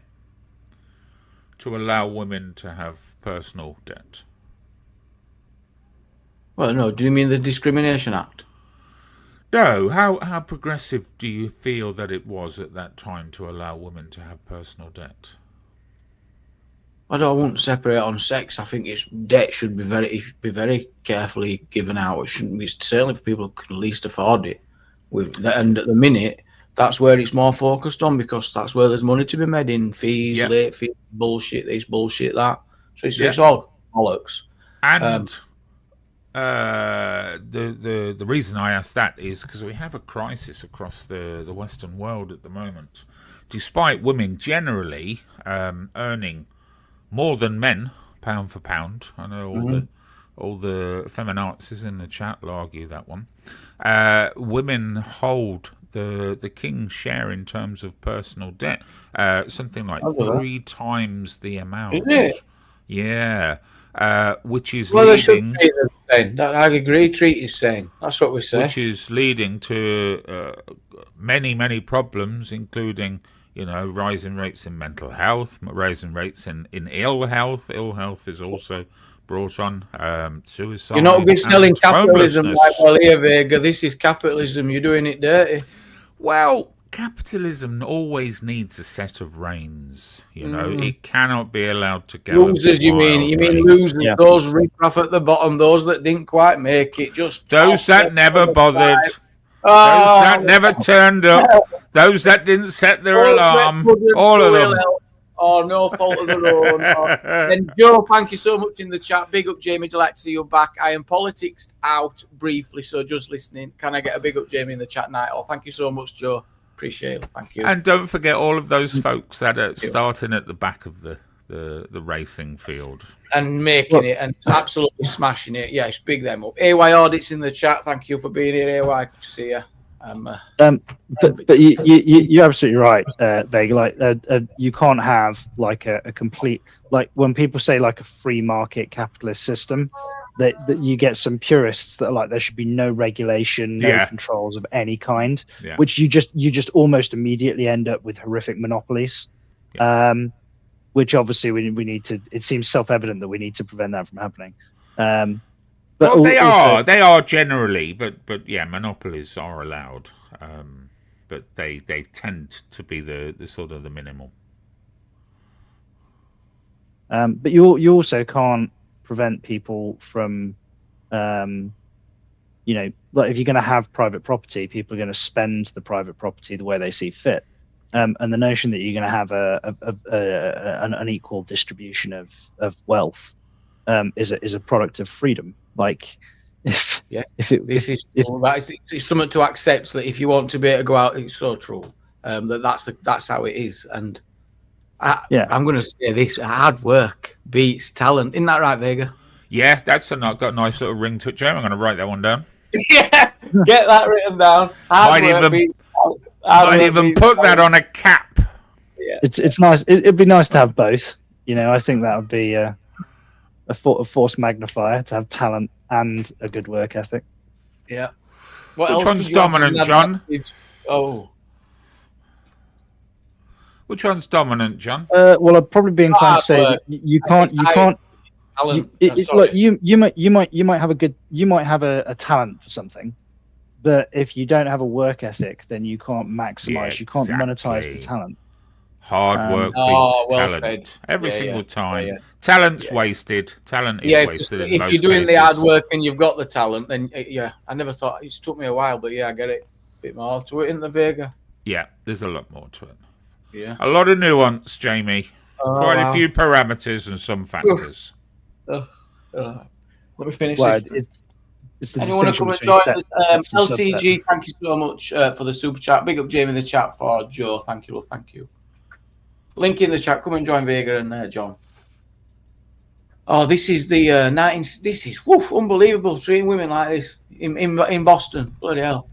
To allow women to have personal debt. Well, no. Do you mean the Discrimination Act? No, how progressive do you feel that it was at that time to allow women to have personal debt? I wouldn't separate on sex. I think debt should be very carefully given out. It shouldn't be, certainly for people who can least afford it. And at the minute, that's where it's more focused on, because that's where there's money to be made in fees, Yeah. late fees, bullshit, this bullshit, that. So it's, Yeah. it's all bollocks. And the reason I ask that is because we have a crisis across the Western world at the moment. Despite women generally earning more than men, pound for pound. I know all all the feminazis in the chat will argue that one. Women hold the king's share in terms of personal debt, something like 3 times the amount. Is it? Yeah, which is Well, they should leading. treat them sane. I agree. Treat you sane. That's what we say. Which is leading to many problems, including, you know, rising rates in mental health, rising rates in ill health. Ill health is also brought on, suicide. You're not be selling and capitalism homelessness. like well here, Vega. This is capitalism. You're doing it dirty. Well, capitalism always needs a set of reins. You know, it cannot be allowed to go. Losers, you mean? You mean losers? Yeah. Those riff-raff at the bottom, those that didn't quite make it, just Those that never bothered. Oh, Those that never turned up. Those that didn't set their those that alarm. couldn't All of do them. it, or no fault of their own. And Joe, thank you so much in the chat. Big up, Jamie. Delight to see you back. I am politicsed out briefly, so just listening. Can I get a big up, Jamie, in the chat night? Oh, thank you so much, Joe. Appreciate it. Thank you. And don't forget all of those folks that are starting at the back of the racing field. And making it and absolutely smashing it. Yeah, it's big them up. AY Audits in the chat. Thank you for being here, AY. Good to see you. But you're absolutely right, Vega. Like, you can't have like a complete, like when people say like a free market capitalist system, that you get some purists that are like there should be no regulation, no controls of any kind, which you just almost immediately end up with horrific monopolies. Which obviously we need to. It seems self-evident that we need to prevent that from happening. But well, they are generally, but yeah, monopolies are allowed, but they tend to be the sort of the minimal. But you also can't prevent people from, you know, like if you're going to have private property, people are going to spend the private property the way they see fit. And the notion that you're going to have an unequal distribution of wealth is a product of freedom. Like, it's something to accept. That if you want to be able to go out, it's so true. That's how it is. And I'm going to say this: hard work beats talent. Isn't that right, Vega? Yeah, that's got a nice little ring to it, Joe. I'm going to write that one down. Yeah, get that written down. Might even put that on a cap. Yeah, it's nice. It'd be nice to have both. You know, I think that would be a force magnifier to have talent and a good work ethic. Yeah. Which one's dominant, John? Which one's dominant, John? Well, I'd probably be inclined to say that you can't. Look, you might have a talent for something, but if you don't have a work ethic, then you can't maximize. You can't monetize the talent. Hard work beats talent every single time. Yeah. Talent's wasted. Talent is wasted. If you're doing the hard work and you've got the talent, then I never thought. It took me a while, but I get it. A bit more to it in the Vega. Yeah, there's a lot more to it. Yeah, a lot of nuance, Jamie. Quite a few parameters and some factors. Let me finish this. Anyone want to come and join us? LTG, thank you so much for the super chat. Big up Jamie in the chat for Joe. Thank you, thank you. Link in the chat. Come and join Vega and John. Oh, this is the 19. This is unbelievable. Treating women like this in Boston. Bloody hell!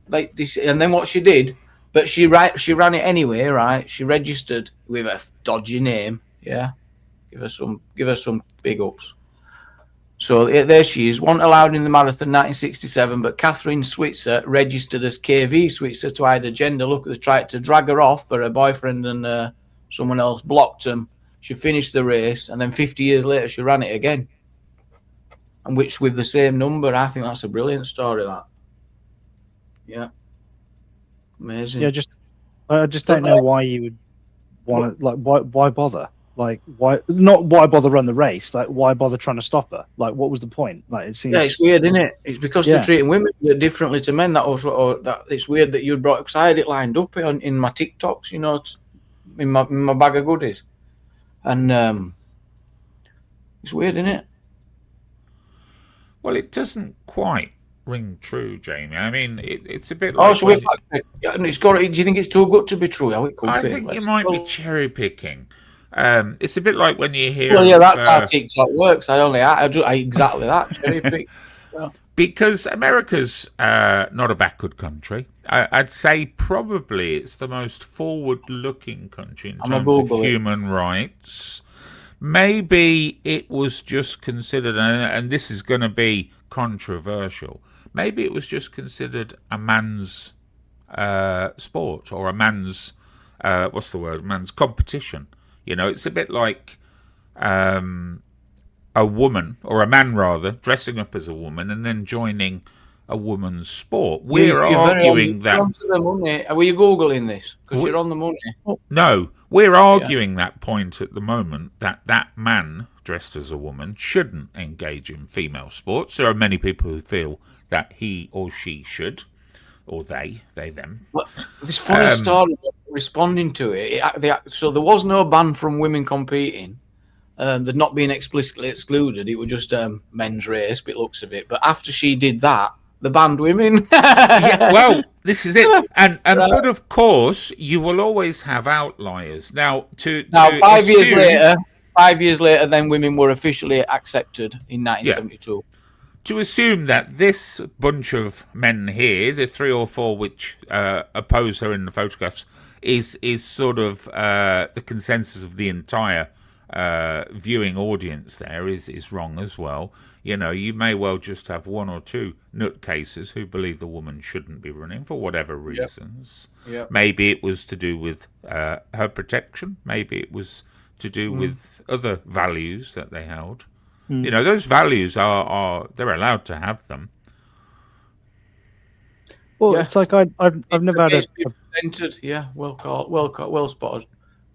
Like this, and then what she did, but she ran it anyway, right? She registered with a dodgy name. Yeah, give her some big ups. So there she is. Wasn't allowed in the marathon 1967, but Catherine Switzer registered as KV Switzer to hide her gender. Look, they tried to drag her off, but her boyfriend and someone else blocked them. She finished the race, and then 50 years later, she ran it again. And which with the same number. I think that's a brilliant story, that. Yeah. Amazing. Yeah, I just don't know why you would want to, like, why bother? Like, why bother run the race? Like, why bother trying to stop her? Like, what was the point? Like, it seems. Yeah, it's weird, isn't it? It's because they're treating women differently to men. That it's weird that you'd brought, because I had it lined up in my TikToks, you know, in my bag of goodies, and it's weird, isn't it? Well, it doesn't quite ring true, Jamie. I mean, it's a bit like. Do you think it's too good to be true? How it could I be? think you might be cherry picking. It's a bit like when you hear. Well, yeah, that's how TikTok works. I exactly that. Cherry pick. Because America's not a backward country. I'd say probably it's the most forward-looking country in terms of human rights. Maybe it was just considered, and this is going to be controversial, maybe it was just considered a man's sport or a man's, man's competition. You know, it's a bit like a woman, or a man rather, dressing up as a woman and then joining a woman's sport. We're arguing that... Were you Googling this? Because you're on the money. No, we're arguing that point at the moment, that that man dressed as a woman shouldn't engage in female sports. There are many people who feel that he or she should, or they, them. Well, this funny story, responding to it, so there was no ban from women competing. They'd not been explicitly excluded. It was just men's race, but it looks of it. But after she did that, the banned women. Yeah, well, this is it. And but of course, you will always have outliers. Now, 5 years later, then women were officially accepted in 1972. Yeah. To assume that this bunch of men here, the 3 or 4 which oppose her in the photographs, is sort of the consensus of the entire viewing audience there is wrong as well. You know, you may well just have 1 or 2 nutcases who believe the woman shouldn't be running for whatever reasons. Yep. Maybe it was to do with her protection. Maybe it was to do with other values that they held. You know, those values are they're allowed to have them. Well, it's like I've never had well spotted.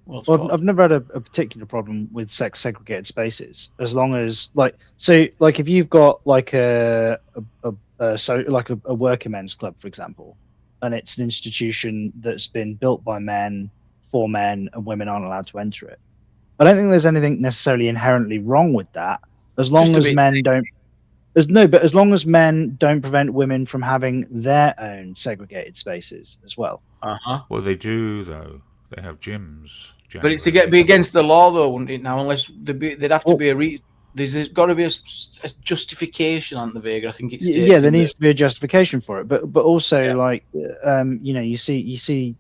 Well, I've never had a particular problem with sex segregated spaces, as long as like if you've got like a working men's club, for example, and it's an institution that's been built by men for men and women aren't allowed to enter it. I don't think there's anything necessarily inherently wrong with that, as long as men don't. As long as men don't prevent women from having their own segregated spaces as well. Well, they do though. They have gyms. But it's to be against the law, though, wouldn't it? Now, unless there'd have to be there's got to be a justification on the Vega. I think it's there needs to be a justification for it. But also you see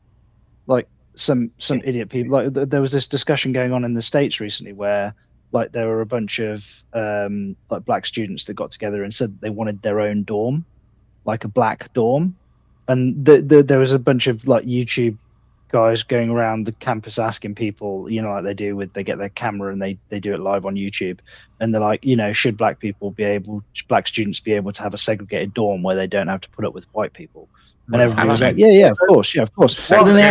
like some idiot people. Like there was this discussion going on in the States recently where like there were a bunch of like black students that got together and said they wanted their own dorm, like a black dorm, and there was a bunch of like YouTube guys going around the campus asking people, you know, like they get their camera and they do it live on YouTube, and they're like, you know, should black students be able to have a segregated dorm where they don't have to put up with white people? And everybody was like, yeah, of course. And then they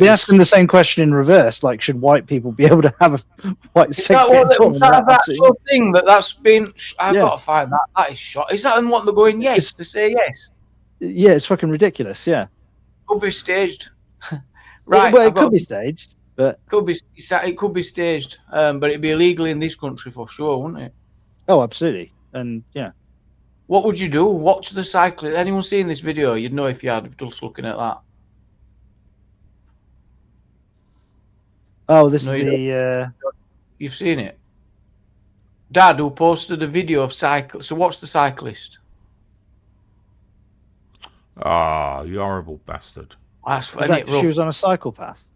asked them the same question in reverse, like, should white people be able to have a white segregated dorm? That sort of thing that's been. I've got to find that. That is shot. Is that what they're going? Yes, to say yes. Yeah, it's fucking ridiculous. Yeah, could be staged. Right, well, it could be staged, but it could be staged. But it'd be illegal in this country for sure, wouldn't it? Oh, absolutely. And yeah, what would you do? Watch the cyclist. Anyone seen this video? You'd know if you had just looking at that. Oh, this is the. You've seen it, Dad, who posted a video of cycle. So watch the cyclist. Ah, you horrible bastard. She was on a psychopath.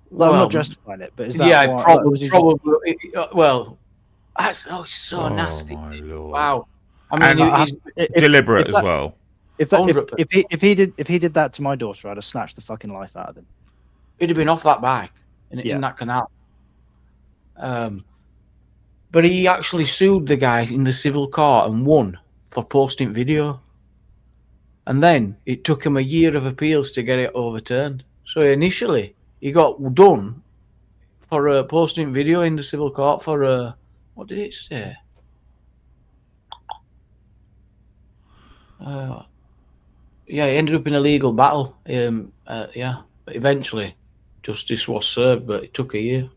Well, I'm not justifying it, but is that probably. Well, it's so nasty. My Lord. Wow. I mean, he's deliberate as well. If he did that to my daughter, I'd have snatched the fucking life out of him. He'd have been off that bike in that canal. But he actually sued the guy in the civil court and won for posting video. And then it took him a year of appeals to get it overturned. So initially, he got done for posting video in the civil court for what did it say? He ended up in a legal battle. But eventually, justice was served, but it took a year.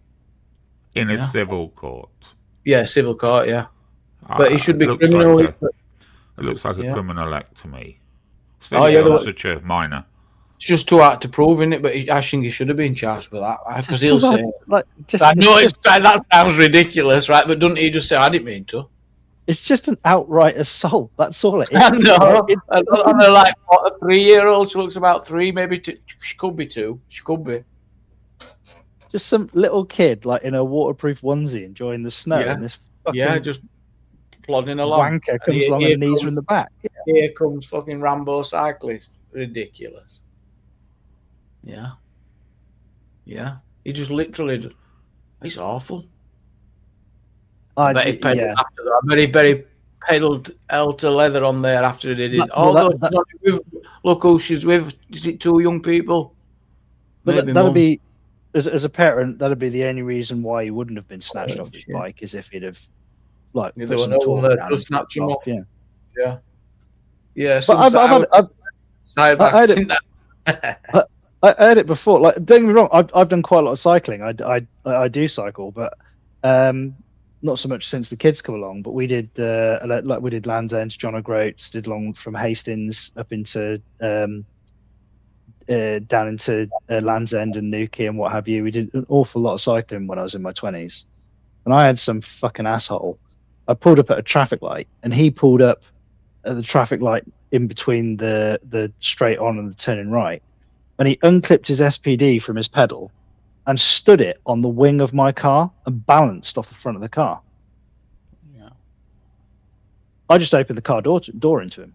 In a civil court. Yeah, civil court. Yeah, but he should be criminal. It looks like a criminal act to me. Especially on such a minor. It's just too hard to prove, isn't it? But I think he should have been charged for that because he'll Too bad, say, like, just, I know it's just, that sounds ridiculous, right? But doesn't he just say, I didn't mean to? it's just an outright assault. That's all it is. I know. Like, And they're like, what, a 3-year-old? She looks about 3, maybe 2. She could be 2. She could be. just some little kid like in a waterproof onesie enjoying the snow, Yeah. and this fucking Yeah, just plodding along. wanker And comes along and knees her in the back. Here comes fucking Rambo cyclist. Ridiculous. Yeah. Yeah. He just literally. It's awful. I bet he pedaled Yeah. after that. I bet he pedaled hell to leather on there after he did it. Well, Although that- she's only with, look who she's with. Is it 2 young people? But Maybe that'd more. be, as a parent, that'd be the only reason why he wouldn't have been snatched Oh, off his shit. bike, is if he'd have like Yeah, put there were some no torque one there down to and snatch him flipped off. Yeah, Yeah. Yeah. but some I've side I heard seen that. I heard it before. Like, don't get me wrong, I've done quite a lot of cycling. I do cycle, but not so much since the kids come along. But we did like we did Land's End, John O'Groats, did along from Hastings up into down into Land's End and Newquay and what have you. We did an awful lot of cycling when I was in my 20s, and I had some fucking asshole. I pulled up at a traffic light, and he pulled up at the traffic light in between the straight on and the turning right. And he unclipped his SPD from his pedal and stood it on the wing of my car and balanced off the front of the car. Yeah. I just opened the car door into him.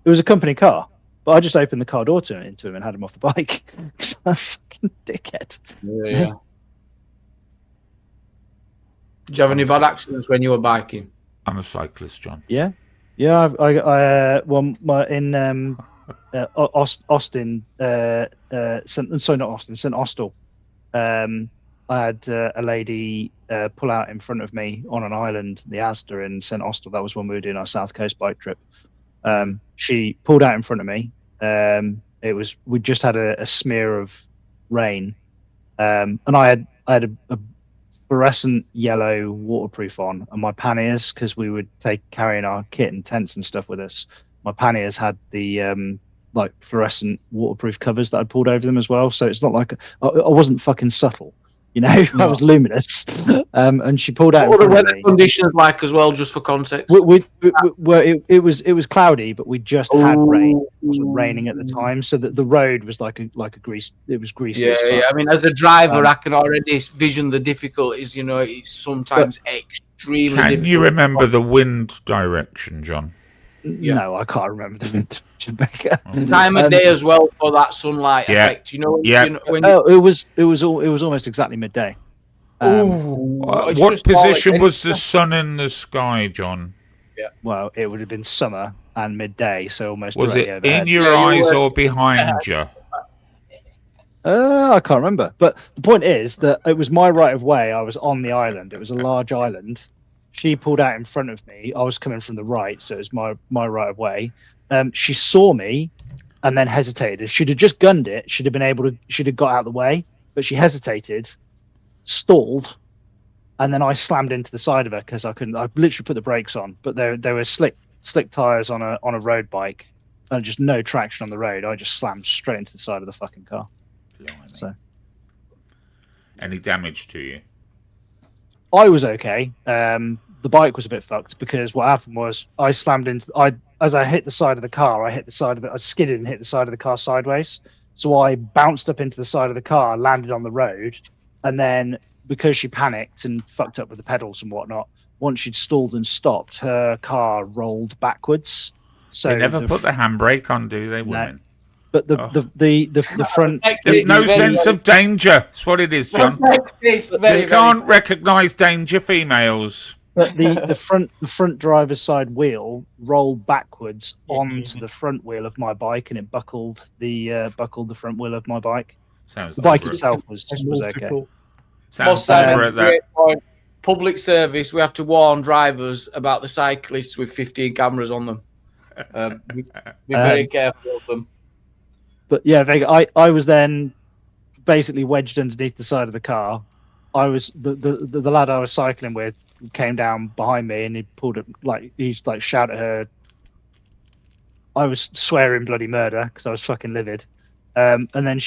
It was a company car, but I just opened the car door into him and had him off the bike. Because I'm a fucking dickhead. Yeah. Did you have any bad accidents when you were biking? I'm a cyclist, John. Yeah, well, in Austin, St Austell. I had a lady pull out in front of me on an island, the Asda in St Austell. That was when we were doing our South Coast bike trip. She pulled out in front of me. We just had a smear of rain, and I had a fluorescent yellow waterproof on, and my panniers, because we would carrying our kit and tents and stuff with us. My panniers had the like fluorescent waterproof covers that I pulled over them as well. So it's not like I wasn't fucking subtle, you know. I was luminous. And she pulled out. What were in the front of weather me. conditions like as well, just for context? It was cloudy, but we just had rain. It wasn't raining at the time, so that the road was like a grease. It was greasy. Yeah, as fuck. yeah. I mean, as a driver, I can already vision the difficulties. You know, it's sometimes extremely Can difficult. you remember the wind direction, John? Yeah. No, I can't remember the Jamaica. Time of day as well for that sunlight effect. You know, Yeah. you know, when Oh, it was almost exactly midday. it's What just position like- was the sun in the sky, John? Well, it would have been summer and midday, so almost Was directly it overhead. in your Yeah, you eyes were- or behind you? I can't remember. But the point is that it was my right of way. I was on the island. It was a large island. She pulled out in front of me. I was coming from the right, so it was my right of way. She saw me and then hesitated. If she'd have just gunned it, she'd have got out of the way. But she hesitated, stalled, and then I slammed into the side of her because I couldn't. I literally put the brakes on, but there were slick tires on a road bike and just no traction on the road. I just slammed straight into the side of the fucking car. Blimey. So Any damage to you? I was okay. The bike was a bit fucked because what happened was I slammed into. As I hit the side of the car, I skidded and hit the side of the car sideways. So I bounced up into the side of the car, landed on the road, and then because she panicked and fucked up with the pedals and whatnot, once she'd stalled and stopped, her car rolled backwards. So They never put the handbrake on, do they, No. women? But the front. There's no sense of danger. That's what it is, John. They can't recognise danger, females. But the front driver's side wheel rolled backwards onto the front wheel of my bike, and it buckled the front wheel of my bike. Sounds The bike deliberate. itself was okay. Sounds Simon, deliberate, that. great point. Public service, we have to warn drivers about the cyclists with 15 cameras on them. Be very careful of them. But yeah, Vega, I was then basically wedged underneath the side of the car. I was the lad I was cycling with came down behind me and he pulled it he's shouted at her. I was swearing bloody murder because I was fucking livid. And then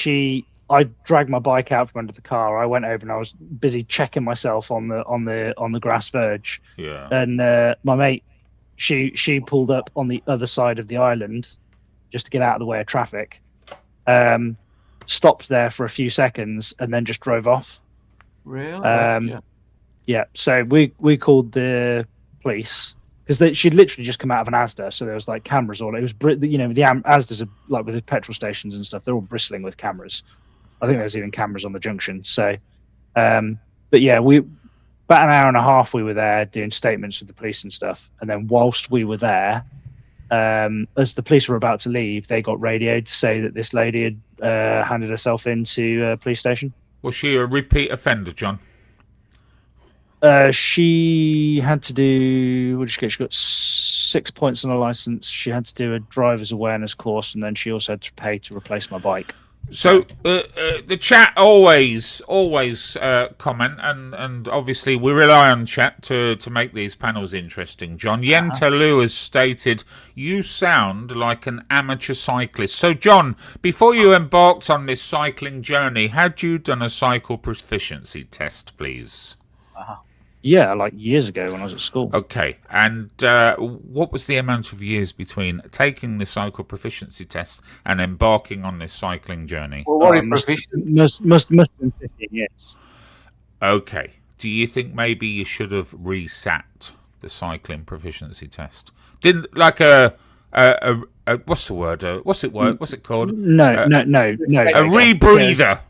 I dragged my bike out from under the car. I went over and I was busy checking myself on the grass verge. Yeah. And my mate, she pulled up on the other side of the island just to get out of the way of traffic. Stopped there for a few seconds and then just drove off. Really? Yeah. So we called the police because she'd literally just come out of an Asda, so there was like cameras all. It was the Asdas are like with the petrol stations and stuff. They're all bristling with cameras. I think there's even cameras on the junction. So, but yeah, about an hour and a half we were there doing statements with the police and stuff. And then whilst we were there, as the police were about to leave, they got radioed to say that this lady had handed herself into a police station. Was she a repeat offender, John? She had to do, what did she get? She got 6 points on her license. She had to do a driver's awareness course, and then she also had to pay to replace my bike. So the chat always comment, and obviously we rely on chat to make these panels interesting. John Yenta Lu has stated, "You sound like an amateur cyclist." So, John, before you embarked on this cycling journey, had you done a cycle proficiency test, please? Yeah, like years ago when I was at school. Okay, and what was the amount of years between taking the cycle proficiency test and embarking on this cycling journey? Well, what proficient? Must have been 15 years. Okay. Do you think maybe you should have resat the cycling proficiency test? Didn't like a what's the word? What's it called? No. A rebreather.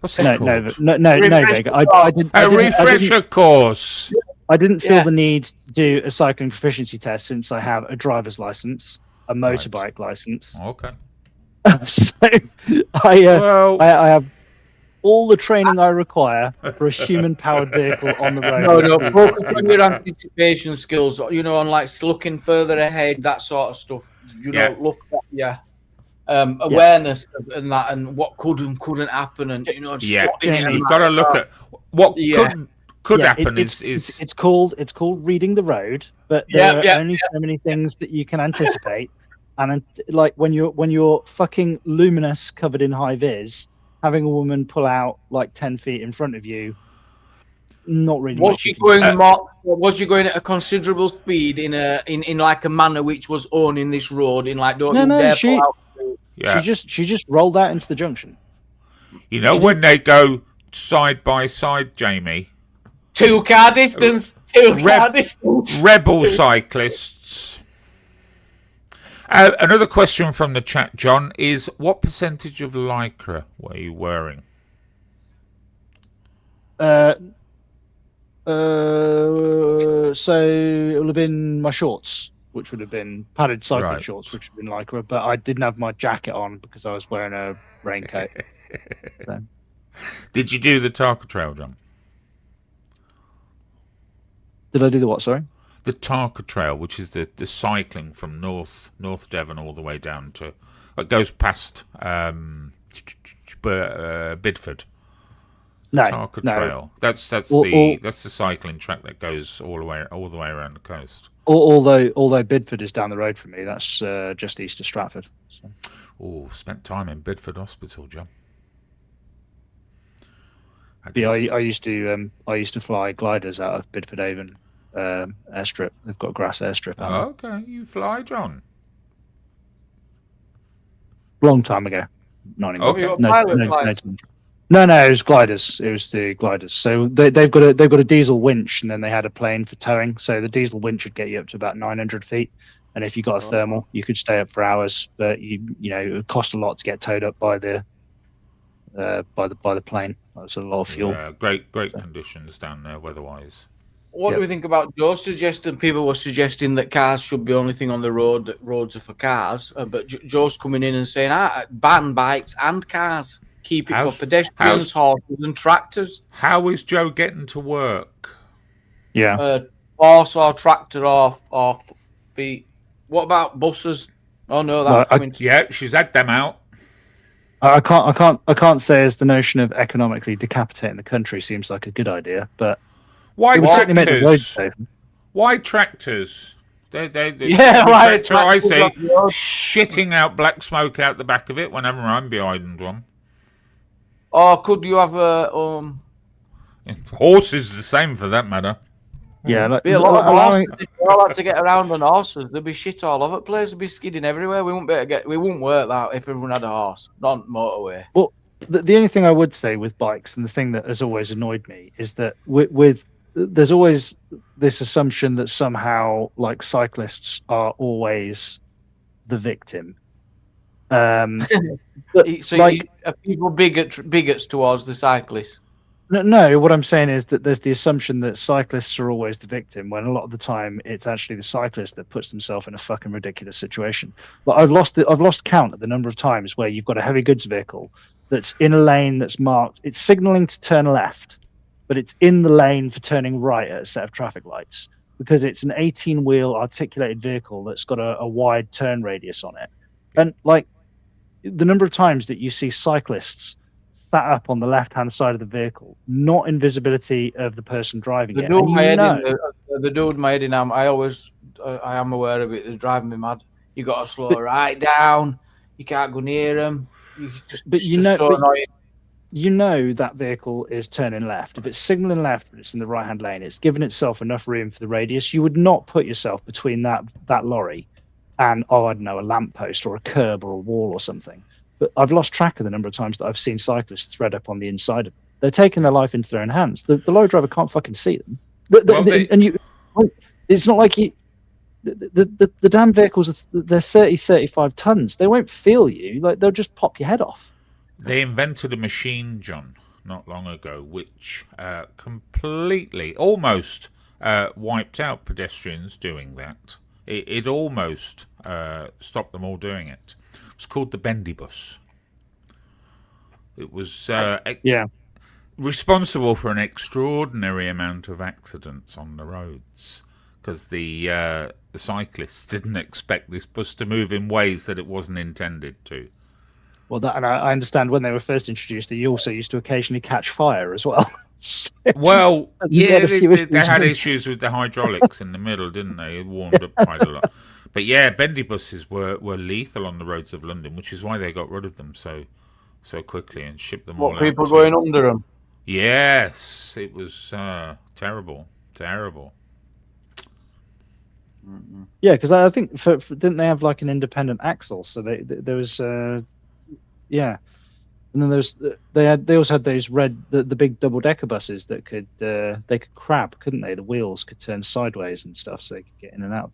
What's it called? No, Vega. I didn't. A refresher course. I didn't feel the need to do a cycling proficiency test since I have a driver's license, a motorbike license. Okay. So I have all the training I require for a human-powered vehicle on the road. No, focus on your anticipation skills. On like looking further ahead, that sort of stuff. Look at awareness and that, and what could and couldn't happen, and you've got to look at what could happen. It's called reading the road, but there are only so many things that you can anticipate. And like when you're fucking luminous, covered in high vis, having a woman pull out like 10 feet in front of you, not really. Was she going at a considerable speed in like a manner which was owning this road in like she just rolled out into the junction. When they go side by side, Jamie. 2 car distance. Rebel cyclists. Another question from the chat, John, is what percentage of lycra were you wearing? So it would have been my shorts, which would have been padded cycling shorts, which would have been lycra, but I didn't have my jacket on because I was wearing a raincoat. So. Did you do the Tarka Trail, John? Did I do the what, sorry? The Tarka Trail, which is the cycling from North Devon all the way down to... It goes past Bidford. No, Tarka Trail. That's the cycling track that goes all the way around the coast. Although Bidford is down the road from me, that's just east of Stratford. So. Oh, spent time in Bidford Hospital, John. I used to fly gliders out of Bidford Avon airstrip. They've got a grass airstrip out there. Okay, you fly, John. Long time ago. Not anymore. Okay. No, it was gliders. It was the gliders. So they've got a diesel winch, and then they had a plane for towing. So the diesel winch would get you up to about 900 feet, and if you got a thermal, you could stay up for hours. But it would cost a lot to get towed up by the plane. That's a lot of fuel. Yeah, great conditions down there weather-wise. What do we think about Joe's suggestion? People were suggesting that cars should be the only thing on the road, that roads are for cars. But Joe's coming in and saying, ban bikes and cars. Keep it for pedestrians, horses and tractors. How is Joe getting to work? Yeah. Horse or tractor or feet. What about buses? Oh, no, she's had them out. I can't say as the notion of economically decapitating the country seems like a good idea, but why it would certainly make the roads safer. Why tractors? Yeah, right. Tractor I see Off the road. shitting out black smoke out the back of it whenever I'm behind one. Or could you have Horses the same for that matter. Yeah, like, be a lot of allowing- horses. If we all had to get around on horses, there'd be shit all over the place. There'd be skidding everywhere. We wouldn't work that if everyone had a horse. Not on motorway. Well, the only thing I would say with bikes, and the thing that has always annoyed me, is that with there's always this assumption that somehow like cyclists are always the victim. But, So like, are people bigots towards the cyclists? no, what I'm saying is that there's the assumption that cyclists are always the victim, when a lot of the time it's actually the cyclist that puts themselves in a fucking ridiculous situation. But I've lost count of the number of times where you've got a heavy goods vehicle that's in a lane that's marked. It's signaling to turn left, but it's in the lane for turning right at a set of traffic lights because it's an 18-wheel articulated vehicle that's got a wide turn radius on it. And like the number of times that you see cyclists sat up on the left-hand side of the vehicle, not in visibility of the person driving The it. dude And my you head know, the dude my head in. I am aware of it. They're driving me mad. You got to slow right down. You can't go near them. But you know that vehicle is turning left. If it's signaling left, but it's in the right-hand lane, it's given itself enough room for the radius. You would not put yourself between that lorry and I don't know, a lamppost or a curb or a wall or something. But I've lost track of the number of times that I've seen cyclists thread up on the inside of it. They're taking their life into their own hands. The lorry driver can't fucking see them. It's not like the damn vehicles they're 30, 35 tons. They won't feel you. Like they'll just pop your head off. They invented a machine, John, not long ago, which completely, almost wiped out pedestrians doing that. It almost stopped them all doing it. It was called the Bendy Bus. It was responsible for an extraordinary amount of accidents on the roads because the cyclists didn't expect this bus to move in ways that it wasn't intended to. Well, and I understand when they were first introduced, they also used to occasionally catch fire as well. Well, yeah, they had with- issues with the hydraulics in the middle, didn't they? It warmed up quite a lot. But yeah, bendy buses were lethal on the roads of London, which is why they got rid of them so quickly and shipped them all out. People going under them? Yes, it was terrible. Yeah, because I think for didn't they have like an independent axle? So there was yeah, and then they also had those the big double decker buses that could they could crab, couldn't they? The wheels could turn sideways and stuff, so they could get in and out.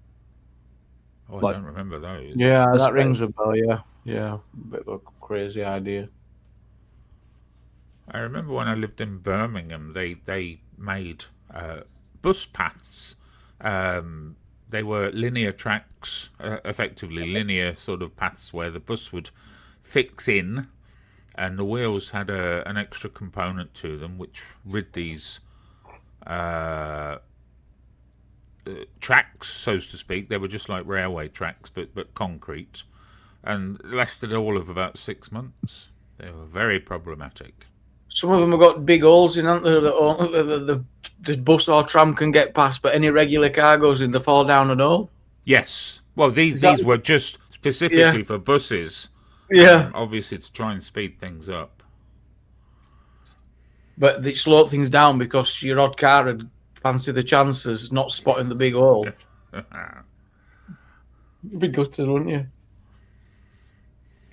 Oh, Like- I don't remember those. Yeah, That's that great. rings a bell. Yeah, bit of a crazy idea. I remember when I lived in Birmingham, they made bus paths. They were linear tracks, effectively linear sort of paths where the bus would fix in, and the wheels had an extra component to them which rid these tracks, so to speak. They were just like railway tracks, but concrete, and lasted all of about 6 months. They were very problematic. Some of them have got big holes in them that the bus or tram can get past, but any regular car goes in, they fall down an hole. Yes. Well, these were just specifically for buses. Yeah. Obviously to try and speed things up. But they slowed things down because your odd car would fancy the chances, not spotting the big hole. You'd be gutted, wouldn't you?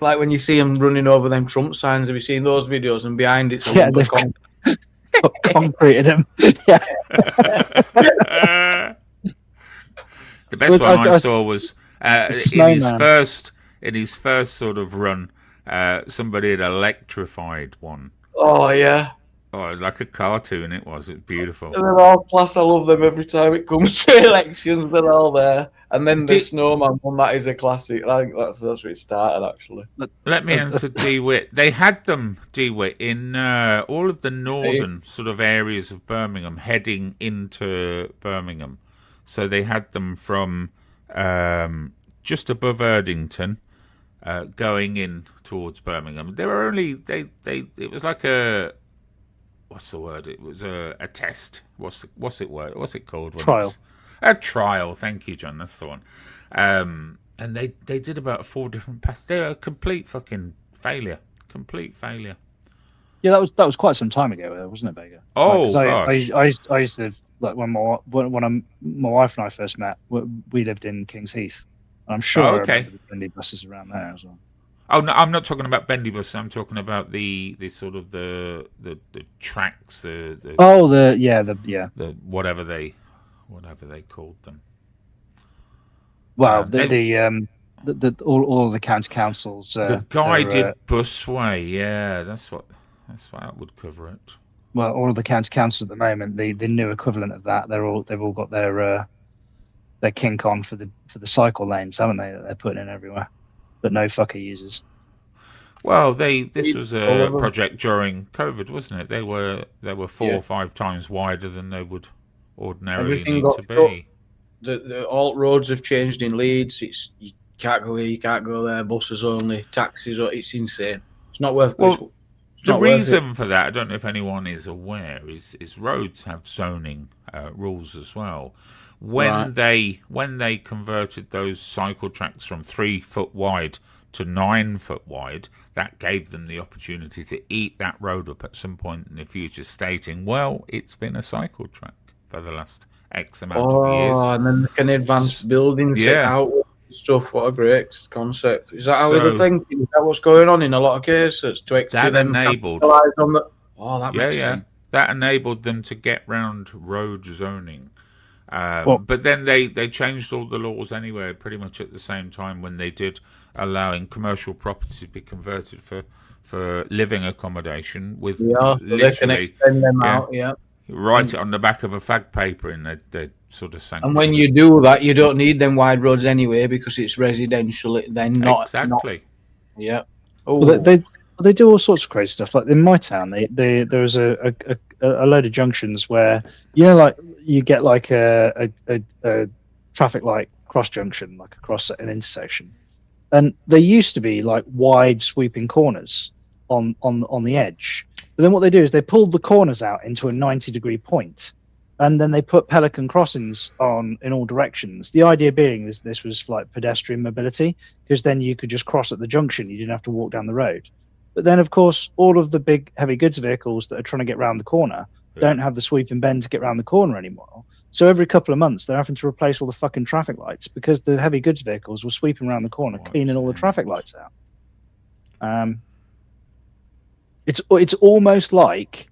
Like when you see them running over them Trump signs, have you seen those videos? And behind it's a Yeah, lump of they've concrete. got concrete in them. Yeah. The best Well, one I I saw was in snowman. his first sort of run. Somebody had electrified one. Oh, yeah. Oh, it was like a cartoon. It was beautiful. And they're all class. I love them every time it comes to elections. They're all there. And then the snowman one, that is a classic. I think that's where it started, actually. Let me answer DeWitt. They had them, DeWitt, in all of the northern sort of areas of Birmingham, heading into Birmingham. So they had them from just above Erdington, going in towards Birmingham. They were only it was like a what's the word? It was a test. What's it called? When Trial. it's a trial. Thank you, John. That's the one. And they did about 4 different passes. They were a complete fucking failure. Complete failure. Yeah, that was quite some time ago, wasn't it, Vega? Oh, Like, 'cause gosh. I used to like when my wife and I first met. We lived in Kings Heath. I'm sure I okay. remember the Bendy buses around there as well. Oh no, I'm not talking about bendy bus. I'm talking about the sort of the tracks, the whatever they called them. Well, They- all of the county councils. the guided busway, yeah, that's what that would cover it. Well, all of the county councils at the moment, the new equivalent of that, they've all got their kink on for the cycle lanes, haven't they? That they're putting in everywhere, but no fucker uses. Well, this was a project during COVID, wasn't it? They were 4 or 5 times wider than they would ordinarily Everything need got to be. The alt roads have changed in Leeds. It's you can't go here, you can't go there. Buses only, taxis. It's insane. It's not worth. Well, it's the not worth it. reason for that, I don't know if anyone is aware, is roads have zoning rules as well. When they converted those cycle tracks from 3 foot wide to 9 foot wide, that gave them the opportunity to eat that road up at some point in the future, stating, well, it's been a cycle track for the last X amount of years. And then they can advance buildings out and stuff. What a great concept. Is that how they're thinking? Is that what's going on in a lot of cases? That enabled. On the, that makes sense. That enabled them to get round road zoning. But then they changed all the laws anyway, pretty much at the same time when they did, allowing commercial property to be converted for living accommodation with so they can extend them out. Yeah, write it on the back of a fag paper in the sort of sanction. And when you do that, you don't need them wide roads anyway because it's residential. Then not exactly. Yeah. Well, they do all sorts of crazy stuff. Like in my town, there was a load of junctions where like you get like a traffic light cross junction, like across an intersection, and they used to be like wide sweeping corners on the edge. But then what they do is they pulled the corners out into a 90-degree point, and then they put pelican crossings on in all directions. The idea being this was like pedestrian mobility, because then you could just cross at the junction. You didn't have to walk down the road. But then, of course, all of the big heavy goods vehicles that are trying to get around the corner don't have the sweep and bend to get around the corner anymore. So every couple of months, they're having to replace all the fucking traffic lights because the heavy goods vehicles were sweeping around the corner, cleaning all the traffic lights out. It's almost like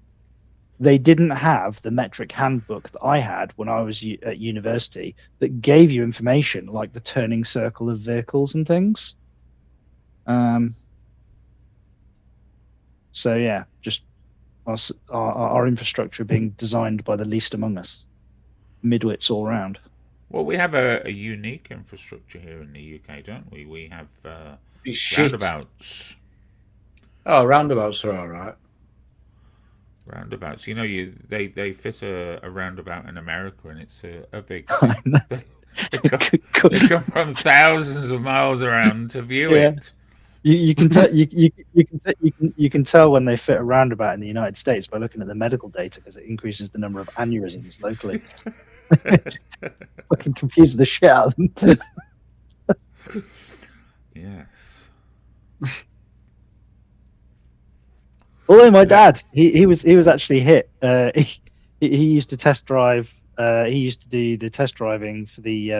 they didn't have the metric handbook that I had when I was at university that gave you information like the turning circle of vehicles and things. So yeah, just our infrastructure being designed by the least among us, midwits all round. Well, we have a unique infrastructure here in the UK, don't we? We have roundabouts. Oh, roundabouts are all right. Roundabouts, they fit a roundabout in America, and it's a big. They come from thousands of miles around to view it. You can tell you can tell when they fit a roundabout in the United States by looking at the medical data because it increases the number of aneurysms locally. Fucking confuses the shit out of them. Yes. Although my dad, he was actually hit. He used to test drive. He used to do the test driving for the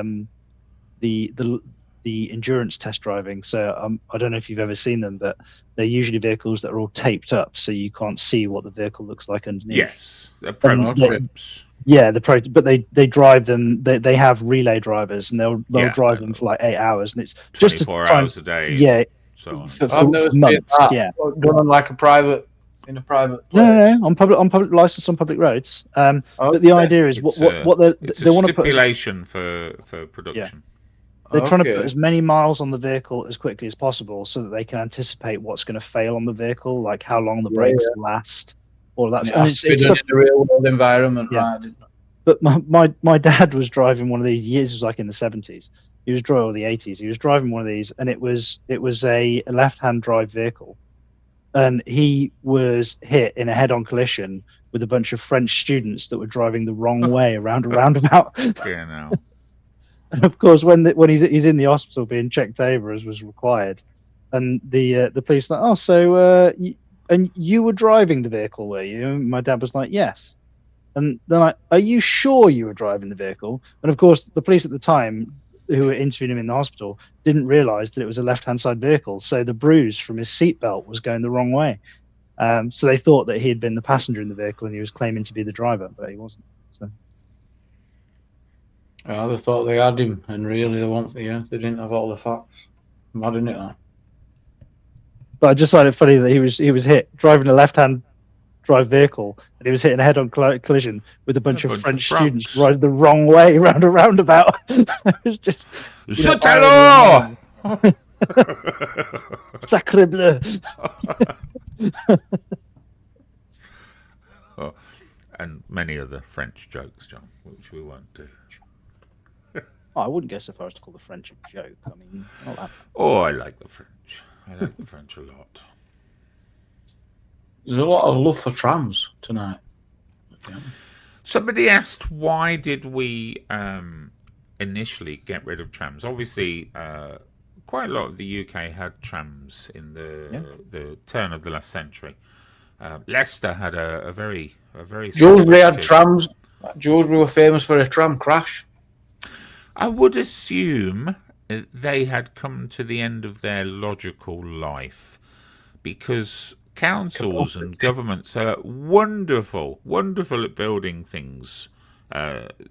endurance test driving. So I don't know if you've ever seen them, but they're usually vehicles that are all taped up, so you can't see what the vehicle looks like underneath. Yes, they're prototypes. Yeah, but they drive them. They have relay drivers, and they'll drive them for like 8 hours, and it's 24 hours a day. Yeah, so I've never seen that. Yeah, done on like a private place. No, on public license on public roads. But the idea is what they want to put stipulation for production. Yeah. They're trying to put as many miles on the vehicle as quickly as possible so that they can anticipate what's going to fail on the vehicle, like how long the brakes will last, all of that. And it's in a real world environment, right? But my dad was driving one of these years, it was like in the 70s. He was driving, or the 80s. He was driving one of these, and it was a left-hand drive vehicle, and he was hit in a head-on collision with a bunch of French students that were driving the wrong way around a roundabout. Yeah, no. And of course, when he's in the hospital being checked over as was required, and the police like, oh, so and you were driving the vehicle, were you? And my dad was like, yes. And they're like, are you sure you were driving the vehicle? And of course, the police at the time who were interviewing him in the hospital didn't realise that it was a left-hand side vehicle, so the bruise from his seatbelt was going the wrong way. So they thought that he had been the passenger in the vehicle and he was claiming to be the driver, but he wasn't. So. Yeah, they thought they had him, and really they didn't have all the facts. Mad, isn't it? But I just find it funny that he was hit driving a left-hand drive vehicle, and he was hit in a head-on collision with a bunch of French students riding the wrong way around a roundabout. It was just Sacre bleu. Oh, and many other French jokes, John, which we won't do. I wouldn't go so far as to call the French a joke. I mean, not that. Oh, I like the French. I like the French a lot. There's a lot of love for trams tonight. Yeah. Somebody asked, why did we initially get rid of trams? Obviously, quite a lot of the UK had trams in the turn of the last century. Leicester had a very Dewsbury had trams. Dewsbury were famous for a tram crash. I would assume they had come to the end of their logical life, because councils and governments are wonderful at building things,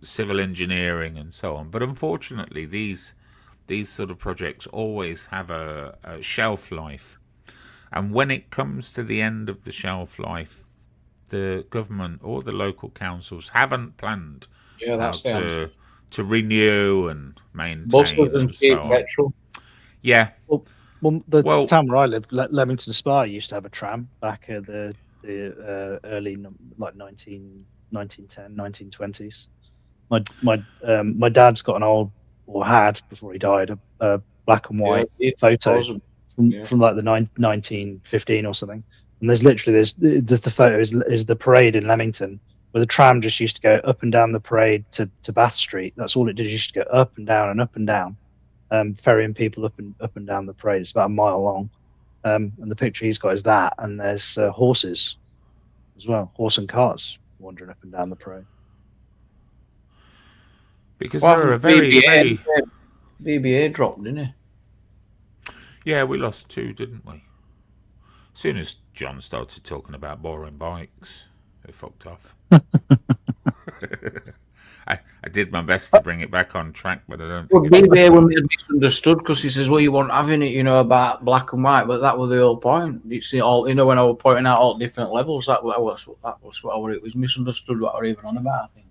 civil engineering and so on. But unfortunately, these sort of projects always have a shelf life. And when it comes to the end of the shelf life, the government or the local councils haven't planned to renew and maintain and so on. Petrol. Yeah. Well, the town where I lived, Leamington Spa, used to have a tram back at the early, like 1910, 1920s. My dad's got an old, or had before he died, a black and white photo from like the 1915 or something. And there's the photo is the parade in Leamington, where the tram just used to go up and down the parade to Bath Street. That's all it did. It used to go up and down and up and down, ferrying people up and down the parade. It's about a mile long. And the picture he's got is that, and there's horses as well, horse and carts wandering up and down the parade. Because they're a very BBA dropped, didn't it? Yeah, we lost 2, didn't we? As soon as John started talking about borrowing bikes, they fucked off. I did my best to bring it back on track, but I don't think BBA were misunderstood, because he says, well, you weren't having it, about black and white, but that was the whole point. It's all, when I was pointing out all different levels, that was what it was misunderstood, what I was even on about, I think.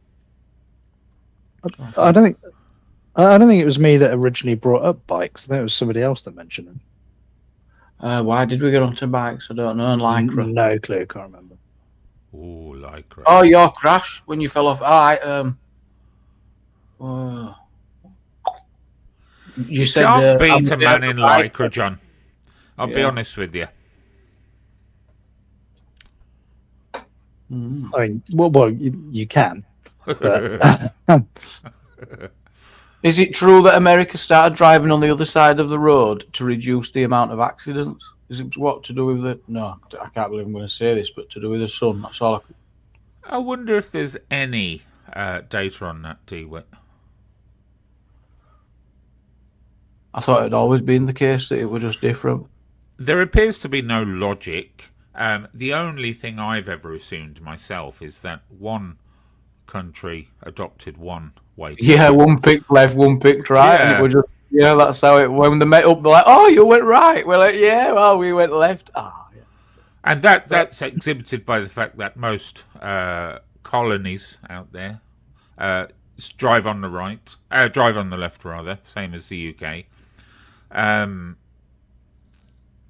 I don't think it was me that originally brought up bikes. I think it was somebody else that mentioned them. Why did we get onto bikes? I don't know. And Lycra. No clue. Can't remember. Oh, Lycra. Oh, your crash when you fell off. You said can't beat a man in Lycra, John. I'll be honest with you. I mean, well, you can. But, is it true that America started driving on the other side of the road to reduce the amount of accidents? Is it what to do with it? No, I can't believe I'm going to say this, but to do with the sun. That's all I could. I wonder if there's any data on that, D-Wit. I thought it had always been the case that it was just different. There appears to be no logic. The only thing I've ever assumed myself is that one country adopted one way. One picked left, one picked right, and it was just that's how it. When they met up, they're like, "Oh, you went right." We're like, "Yeah, well, we went left." And that's exhibited by the fact that most colonies out there drive on the right, drive on the left rather, same as the UK.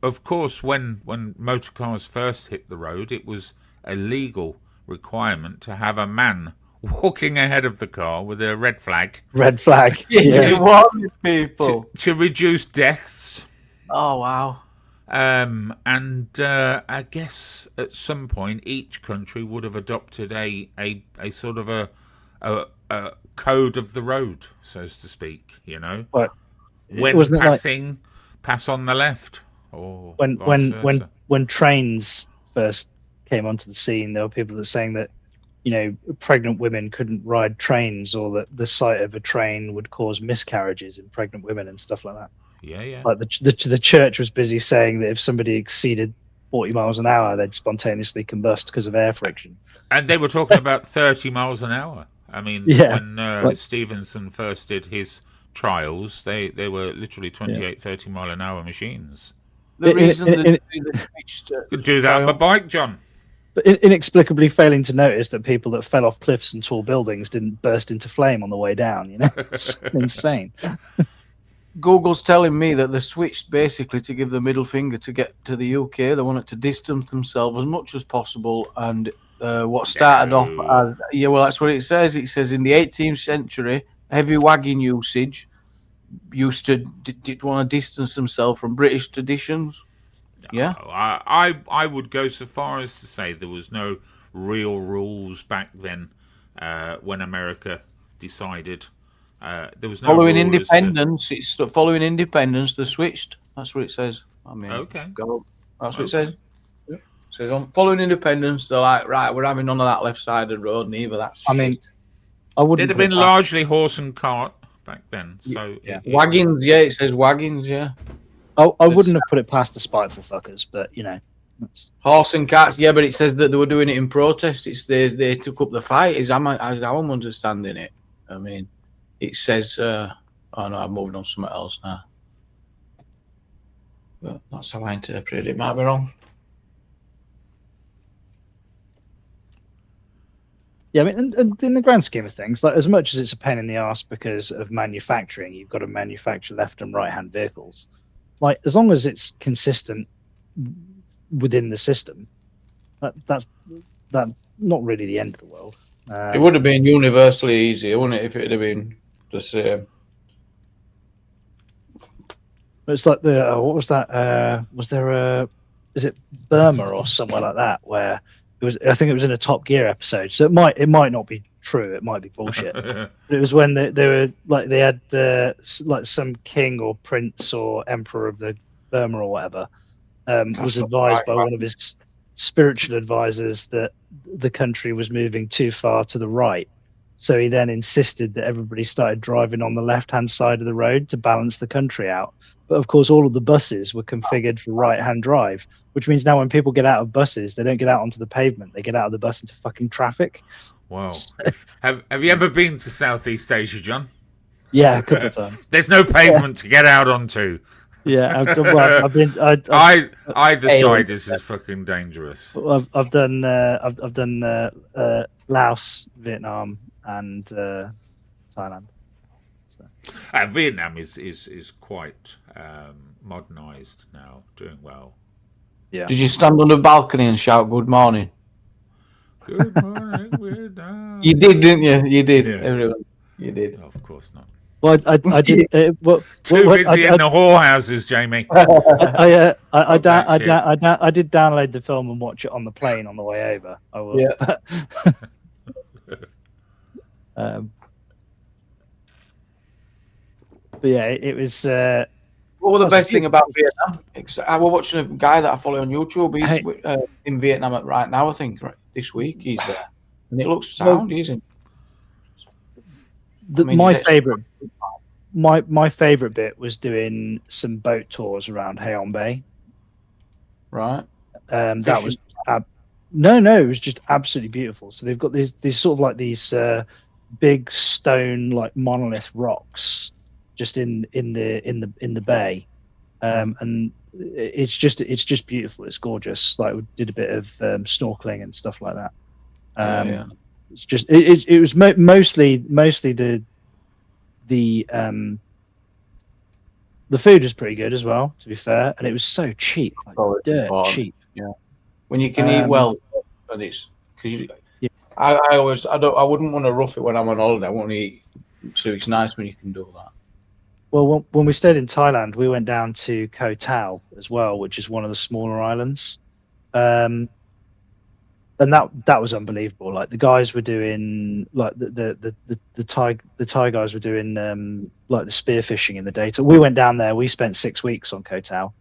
Of course, when motor cars first hit the road, it was a legal requirement to have a man walking ahead of the car with a red flag. Red flag. It was people to reduce deaths. Oh wow! I guess at some point each country would have adopted a sort of a code of the road, so to speak. You know, But when wasn't it like passing, pass on the left, or when vice when versa. when trains first came onto the scene, there were people that were saying that, you know, pregnant women couldn't ride trains, or that the sight of a train would cause miscarriages in pregnant women and stuff like that. Yeah. Like the church was busy saying that if somebody exceeded 40 miles an hour, they'd spontaneously combust because of air friction. And they were talking about 30 miles an hour. I mean, Yeah, when like- Stevenson first did his trials, they were literally 28, 30 mile an hour machines. The In- reason in- that they switched Could do that on a bike, John. But inexplicably failing to notice that people that fell off cliffs and tall buildings didn't burst into flame on the way down. You know, it's insane. Google's telling me that they switched basically to give the middle finger to get to the UK. They wanted to distance themselves as much as possible. And what started off as, well, that's what it says. It says in the 18th century, heavy wagon usage used to want to distance themselves from British traditions. Yeah. I would go so far as to say there was no real rules back then when America decided. There was no Following rule as to- independence, it's following independence, they switched. That's what it says. I mean, Okay. That's what it says. It says on following independence, they're like, right, we're having none of that left-sided road, neither that. I mean, shit. I wouldn't. It'd have put it been past- largely horse and cart back then. So wagons. Yeah, it says wagons. Yeah, I wouldn't have put it past the spiteful fuckers, but you know, that's- horse and carts. Yeah, but it says that they were doing it in protest. It's they took up the fight. As I'm understanding it. I mean, it says. Oh no, I'm moving on to something else now. But that's how I interpret it. It might be wrong. yeah. I mean, and in the grand scheme of things, like as much as it's a pain in the ass because of manufacturing, you've got to manufacture left and right hand vehicles. Like as long as it's consistent within the system, that's not really the end of the world. It would have been universally easy, wouldn't it, if it had been the same? It's like the what was that? Was there a? Is it Burma or somewhere like that where it was? I think it was in a Top Gear episode. So it might not be true. It might be bullshit. But it was when they were like they had like some king or prince or emperor of the Burma or whatever was not advised right, by one of his spiritual advisors that the country was moving too far to the right. So he then insisted that everybody started driving on the left-hand side of the road to balance the country out. But of course, all of the buses were configured for right-hand drive, which means now when people get out of buses, they don't get out onto the pavement. They get out of the bus into fucking traffic. Wow. Have you ever been to Southeast Asia, John? Yeah, a couple of times. There's no pavement to get out onto. Yeah, I've been. Either side is fucking dangerous. I've done Laos, Vietnam, and Thailand. So. Vietnam is quite modernised now, doing well. Yeah. Did you stand on the balcony and shout "Good morning"? Good morning, Vietnam. You did, didn't you? You did. Yeah. Everyone, you did. Of course not. Well, I did. Too busy in the whorehouses, Jamie. I did download the film and watch it on the plane on the way over. I will. Yeah. But yeah, it was. What was the That's best a thing about Vietnam? I was watching a guy that I follow on YouTube. He's in Vietnam right now, I think, right this week. He's there. And it looks sound, isn't it? My favorite. My favorite bit was doing some boat tours around Haeon Bay. Right. That was no, it was just absolutely beautiful. So they've got these sort of like these big stone like monolith rocks just in the bay, and it's just beautiful. It's gorgeous. Like we did a bit of snorkeling and stuff like that. It's just it was mostly the food was pretty good as well, to be fair, and it was so cheap, like dirt cheap. Yeah, when you can eat well, and it's because I wouldn't want to rough it when I'm on holiday. I want to eat, so it's nice when you can do that. Well, when we stayed in Thailand, we went down to Koh Tao as well, which is one of the smaller islands. And that was unbelievable. Like the guys were doing, like the Thai guys were doing like the spearfishing in the daytime. We went down there. We spent 6 weeks on Koh Tao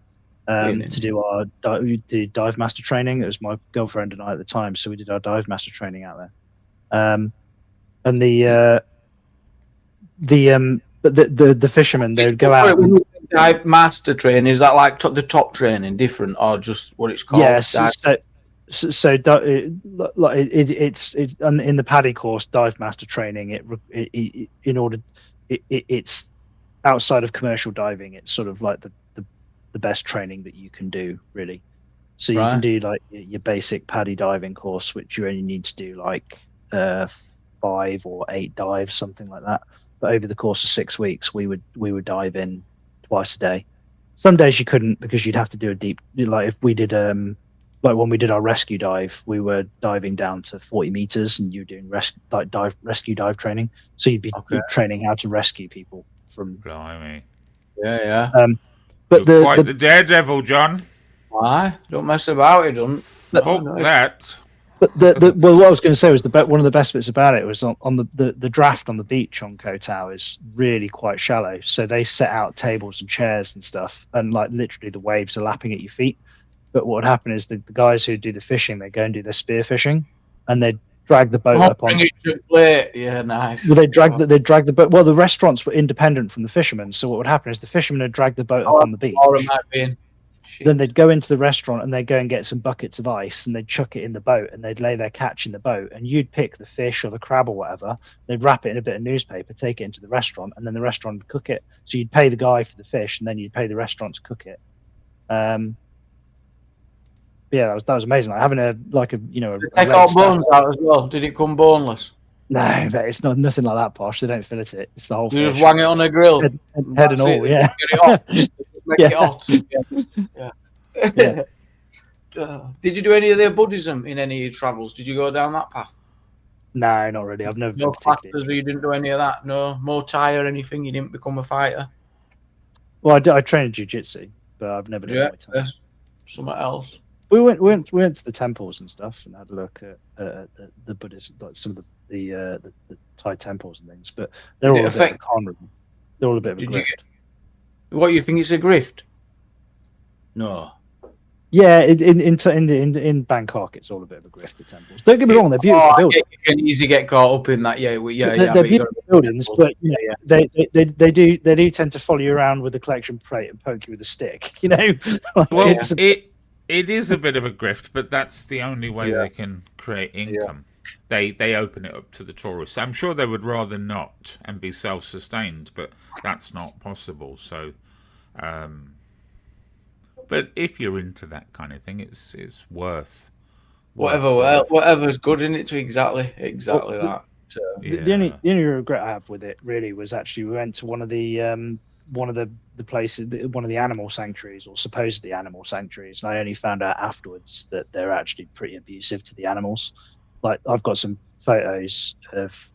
to do our dive master training. It was my girlfriend and I at the time, so we did our dive master training out there. And the fishermen, they would go out. Dive master training, is that like the top training different, or just what it's called? Yes. It's in the PADI course, dive master training. It's outside of commercial diving. It's sort of like the best training that you can do, really. So you can do like your basic PADI diving course, which you only need to do like 5 or 8 dives, something like that. But over the course of 6 weeks, we would dive in twice a day. Some days you couldn't, because you'd have to do a deep, like if we did like when we did our rescue dive, we were diving down to 40 meters, and you were doing rescue dive training. So you'd be training how to rescue people from. Blimey. Yeah. But you're quite the daredevil, John. Why? Don't mess about it, don't. Fuck that. But well, what I was going to say was one of the best bits about it was on the draft on the beach on Koh Tao is really quite shallow. So they set out tables and chairs and stuff, and like literally the waves are lapping at your feet. But what would happen is the guys who do the fishing, they go and do their spear fishing, and they drag the boat up on. Yeah, nice. Well, they drag the boat. Well, the restaurants were independent from the fishermen, so what would happen is the fishermen would drag the boat up on the beach. Or it might be. Then they'd go into the restaurant and they'd go and get some buckets of ice, and they'd chuck it in the boat, and they'd lay their catch in the boat, and you'd pick the fish or the crab or whatever. They'd wrap it in a bit of newspaper, take it into the restaurant, and then the restaurant would cook it. So you'd pay the guy for the fish, and then you'd pay the restaurant to cook it. Yeah, that was amazing. Like having take all bones out as well. Did it come boneless? No, but it's nothing like that, posh. They don't fillet it. It's the whole. You fish. just wang it on a grill, head and all. Yeah. Get it hot. Make it hot. Yeah. Did you do any of the Buddhism in any travels? Did you go down that path? No, not really. I've never. No classes. You didn't do any of that. No Muay Thai or anything. You didn't become a fighter. Well, I trained jiu-jitsu, but I've never done Muay Thai. Something else. We went to the temples and stuff and had a look at the Buddhist, like some of the Thai temples and things. But they're all a bit of a con. They're all a bit of a grift. What, you think it's a grift? No. Yeah, in Bangkok, it's all a bit of a grift. The temples. Don't get me wrong; they're beautiful buildings. You can easily get caught up in that. Yeah. They're beautiful buildings, but they do tend to follow you around with a collection plate and poke you with a stick. Well, it is a bit of a grift, but that's the only way they can create income. Yeah. They open it up to the tourists. I'm sure they would rather not and be self-sustained, but that's not possible. So, but if you're into that kind of thing, it's worth whatever's good in it. To exactly that. The only regret I have with it really was actually we went to one of the places, one of the animal sanctuaries, or supposedly animal sanctuaries, and I only found out afterwards that they're actually pretty abusive to the animals. Like I've got some photos of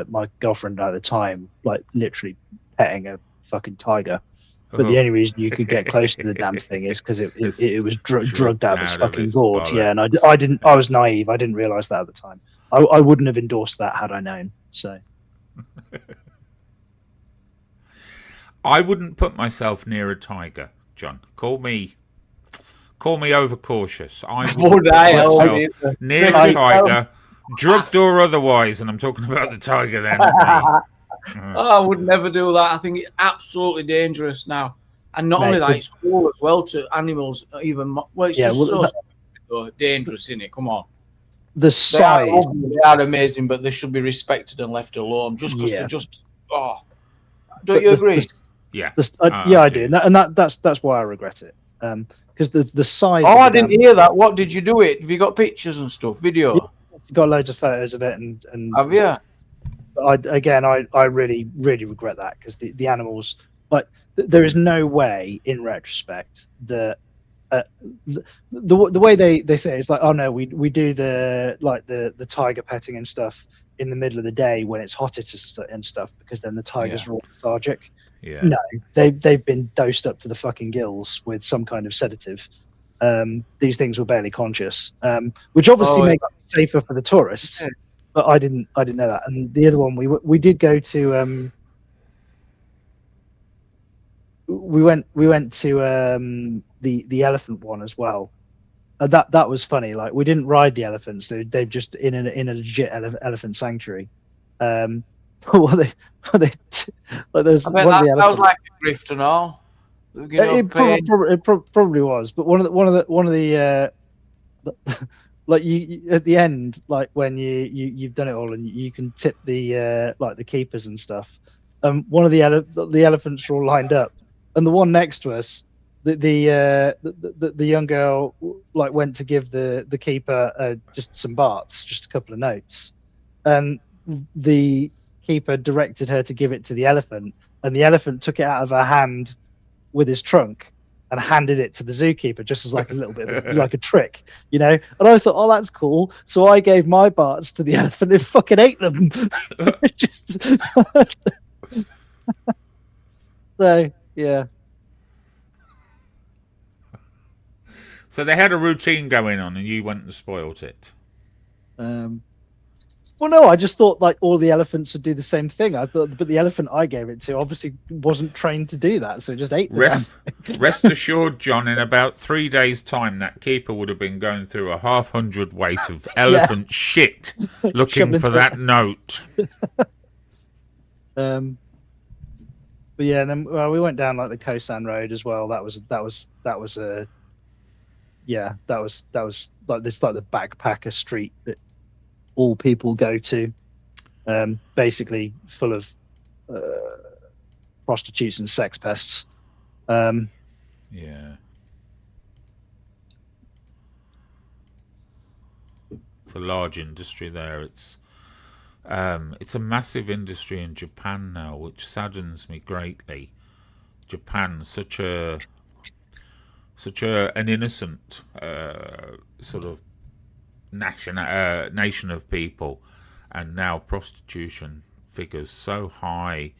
my girlfriend at the time, like literally petting a fucking tiger. But the only reason you could get close to the damn thing is because it was drugged out of its fucking gourd. Yeah, and I was naive. I didn't realize that at the time. I wouldn't have endorsed that had I known. So. I wouldn't put myself near a tiger, John. Call me overcautious. I wouldn't put myself near a tiger, drugged or otherwise, and I'm talking about the tiger then. I would never do that. I think it's absolutely dangerous now, and not only that, it's cruel as well to animals. Even it's just so dangerous, isn't it? Come on. The size they are amazing, but they should be respected and left alone. Just because they're just. Oh, don't you agree? I do, and that's why I regret it. Because the size. Oh, I didn't hear that. What did you do it? Have you got pictures and stuff, video? Yeah, got loads of photos of it, and have you? I really regret that because the animals, like there is no way in retrospect that the way they say it's like, oh no, we do the tiger petting and stuff in the middle of the day when it's hottest and stuff, because then the tigers are all lethargic. Yeah. No, they've been dosed up to the fucking gills with some kind of sedative. These things were barely conscious, which obviously Oh, makes it safer for the tourists. Yeah. But I didn't know that. And the other one, we did go to we went to the elephant one as well. That was funny. Like, we didn't ride the elephants; they're just in a legit elephant sanctuary. What they like, there's I bet one of the that sounds elephants. like a grift and all. You know, It paying- probably was, but one of the like you at the end, like when you've done it all and you can tip the like the keepers and stuff. One of the elephants are all lined up, and the one next to us, the young girl like went to give the keeper just some bahts, just a couple of notes, and the keeper directed her to give it to the elephant, and the elephant took it out of her hand with his trunk and handed it to the zookeeper just as like a little bit of like a trick, you know. And I thought, oh, that's cool. So I gave my bahts to the elephant. It fucking ate them. Just so yeah. So they had a routine going on, and you went and spoilt it. Well, no, I just thought like all the elephants would do the same thing. I thought, but the elephant I gave it to obviously wasn't trained to do that, so it just ate the Rest assured, John, in about 3 days' time, that keeper would have been going through a 1/2 weight of elephant shit looking Shoved for into that note. But yeah, and then we went down like the Kosan Road as well. That was a yeah, that was like this, like the backpacker street that all people go to, basically full of prostitutes and sex pests. Yeah. It's a large industry there. It's a massive industry in Japan now, which saddens me greatly. Japan, such an innocent sort of nation of people, and now prostitution figures so high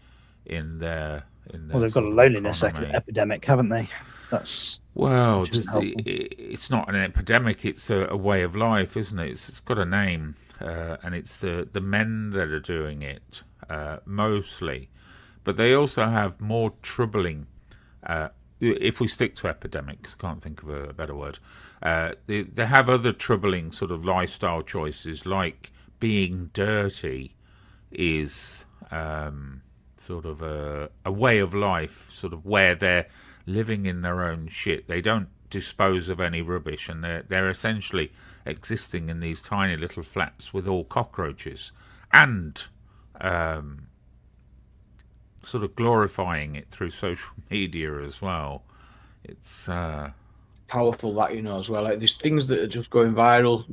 in their Well, they've got a sort of loneliness economy. epidemic, haven't they? That's Well, which isn't helpful. it's not an epidemic; it's a way of life, isn't it? It's got a name, and it's the men that are doing it mostly, but they also have more troubling. If we stick to epidemics, can't think of a better word. They have other troubling sort of lifestyle choices, like being dirty is sort of a way of life, sort of where they're living in their own shit. They don't dispose of any rubbish, and they're essentially existing in these tiny little flats with all cockroaches, and sort of glorifying it through social media as well. It's powerful, that, you know, as well. Like, there's things that are just going viral,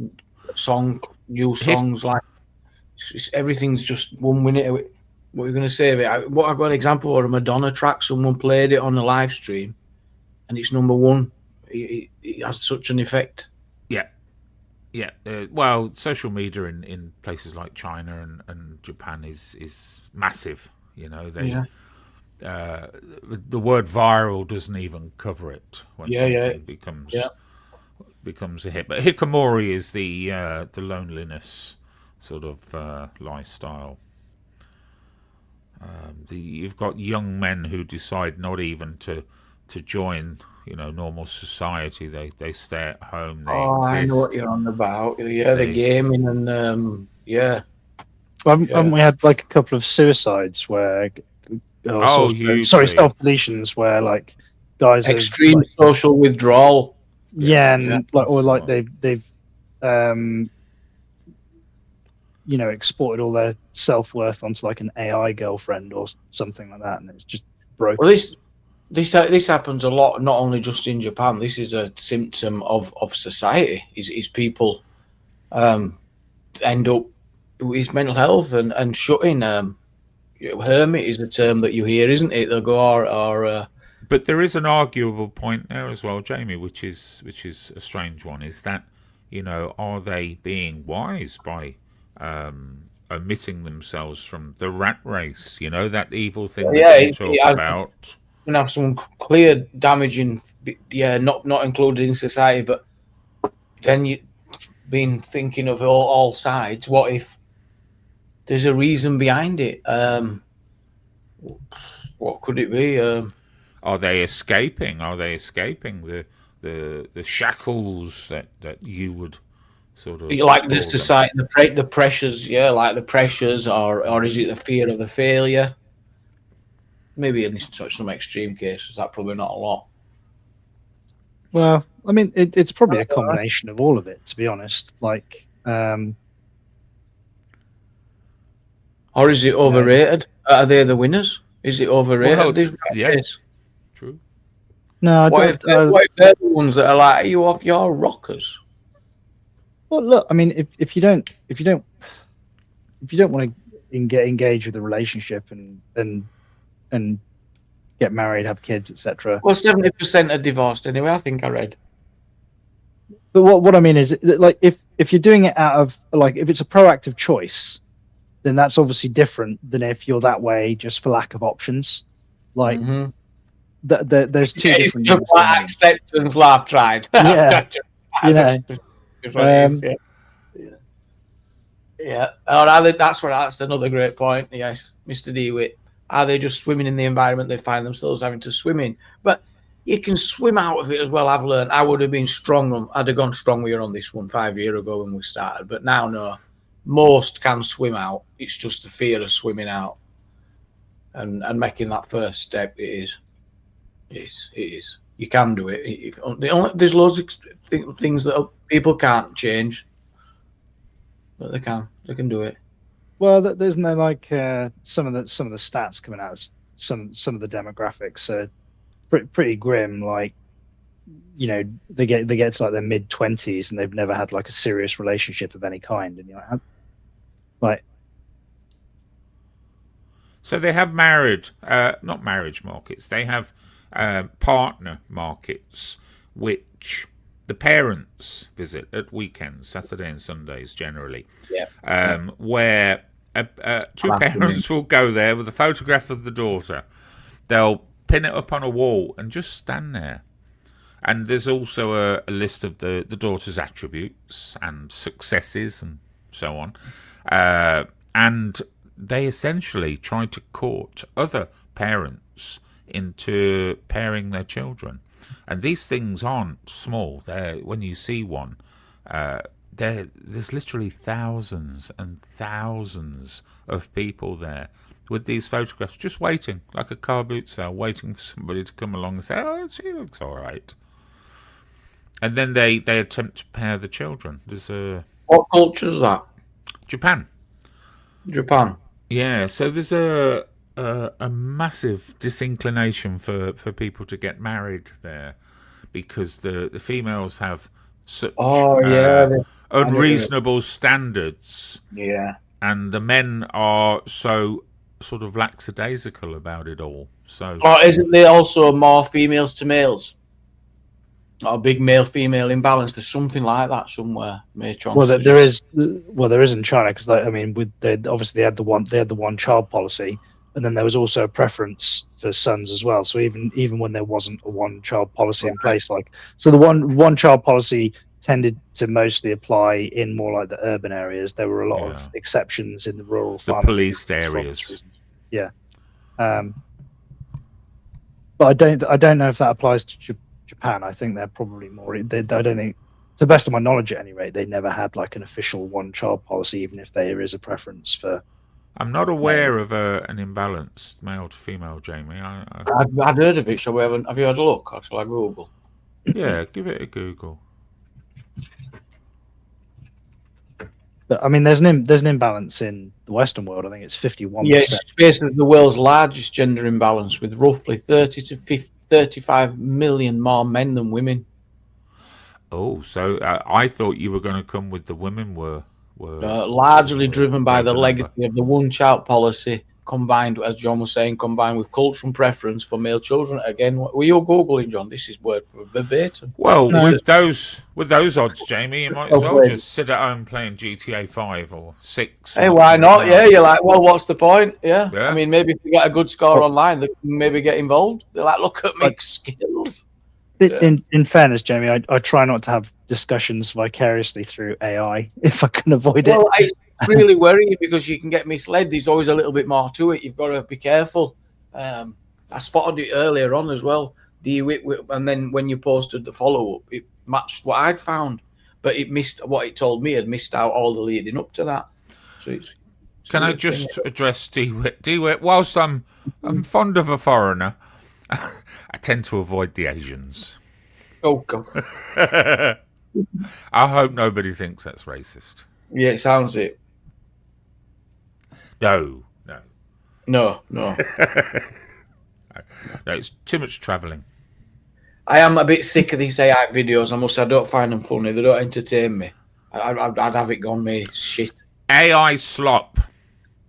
new songs, like everything's just 1 minute. What are you going to say of it? I've got an example or a Madonna track. Someone played it on the live stream, and it's #1. It has such an effect. Yeah. Well, social media in places like China and Japan is massive. You know, the word viral doesn't even cover it when something becomes a hit. But hikikomori is the loneliness sort of lifestyle. You've got young men who decide not even to join, you know, normal society. They stay at home. They exist. I know what you're on about. Yeah, the gaming and Haven't we had like a couple of suicides where self-deletions where like guys extreme have, social withdrawal. They've you know, exported all their self-worth onto like an AI girlfriend or something like that, and it's just broken. Well, this happens a lot, not only just in Japan. This is a symptom of society. Is people end up with mental health and shutting. Hermit is a term that you hear, isn't it? They'll go But there is an arguable point there as well, Jamie, which is a strange one. Is that, you know, are they being wise by omitting themselves from the rat race. You know, that evil thing Yeah, that you talk about. Can have some clear damaging, not included in society, but then you been thinking of all sides. What if there's a reason behind it? What could it be? Are they escaping? Are they escaping the shackles that you would sort of Like the call them? society, the pressures, like the pressures, or is it the fear of the failure? Maybe in some extreme cases, that probably not a lot. Well, I mean, it's probably a combination of all of it, to be honest. Like, Or is it overrated? Are they the winners? Is it overrated? Well, These yeah. rackets? True. no, I What if don't. they're the ones that are like, are you off your rockers? Well, look, I mean, if you don't want to engage with a relationship and get married, have kids, etc. Well, 70% are divorced anyway. I think I read. But what I mean is, like, if you're doing it out of, like, if it's a proactive choice, then that's obviously different than if you're that way just for lack of options. Like, there's two It's different. just things like going on. acceptance. I've tried. Yeah. You know. Just what it is, yeah. Or that's another great point. Yes, Mr. DeWitt. Are they just swimming in the environment they find themselves having to swim in? But you can swim out of it as well. I've learned. I would have been strong. I'd have gone stronger on this one 5 years ago when we started. But now, no. Most can swim out. It's just the fear of swimming out and making that first step. It is. You can do it. There's loads of things that people can't change, but they can. They can do it. Well, there's no, like, some of the stats coming out. Some of the demographics are pretty grim. Like, you know, they get to like their mid-20s and they've never had like a serious relationship of any kind, and you're like, So they have not marriage markets. They have partner markets, which the parents visit at weekends, Saturday and Sundays generally. Yeah. Where two parents will go there with a photograph of the daughter. They'll pin it up on a wall and just stand there. And there's also a list of the daughter's attributes and successes and so on. And they essentially try to court other parents into pairing their children. And these things aren't small. When you see one, there's literally thousands and thousands of people there with these photographs just waiting, like a car boot sale, waiting for somebody to come along and say, oh, she looks all right. And then they attempt to pair the children. There's What culture is that? Japan. Yeah, so there's a massive disinclination for people to get married there because the females have such unreasonable standards. Yeah. And the men are so sort of lackadaisical about it all. So, Or isn't there also more females to males? Not a big male-female imbalance. There's something like that somewhere. Well, there is. Well, there is in China because, I mean, obviously they had the one child policy, and then there was also a preference for sons as well. So even when there wasn't a one child policy in place, so the one child policy tended to mostly apply in more like the urban areas. There were a lot of exceptions in the rural, the policed areas. Yeah, but I don't know if that applies to Japan. I think they're probably more. I don't think, to the best of my knowledge, at any rate, they never had like an official one-child policy, even if there is a preference for. I'm not aware of an imbalanced male to female, Jamie. I'd heard of it, so we haven't. Have you had a look? Or shall I Google? Yeah, give it a Google. But I mean, there's an imbalance in the Western world. I think it's 51%. Yeah, it's basically the world's largest gender imbalance, with roughly 30 to 35 million more men than women. Oh, so I thought you were going to come with the women were largely driven by the legacy of the one-child policy combined, as John was saying, combined with cultural preference for male children. Again, were you googling, John? This is word for verbatim. Well, No. with those odds, Jamie, you might as well just sit at home playing GTA 5 or 6. Hey, or why something not? like Yeah, that. you're like, well, what's the point? Yeah. Yeah. I mean, maybe if you get a good score online, they can maybe get involved. They're like, look at me skills. In fairness, Jamie, I try not to have discussions vicariously through AI if I can avoid it. Well, it's really worrying because you can get misled. There's always a little bit more to it. You've got to be careful. I spotted it earlier on as well. And then when you posted the follow-up, it matched what I'd found, but it missed what it told me. Had missed out all the leading up to that. So it's Can I just address DeWitt? DeWitt, whilst I'm fond of a foreigner, I tend to avoid the Asians. Oh, God. I hope nobody thinks that's racist. Yeah, it sounds it. No. No. No, it's too much travelling. I am a bit sick of these AI videos. I don't find them funny. They don't entertain me. I'd have it gone me shit. AI slop.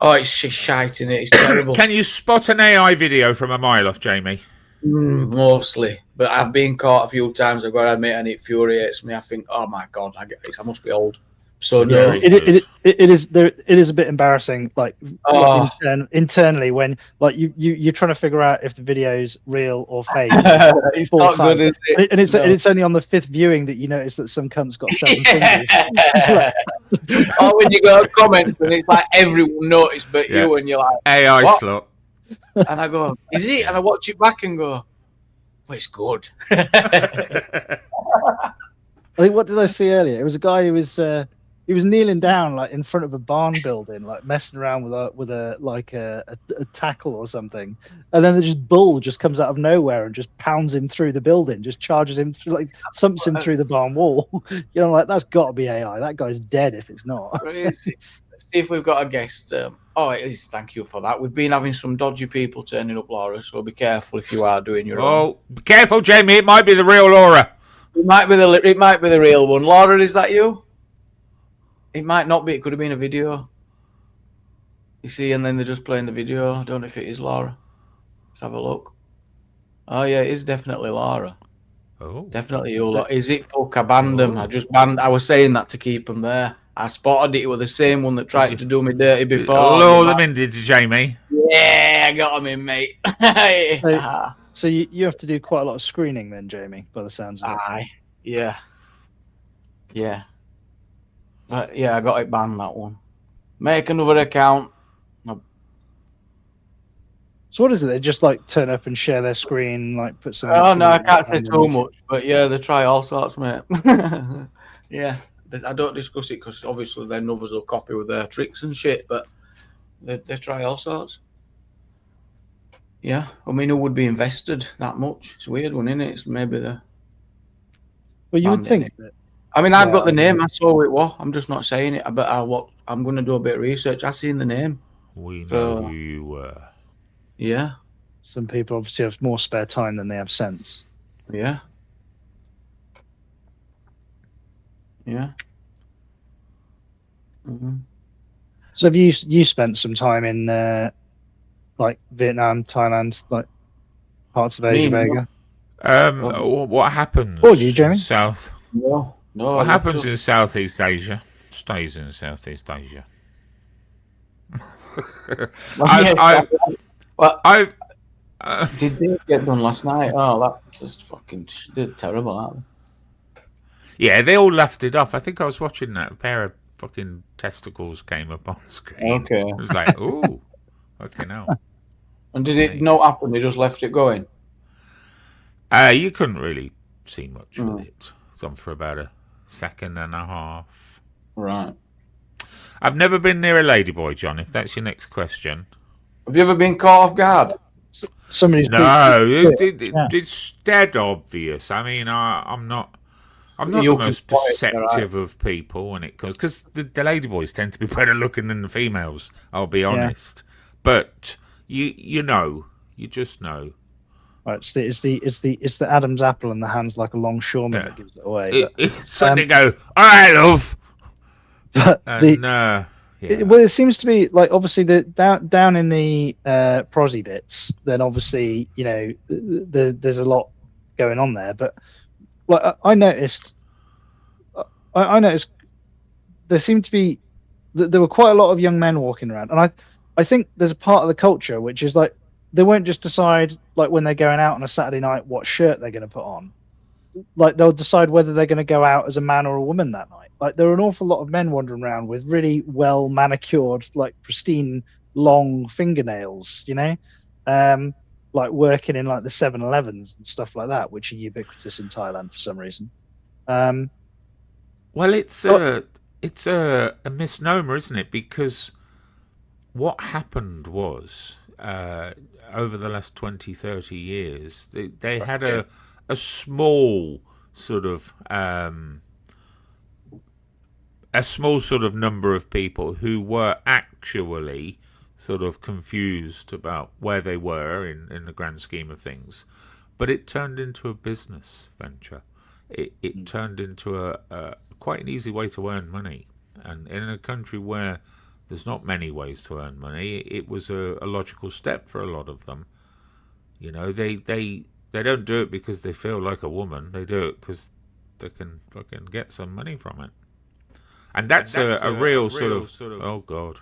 Oh, it's shite in it. It's terrible. Can you spot an AI video from a mile off, Jamie? Mostly, but I've been caught a few times. I've got to admit, and it infuriates me. I think, oh my God, I must be old. So no, It is a bit embarrassing, like internally when like you're trying to figure out if the video's real or fake. It's not good, is it? And it's only on the 5th viewing that you notice that some cunt's got 7 fingers. Or when you go comments and it's like everyone noticed but you, and you're like AI what? slop. And I go, is it? And I watch it back and go, well, it's good. I think, what did I see earlier? It was a guy who was he was kneeling down like in front of a barn building, like messing around with a tackle or something, and then the bull just comes out of nowhere and just pounds him through the building, just charges him through, like thumps him through the barn wall. You know, like that's got to be AI. That guy's dead if it's not. Let's see if we've got a guest. Oh, it is. Thank you for that. We've been having some dodgy people turning up, Laura. So be careful if you are doing your own. Oh, be careful, Jamie. It might be the real Laura. It might be the real one. Laura, is that you? It might not be. It could have been a video. You see, and then they're just playing the video. I don't know if it is Laura. Let's have a look. Oh yeah, it is definitely Laura. Oh, definitely you. Is it? Fuck, I banned them. I was saying that to keep them there. I spotted it with the same one that tried to do me dirty before. Lure them in, did you, Jamie? Yeah, I got them in, mate. So you have to do quite a lot of screening then, Jamie, by the sounds of it. Aye, yeah. But yeah, I got it banned, that one. Make another account. So what is it? They just like turn up and share their screen, like put some. Oh no, I can't say too much, but yeah, they try all sorts, mate. Yeah, I don't discuss it because obviously then others will copy with their tricks and shit, but they try all sorts. Yeah, I mean, who would be invested that much? It's a weird one, isn't it? It's maybe the. Well, you would think that. I mean, I've got the name. I saw it was. I'm just not saying it. But I'm going to do a bit of research. I've seen the name. We know who you were. Yeah. Some people obviously have more spare time than they have sense. Yeah. Yeah. Mm-hmm. So have you spent some time in like Vietnam, Thailand, like parts of Asia, Vega? What happens? Oh, you, Jamie? South. No. What happens in Southeast Asia stays in Southeast Asia. Did they get done last night? Oh, that's just fucking terrible, aren't they? Yeah, they all laughed it off. I think I was watching that. A pair of fucking testicles came up on screen. Okay. It was like, ooh, okay, now. And did it not happen? They just left it going? You couldn't really see much with it. It's on for about a second and a half. Right. I've never been near a ladyboy, John, if that's your next question. Have you ever been caught off guard? It's dead obvious. I mean, I'm not the most perceptive of people when it comes, because the ladyboys tend to be better looking than the females. I'll be honest, but you know, you just know. Right, it's the Adam's apple in the hands like a longshoreman that gives it away. It's when they go, all right, love. But Yeah. Well, it seems to be like obviously the down in the prosy bits. Then obviously there's a lot going on there. But like I noticed, I noticed there seemed to be there were quite a lot of young men walking around, and I think there's a part of the culture which is like they won't just decide like when they're going out on a Saturday night what shirt they're going to put on. Like they'll decide whether they're going to go out as a man or a woman that night. Like there are an awful lot of men wandering around with really well manicured, like pristine long fingernails, like working in like the 7-Elevens and stuff like that, which are ubiquitous in Thailand for some reason. Well, it's a misnomer, isn't it? Because what happened was over the last 20, 30 years, they had a small sort of number of people who were actually sort of confused about where they were in the grand scheme of things, but it turned into a business venture. It turned into a quite an easy way to earn money, and in a country where there's not many ways to earn money, it was a logical step for a lot of them. They don't do it because they feel like a woman. They do it because they can fucking get some money from it. And that's a real sort of oh god.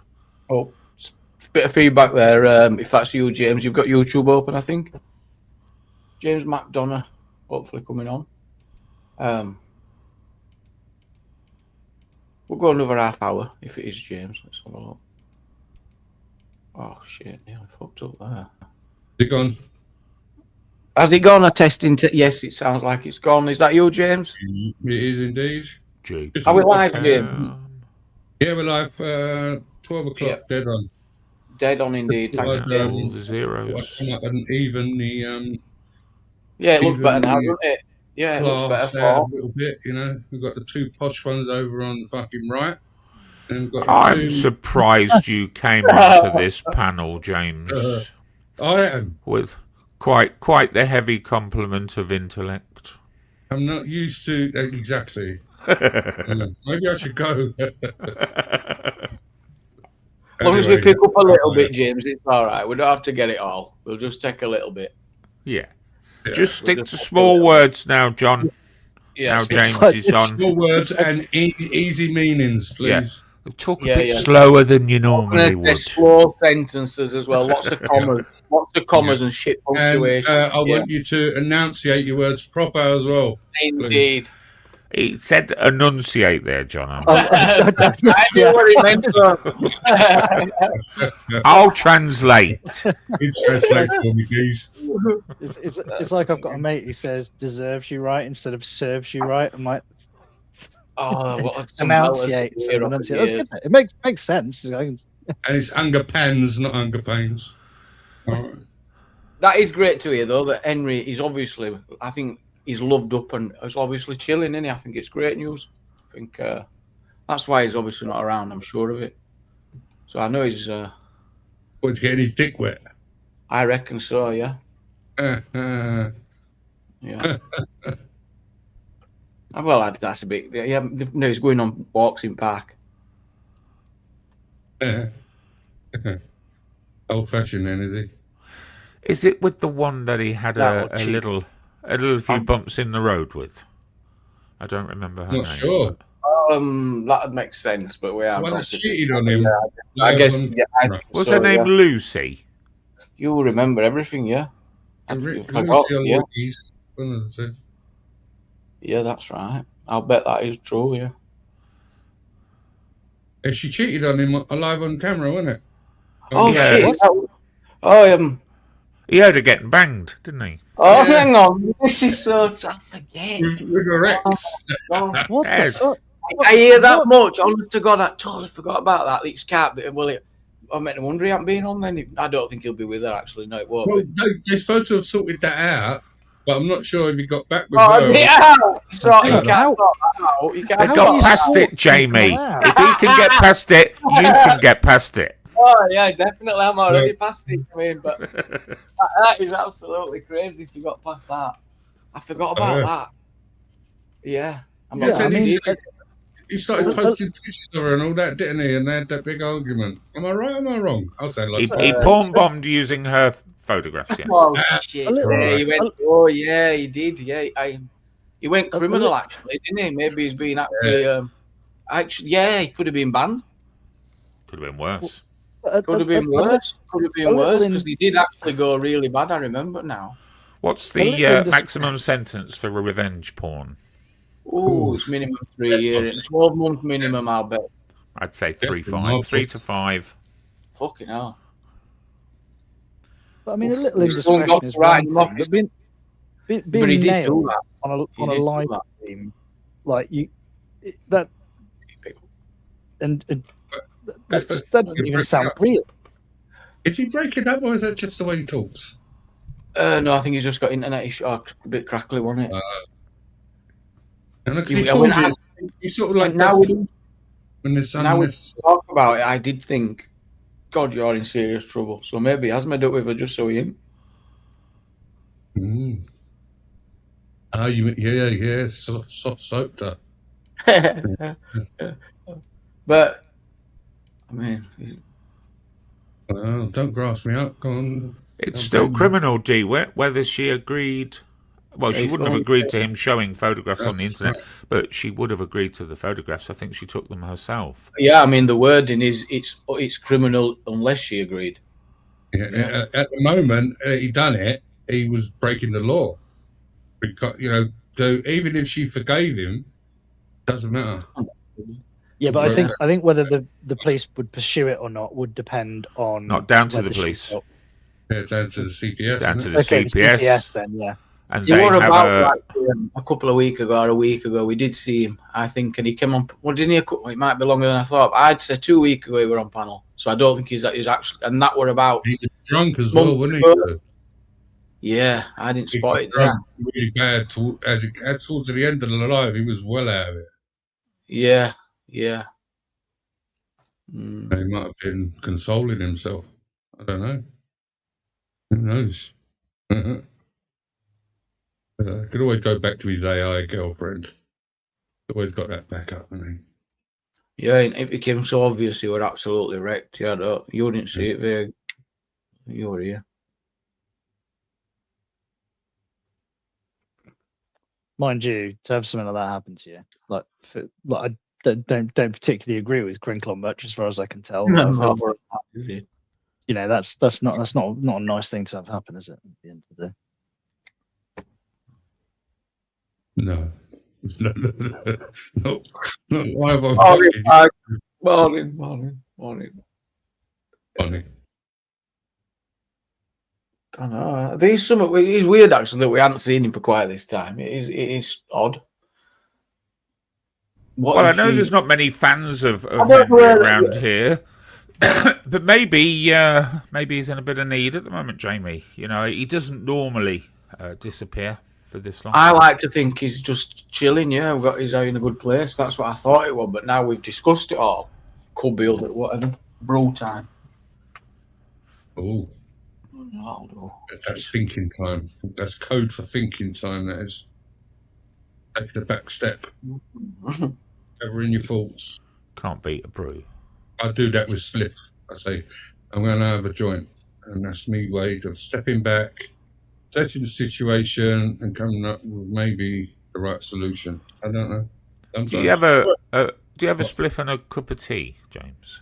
Oh, bit of feedback there. If that's you, James, you've got YouTube open, I think. James McDonough, hopefully coming on. We'll go another half hour if it is James. Let's have a look. Oh shit! Yeah, I fucked up there. Is it gone? Has it gone? A testing? Yes, it sounds like it's gone. Is that you, James? It is indeed. Are we live, James? Yeah, we're live. 12 o'clock. Yep. Dead on. Dead on indeed. Thank you, All James. the zeros. And even the Yeah, it looks even better now, the doesn't it? Yeah, it looks better. class out a little bit. We've got the two posh ones over on the fucking right, and we've got the I'm two. surprised you came onto this panel, James, I am. with quite the heavy complement of intellect. I'm not used to exactly. Maybe I should go. As long as we Anyway, pick up a little bit, James, it's all right. We don't have to get it all. We'll just take a little bit. Yeah. yeah. Just stick to small words now, John. Yeah, Now so- James is on. Small words and easy meanings, please. Talk a Yeah, bit yeah. slower than you normally There's would. slow sentences as well. Lots of commas, and shit And punctuation. I want you to enunciate your words proper as well. Indeed. He said enunciate there, John. I knew what he meant. I'll translate. You translate for me, please. It's like I've got a mate who says deserves you right instead of serves you right. I'm like, Oh, what enunciate. Instead of enunciate. That's good. It makes sense. And it's underpants, not underpains. All right. That is great to hear, though, that Henry is obviously, I think he's loved up and is obviously chilling, isn't he? I think it's great news. I think that's why he's obviously not around, I'm sure of it. So I know he's... What's getting his dick wet? I reckon so, yeah. Yeah. Well, that's a bit... Yeah, no, he's going on walks in park. Old fashioned then, is he? Is it with the one that he had No, a cheap. little few bumps in the road with? I don't remember her Not name. sure. That'd make sense, but we are... The one that gossiping. cheated on him. I guess... Live on Yeah, I camera. think Was so, her name yeah. Lucy? You remember everything, yeah? I Lucy forgot, or yeah. Louise, one of the two. Yeah, that's right. I'll bet that is true, yeah. And she cheated on him live on camera, wasn't it? Oh, yeah. shit. Oh, He heard her getting banged, didn't he? Oh, hang on. This is so... I forget. With her ex. what Yes. the fuck? I hear that much. Honest to God, I totally forgot about that. It can't be... Well, I meant to wonder he hadn't been on then. I don't think he'll be with her, actually. No, it won't Well, be. they're supposed to have sorted that out, but I'm not sure if he got back with Oh, her. yeah! So you Yeah. can't sort that out. You can't They sort got that past out. it, Jamie. Wow. If he can get past it, you can get past it. Oh, yeah, definitely. I'm already past it. I mean, but that is absolutely crazy if you got past that. I forgot about that. Yeah. I'm Yeah, not I mean, He started posting pictures of her and all that, didn't he? And they had that big argument. Am I right? Am I wrong? I'll say like He porn bombed using her photographs. Yes. Oh shit! Right. Yeah, he went. Oh yeah, he did. Yeah, he went criminal actually, didn't he? Maybe he's been actually. Actually, yeah, he could have been banned. Could have been worse. Could have been worse. Could have been worse because he did actually go really bad. I remember now. What's the maximum sentence for revenge porn? Oh, it's minimum 3 years. 12-month minimum, I'll bet. I'd say 3 to 5. Fucking hell. But I mean, a little He's still indiscretion got is to write one him off. thing, but But he being did do nailed that. on a live stream, like that doesn't even sound real. Is he breaking up or is that just the way he talks? No, I think he's just got internet issue. A bit crackly, wasn't it? And look, Yeah, he sort of like now when there's now we talk about it, I did think, God, you're in serious trouble. So maybe he has made up with her just so he ain't. Oh, yeah, soft soaped her. But I mean, Well, don't grass me up. Go on. It's still criminal, D. Whether she agreed. Well, she wouldn't have agreed to him showing photographs on the internet, but she would have agreed to the photographs. I think she took them herself. yeah, I mean, the wording is it's criminal unless she agreed. Yeah. At the moment he done it, he was breaking the law. Because so even if she forgave him, doesn't matter. Yeah, but I think whether the police would pursue it or not would depend on Not down to the whether she police. felt- Yeah, down to the CPS. Down isn't to it? the Okay, CPS. CPS then, yeah. And He they were have about a couple of weeks ago or a week ago. We did see him, I think, and he came on. Well, didn't he? It might be longer than I thought. I'd say 2 weeks ago he were on panel, so I don't think he's actually. And that were about. He was drunk as well, wasn't he? Yeah, I didn't He spot was it. drunk really bad. Towards the end of the live, he was well out of it. Yeah. He might have been consoling himself. I don't know. Who knows? Could always go back to his AI girlfriend. Always got that backup, hasn't he? Yeah, and it became so obvious he were absolutely wrecked. Yeah, you didn't see it there. You were here. Mind you, to have something like that happen to you, I don't particularly agree with Crinkle much, as far as I can tell. You know, that's not a nice thing to have happen, is it? At the end of the day. No. Not live on Morning. Funny. I know. There's something. It's weird actually that we hadn't seen him for quite this time. It is odd. Well, I know there's not many fans of Henry around here, but maybe he's in a bit of need at the moment, Jamie. You know, he doesn't normally disappear for this long. I like to think he's just chilling. Yeah, he's in a good place. That's what I thought it was. But now we've discussed it all. Could be other whatever. Brew time. Oh. That's thinking time. That's code for thinking time, that is. Take the back step. Covering your thoughts. Can't beat a brew. I do that with spliff. I say, I'm going to have a joint. And that's me way of stepping back, assessing the situation, and coming up with maybe the right solution. I don't know. Sometimes. Do you have a spliff and a cup of tea, James?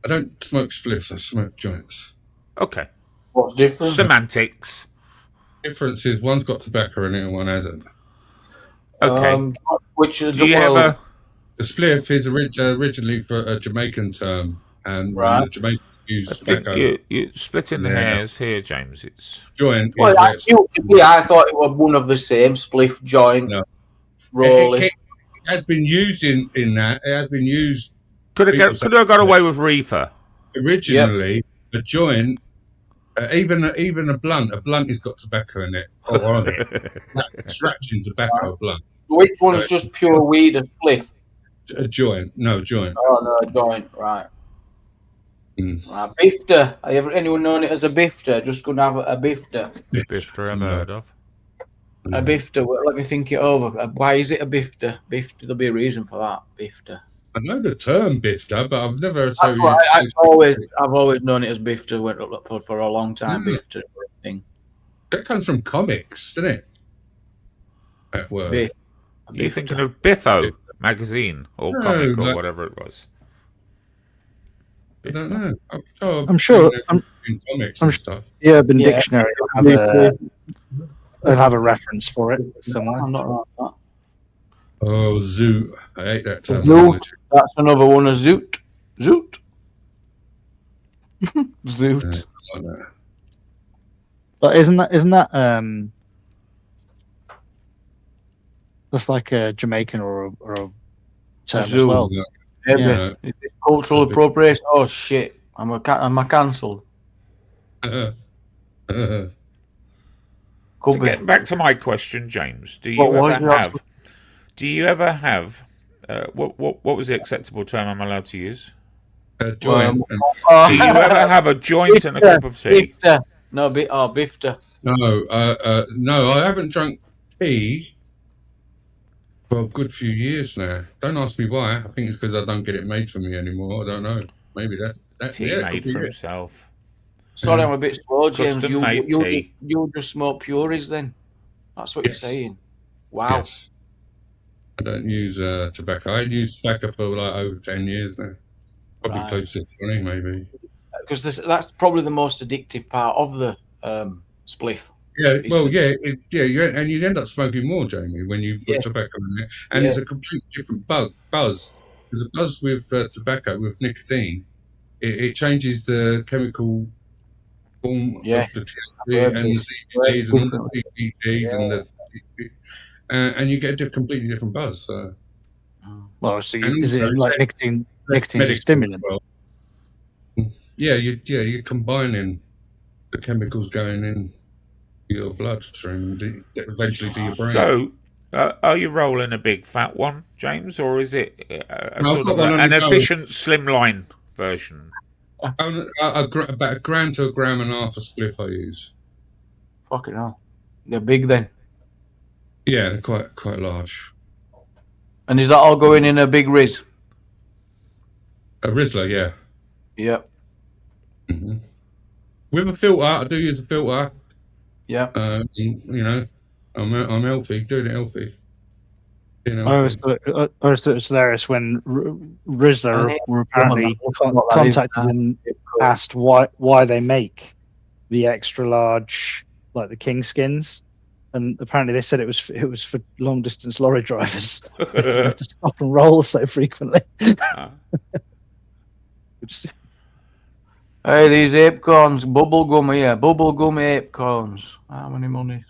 I don't smoke spliffs, I smoke joints. Okay. What's different? Semantics. Difference is one's got tobacco in it and one hasn't. Okay. Which is do you have a... The spliff is originally for a Jamaican term, and the Jamaicans use tobacco. You're splitting the hairs here, James. It's joint. Well, I thought it was one of the same spliff joint. No. Rolling. It has been used in that. It has been used. Could have got away with reefer. Originally, a joint. Even a blunt has got tobacco in it or on it. Extraction tobacco blunt. Which one is just pure weed, a spliff? A joint, no joint. Oh no, a joint, right. Right. Bifter. Anyone known it as a bifter? Just gonna have a bifter. Bifter I've heard of. A bifter. Well, let me think it over. Why is it a bifter? Bifter. There'll be a reason for that. Bifter. I know the term bifter, but I've never That's what I've always known it as Bifter. Went up for a long time. Yeah. Bifter thing. That comes from comics, doesn't it? That word. Biff. You're thinking of Biffo magazine or No, comic or like- whatever it was. I don't know. I'm sure. In comics I'm and stuff. The Urban Yeah. Dictionary will have a reference for it somewhere. I'm not like that. Oh, zoot. I hate that Zoot. terminology. That's another one. A zoot. Zoot. Zoot. I like that. But isn't that that's like a Jamaican or a term as zoo. well? Maybe. Yeah. Is it cultural appropriation? Oh shit! Am I cancelled? Uh, Could So be. getting back to my question, James, do you What was ever your have? Do you ever have? What was the acceptable term I'm allowed to use? joint. Do you ever have a joint and a cup of tea? Bifter. No, Bifter. No, I haven't drunk tea for a good few years now. Don't ask me why. I think it's because I don't get it made for me anymore. I don't know. Maybe that Tea yeah, made could be for it. himself. Sorry, I'm a bit slow, James. Custom-made tea. You just smoke puries then? That's what Yes. you're saying. Wow. Yes. I don't use tobacco. I use tobacco for like over 10 years now. Probably Right. close to 20, maybe. Because that's probably the most addictive part of the spliff. Yeah, It's well, the- and you end up smoking more, Jamie, when you put Yeah. tobacco in there. And it's a complete different buzz. There's a buzz with tobacco, with nicotine. It changes the chemical form Yes. of the THC and the CBDs and all the CBDs and you get a completely different buzz. So. Well, so And is it also like it's nicotine? less Nicotine's a medical as stimulant. well. Yeah, you're combining the chemicals going in your bloodstream and eventually to your brain. So, are you rolling a big fat one, James, or is it No, I've got one on an the go. efficient slimline version? About a gram to a gram and a half of spliff I use. Fucking hell. They're big then. Yeah, they're quite large. And is that all going in a big Riz? A Rizzler, yeah. Yep. hmm With a filter, I do use a filter. Yep. You know, I'm healthy, doing it healthy. You know, I always thought it was hilarious when Rizzler were apparently contacted and asked why they make the extra large, like the King skins, and apparently they said it was for long distance lorry drivers. They have to stop and roll so frequently. Hey, these apecorns, bubblegum here, bubblegum apecorns. How many monies?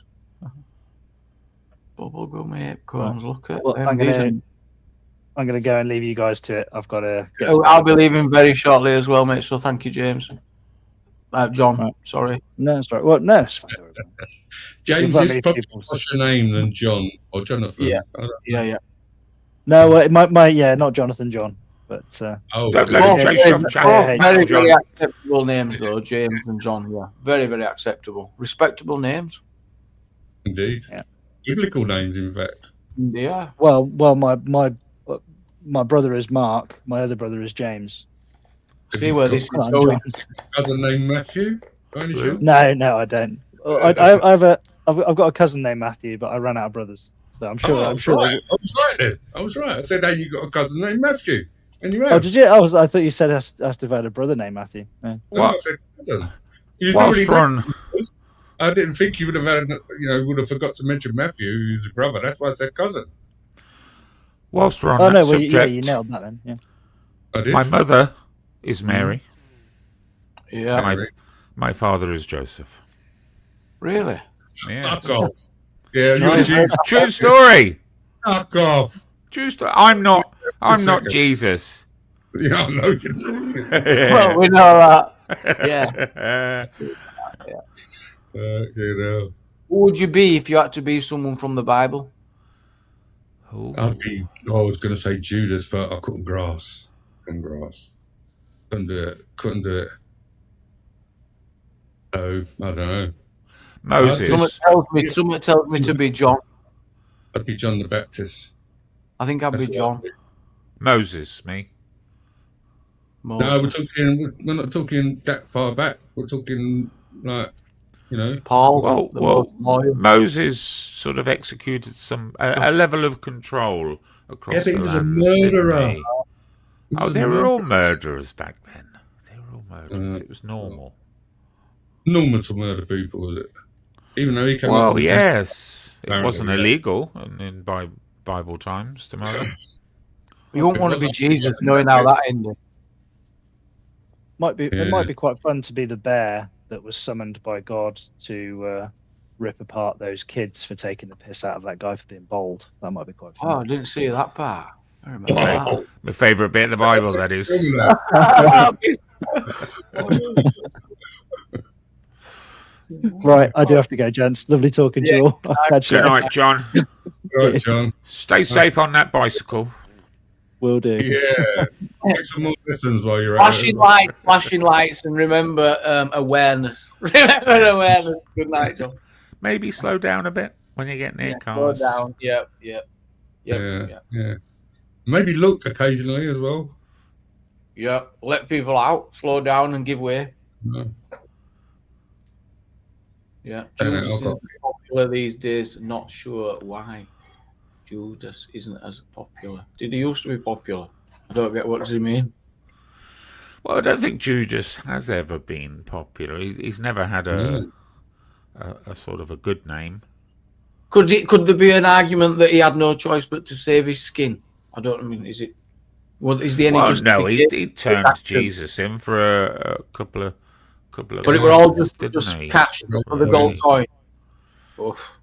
Bubblegum apecorns, look at Well, them. I'm These are- gonna go and leave you guys to it. I've got to. I'll be leaving very shortly as well, mate. So thank you, James. John, Right. sorry. No, it's right. Well, no. It's fine. James Not is many probably people- a posher name than John or Jonathan. Yeah. I don't- Yeah. No, well, my not Jonathan John, but Oh, Don't let Both him chase very, you off, both Jack. very, John. very acceptable names, though. James and John, yeah. Very, very acceptable. Respectable names. indeed. Yeah. Biblical names, in fact. Yeah. well, my brother is Mark. My other brother is James. See where this is Come on, going. John. Cousin named Matthew. By any chance? No, I don't. I've got a cousin named Matthew, but I ran out of brothers, so I'm sure. Oh, I'm sure. right. I was right then. I was right. I said, "Hey, you got a cousin named Matthew," and you Oh, have. did you? I thought you said I have to have a brother named Matthew. Yeah. No, I said cousin. You Whilst already we're on, know. I didn't think you would have had, would have forgot to mention Matthew, who's a brother. That's why I said cousin. whilst we're on Oh that no, well, subject, you nailed that then. Yeah. I did. my mother is Mary. Yeah. My father is Joseph. Really? Yeah. Fuck off. Yeah, you're a Jew. True story. Fuck off. True story. I'm not second. Jesus. Yeah, I know. You Well, we know that. Yeah. know. Who would you be if you had to be someone from the Bible? I'd be. Oh, I was going to say Judas, but I couldn't grasp. Couldn't do it. So I don't know. Moses. Someone tells me to be John. I'd be John the Baptist. I think I'd be That's what John. I'd be. Moses, me. No, Moses. we're not talking that far back. We're talking like, you know. Paul. Well, the most loyal. Moses sort of executed a level of control across Yeah, but the he was a land. didn't murderer. he? Oh, they were all murderers back then. They were all murderers. It was normal. Normal to murder people, was it? Even though he came up Well, with yes, it Apparently, wasn't yeah. illegal in Bible times to murder. You won't want to be Jesus knowing how that ended. It might be quite fun to be the bear that was summoned by God to rip apart those kids for taking the piss out of that guy for being bold. That might be quite Oh, fun. I didn't see that part. I remember that. My favourite bit of the Bible, that is. Right, I do have to go, gents. Lovely talking to you all. I'll catch you Good later. night, John. Right, John. Stay safe on that bicycle. Will do. Yeah. Get some more lessons while you're at it. Flashing lights, and remember awareness. Remember awareness. Good night, John. Maybe slow down a bit when you get near Slow cars. down. Yep. Yeah. Maybe look occasionally as well. Yeah, let people out, slow down and give way. No. Yeah, And Judas alcohol. isn't popular these days. Not sure why Judas isn't as popular. Did he used to be popular? I don't get what does he mean. Well, I don't think Judas has ever been popular. He's never had a sort of a good name. Could there be an argument that he had no choice but to save his skin? I don't mean, is it? Well, is the any Well, no, he justification? turned Jesus in for a couple of. But it were all years, just he? cash for the gold coin. Oof.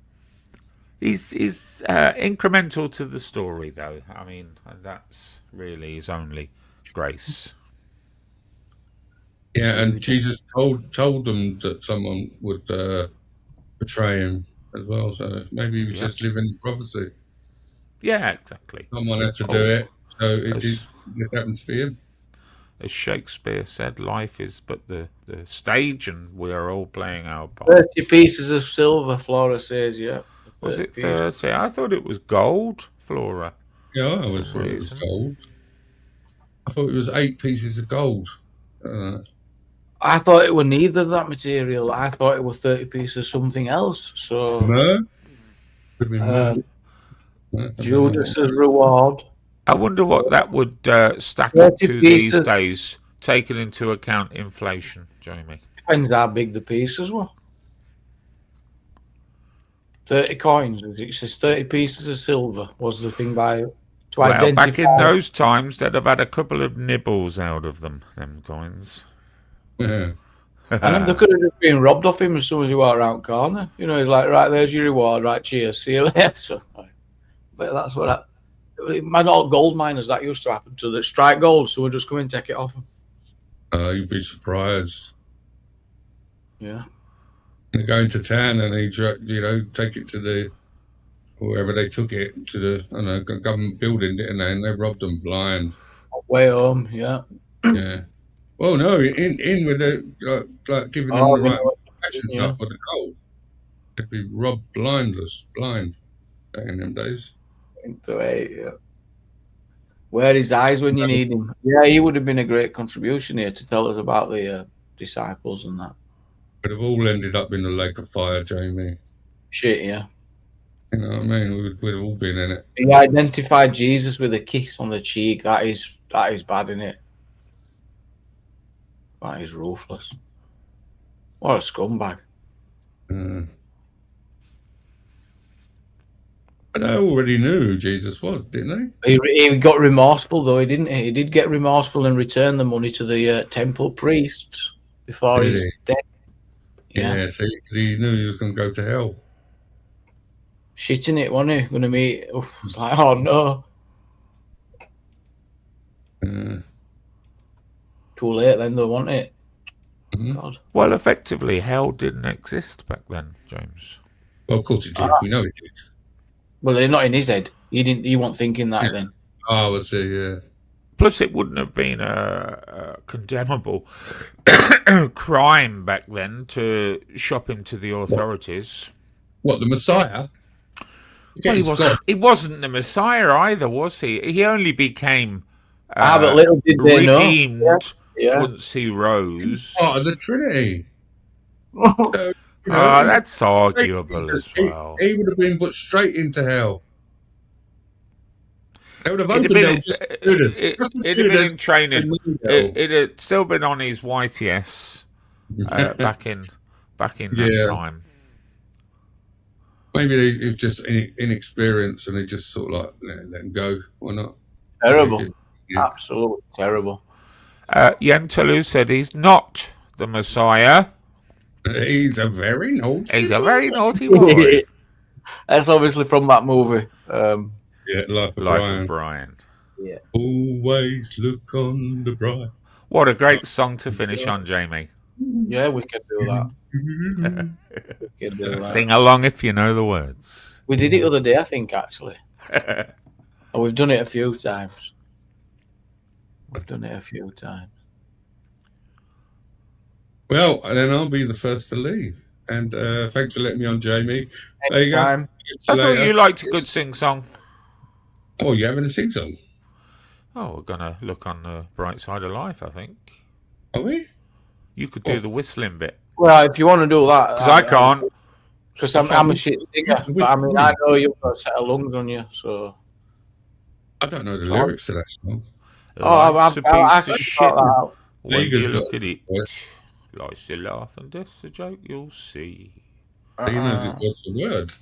He's incremental to the story, though. I mean, and that's really his only grace. Yeah, and Jesus told them that someone would betray him as well. So maybe he was just living prophecy. Yeah, exactly. Someone had to do it, so it happened to be him. As Shakespeare said, life is but the stage, and we are all playing our part. 30 pieces of silver, Flora says, yeah. Was it 30? I thought it was gold, Flora. Yeah, I always thought it was gold. I thought it was 8 pieces of gold. I thought it were neither of that material. I thought it were 30 pieces of something else. So Judas's reward. I wonder what that would stack 30 up to these pieces. days, taking into account inflation, Jamie. Depends how big the pieces were. 30 coins. It says 30 pieces of silver was the thing to identify. Back in those times, they'd have had a couple of nibbles out of them coins. Yeah. And they could have just been robbed off him as soon as he walked around corner. You know, he's like, right, there's your reward. Right, cheers. See you later. So, but that's what all gold miners, that used to happen to. That strike gold, so we'll just come and take it off them. You'd be surprised. Yeah. They go into town and they, take it to wherever they took it to the government building, didn't they? And they robbed them blind. Way home, yeah. Yeah. Well, no, in with the like giving them the right action stuff for the gold. They'd be robbed blind back in them days. Yeah. Wear his eyes when you need him. Yeah, he would have been a great contribution here to tell us about the disciples and that. Would have all ended up in the lake of fire, Jamie. Shit, yeah. You know what I mean? We'd have all been in it. He identified Jesus with a kiss on the cheek. That is bad, innit? That is ruthless. What a scumbag. But they already knew who Jesus was, didn't they? He got remorseful, though, didn't he? He did get remorseful and return the money to the temple priests before his death. Yeah, so he knew he was going to go to hell. Shitting it, wasn't he? Going to meet. It's like, oh no. Too late then, though, wasn't it? God. Well, effectively, hell didn't exist back then, James. Well, of course it did. We know it did. Well, they're not in his head. He wasn't thinking that then. Oh, I see, yeah. Plus, it wouldn't have been a condemnable crime back then to shop him to the authorities. What, the Messiah? Well, he wasn't the Messiah either, was he? He only became But little did they know. redeemed Yeah. once he rose. Part of the Trinity. That's arguable as well. He would have been put straight into hell. They would have It'd opened have hell just to shoot us. it'd Just to have shoot been us. in training. Hell. It'd have still been on his YTS back in that time. Maybe he's just inexperienced and they just sort of like let him go. Why not? Terrible. Yeah. Absolutely terrible. Yentelu said he's not the Messiah. He's a very naughty He's a boy. very naughty boy. That's obviously from that movie. Yeah, Life of Life Brian. of Brian. Yeah. Always look on the bright. What a great song to finish on, Jamie. Yeah, we could do that. We could do that. Sing along if you know the words. We did it the other day, I think, actually. And we've done it a few times. Well, and then I'll be the first to leave. And thanks for letting me on, Jamie. There you go. Anytime. Catch I you thought later. you liked a good sing song. Oh, you having a sing song? Oh, we're going to look on the bright side of life, I think. Are we? You could do the whistling bit. Well, if you want to do that. Because I can't. Because I'm a shit singer. But I mean, I know you've got a set of lungs on you, so. I don't know the lyrics to that song. Life's a I piece can of sort shit. that out. When Eagles you got look a at it, voice. life's a laugh and death's a joke, you'll see. He knows it was the word.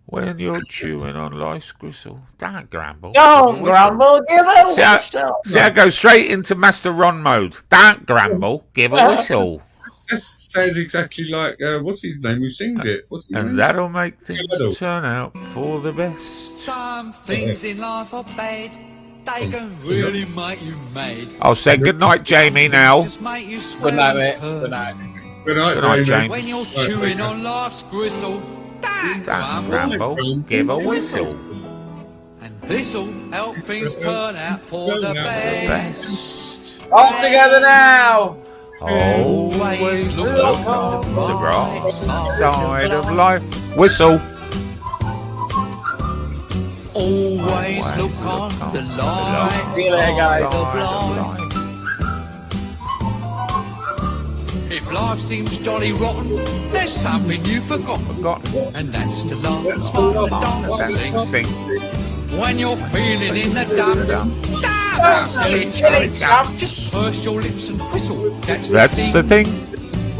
When you're chewing on life's gristle, don't grumble. Don't grumble, give a whistle. See, I go straight into Master Ron mode. Don't grumble, give a whistle. That sounds exactly like, what's his name who sings it? What's his And name? that'll make things Hello. turn out for the best. Some things in life are bad. They can really make you mad. I'll say goodnight, Jamie, now. Just make you swell Good night, mate. your Good purse. night. Good night, Good night, Jamie. James. When you're chewing on life's gristle, don't Don't grumble. grumble, give a whistle. And this'll help things turn out for the best. Best. All together now. Always look on the bright side of life. Whistle. Always look on the light See you later, guys. side of life. If life seems jolly rotten, there's something you've forgotten. And that's to laugh and smile and dance and sing. When you're feeling in the dumps, don't be silly chump. Just purse your lips and whistle. That's That's the thing.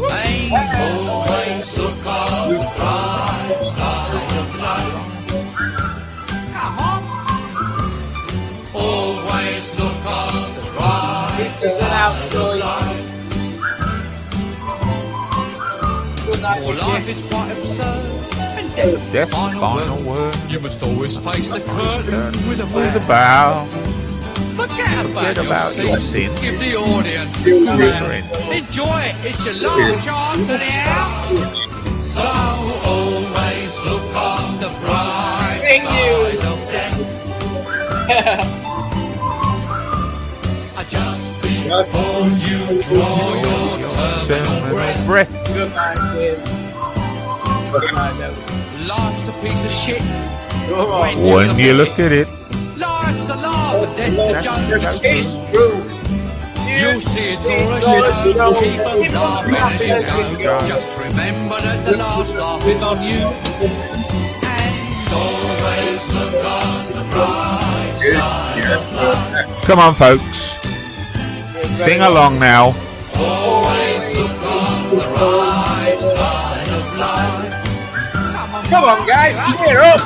Hey, always look on the bright side of life. Come on. Always look on the bright side of life. For life is quite absurd, and death's the Death's final word. word. You must always face the curtain with a With a bow. bow. Forget about your sin. Give the audience a Grin. grin. Enjoy it. It's your last chance anyhow. So always look on the bright side of death. Just before you draw your terminal breath. Good night, Dave. Good night, Dave. Life's a piece of shit. When you look at it, Life's a laugh and death's a joke. It's true. You'll see it's all a show. Keep on laughing as you go. Just remember that the last laugh is on you. And always look on the bright side of life. come on, folks. Sing along now. Always look on the right side of life. Come on, guys, cheer up.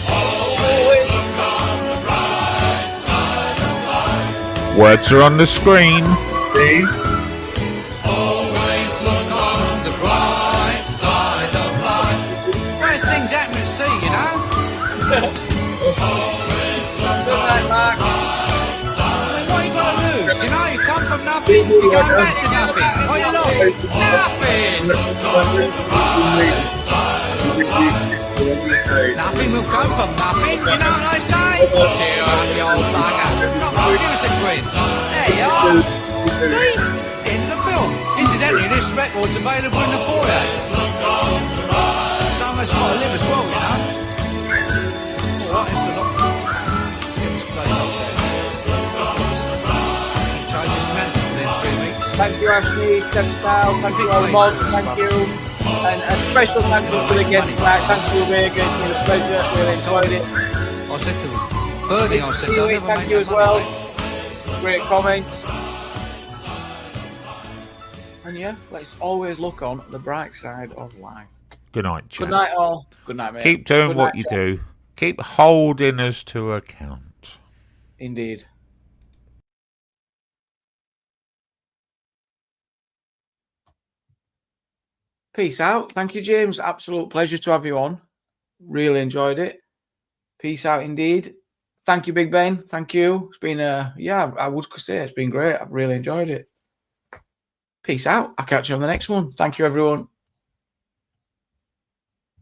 Always look on the right side of life. Words are on the screen. Always look on the bright side of life. Nice things happen at sea, you know. Always look on the bright side. What you got to lose? You know, you come from nothing, you go back to nothing. What you lost? Nothing. Nothing will come from nothing, you know what I say? Cheer up, you old bugger. Come on, give us a quiz. There you are. See? In the film. Incidentally, this record's available in the foyer. Someone's got to live as well, you know. Alright, it's a lot. Let's get this place up there. Thank you, Ashley, Step Style. Thank you, all the mods. Thank you. And a special thank you to the guests tonight. Thank you, Omega. It's been a pleasure. Really enjoyed it. I said to Bernie, I said, I'll never Thank make you that as money, well. mate. Great comments. And yeah, let's always look on the bright side of life. Good night, chat. Good night, all. Good night, mate. Keep doing Good what night, you chat. do. Keep holding us to account. Indeed. Peace out. Thank you, James. Absolute pleasure to have you on. Really enjoyed it. Peace out indeed. Thank you, Big Ben. Thank you. It's been yeah, I would say it's been great. I've really enjoyed it. Peace out. I'll catch you on the next one. Thank you, everyone.